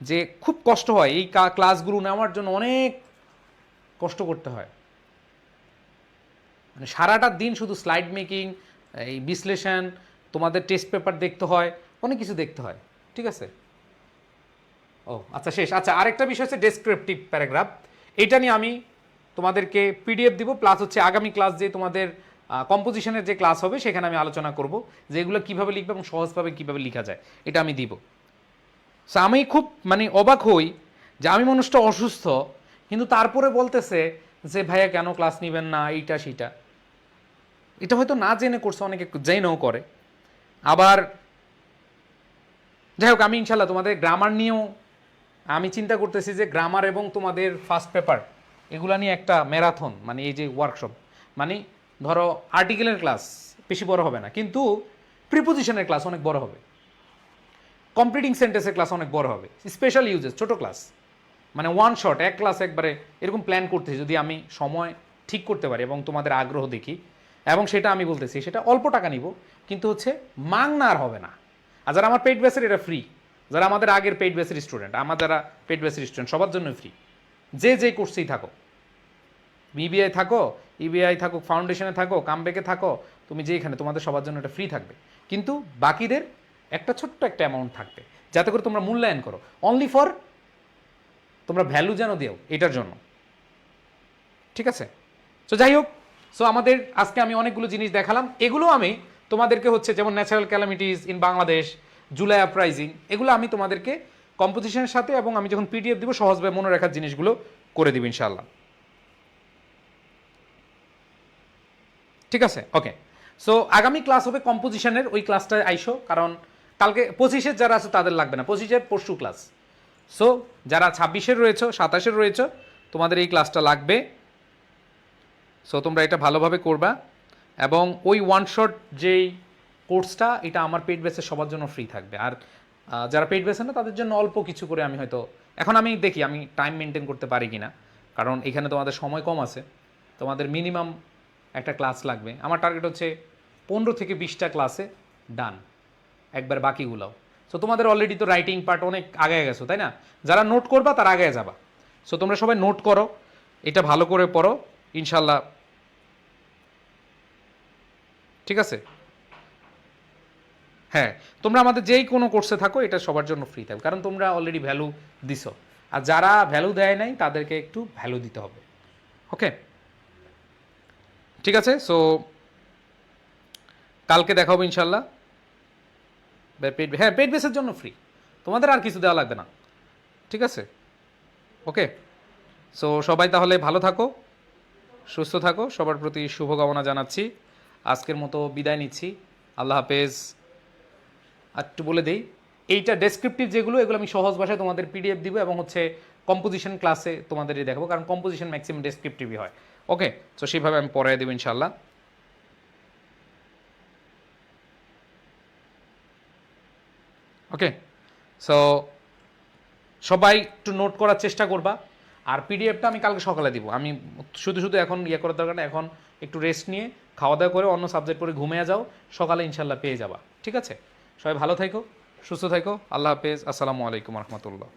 যে খুব কষ্ট হয়, এই ক্লাসগুলো নেওয়ার জন্য অনেক কষ্ট করতে হয়। মানে সারাটা দিন শুধু স্লাইড মেকিং, এই বিশ্লেষণ, তোমাদের টেস্ট পেপার দেখতে হয়, অনেক কিছু দেখতে হয়, ঠিক আছে? ও আচ্ছা শেষ। আচ্ছা আরেকটা বিষয় হচ্ছে ডেসক্রিপটিভ প্যারাগ্রাফ, এটা নিয়ে আমি তোমাদেরকে পিডিএফ দিব, প্লাস হচ্ছে আগামী ক্লাস যে তোমাদের কম্পোজিশনের যে ক্লাস হবে সেখানে আমি আলোচনা করব যে এগুলো কীভাবে লিখবে এবং সহজভাবে কীভাবে লেখা যায়, এটা আমি দিব। সো আমি খুব মানে অবাক হই যে আমি মানুষটা অসুস্থ কিন্তু তারপরে বলতেছে যে ভাইয়া কেন ক্লাস নেবেন না, এইটা সেইটা। এটা হয়তো না জেনে করছে, অনেকে জেনেও করে। আবার যাই হোক, আমি ইনশাল্লাহ তোমাদের গ্রামার নিয়েও আমি চিন্তা করতেছি যে গ্রামার এবং তোমাদের ফার্স্ট পেপার এগুলা নিয়ে একটা ম্যারাথন, মানে এই যে ওয়ার্কশপ, মানে ধরো আর্টিকেলের ক্লাস বেশি বড় হবে না কিন্তু প্রিপোজিশনের ক্লাস অনেক বড় হবে, কমপ্লিটিং সেন্টেন্সের ক্লাস অনেক বড় হবে, স্পেশাল ইউজেস ছোট ক্লাস, মানে ওয়ান শট এক ক্লাস একবারে এরকম প্ল্যান করতেছি যদি আমি সময় ঠিক করতে পারি এবং তোমাদের আগ্রহ দেখি। এবং সেটা আমি বলতেছি সেটা অল্প টাকা নিব কিন্তু হচ্ছে মাগনা আর হবে না। আর যারা আমার পেইড বেসের এটা ফ্রি, যারা আমাদের আগের পেইড বেসের স্টুডেন্ট, আমার যারা পেইড বেসের স্টুডেন্ট সবার জন্য ফ্রি, যে কোর্সেই থাকো, বিবিআই থাকো, ইবিআই থাকো, ফাউন্ডেশনে থাকো, কামব্যাকে থাকো, তুমি যেখানে, তোমাদের সবার জন্য এটা ফ্রি থাকবে। কিন্তু বাকিদের একটা ছোট্ট একটা অ্যামাউন্ট থাকবে যাতে করে তোমরা মূল্যায়ন করো, অনলি ফর তোমরা ভ্যালু যেন দিও এটার জন্য, ঠিক আছে? সো যাই হোক, সো আমাদের আজকে আমি অনেকগুলো জিনিস দেখালাম, এগুলো আমি তোমাদেরকে হচ্ছে যেমন natural calamities in Bangladesh, July uprising, এগুলো আমি তোমাদেরকে কম্পোজিশনের সাথে এবং আমি যখন পিডিএফ দিব সহজভাবে মনে রাখার জিনিসগুলো করে দিব ইনশাআল্লাহ, ঠিক আছে? ওকে, সো আগামী ক্লাস হবে কম্পোজিশনের, ওই ক্লাসটা আইসো, কারণ কালকে 25-এর যারা আছে তাদের লাগবে না, 25-এর পরশু ক্লাস। সো যারা 26-এর রয়েছে, 27-এর রয়েছে, তোমাদের এই ক্লাসটা লাগবে। সো তোমরা এটা ভালোভাবে করবা এবং ওই ওয়ান শট যেই কোর্সটা এটা আমার পেইড বেসে সবার জন্য ফ্রি থাকবে। আর যারা পেইড বেছে না তাদের জন্য অল্প কিছু করে আমি হয়তো এখন আমি দেখি আমি টাইম মেনটেন করতে পারি কিনা, কারণ এখানে তোমাদের সময় কম আছে, তোমাদের মিনিমাম একটা ক্লাস লাগবে। আমার টার্গেট হচ্ছে 15 থেকে 20টা ক্লাসে ডান, একবার বাকিগুলোও। সো তোমাদের অলরেডি তো রাইটিং পার্ট অনেক আগে গেছো, তাই না? যারা নোট করবা তারা আগে যাবা। সো তোমরা সবাই নোট করো, এটা ভালো করে পড়ো, ইনশাল্লাহ ঠিক আছে। হ্যাঁ, তোমরা আমাদের যেই কোনো কোর্সে থাকো এটা সবার জন্য ফ্রি থাকবে, কারণ তোমরা অলরেডি ভ্যালু দিছো। আর যারা ভ্যালু দেয় নাই তাদেরকে একটু ভ্যালু দিতে হবে। ওকে, ঠিক আছে। সো কালকে দেখা হবে ইনশাল্লাহ। হ্যাঁ, পেড বেসের জন্য ফ্রি, তোমাদের আর কিছু দেওয়া লাগবে না, ঠিক আছে। ওকে, সো সবাই তাহলে ভালো থাকো, সুস্থ থাকো, সবার প্রতি শুভকামনা জানাচ্ছি। আজকের মতো বিদায় নিচ্ছি, আল্লাহ হাফেজ। আর একটু বলে দেই, এইটা ডেসক্রিপটিভ যেগুলো, এগুলো আমি সহজ ভাষায় তোমাদের পিডিএফ দিব, এবং হচ্ছে কম্পোজিশন ক্লাসে তোমাদের দেখাবো, কারণ কম্পোজিশন ম্যাক্সিমাম ডেসক্রিপটিভই হয়। ওকে, তো সেইভাবে আমি পড়াই দেবো ইনশাল্লাহ। ওকে, সো সবাই একটু নোট করার চেষ্টা করবা। আর পিডিএফটা আমি কালকে সকালে দিব। আমি শুধু শুধু এখন ইয়ে করার দরকার না, এখন একটু রেস্ট নিয়ে খাওয়া দাওয়া করে অন্য সাবজেক্ট পড়ে ঘুমিয়ে যাও, সকালে ইনশাল্লাহ পেয়ে যাবা। ঠিক আছে, সবাই ভালো থাকো, সুস্থ থাকো, আল্লাহ হাফেজ, আসসালামু আলাইকুম রহমতুল্লাহ।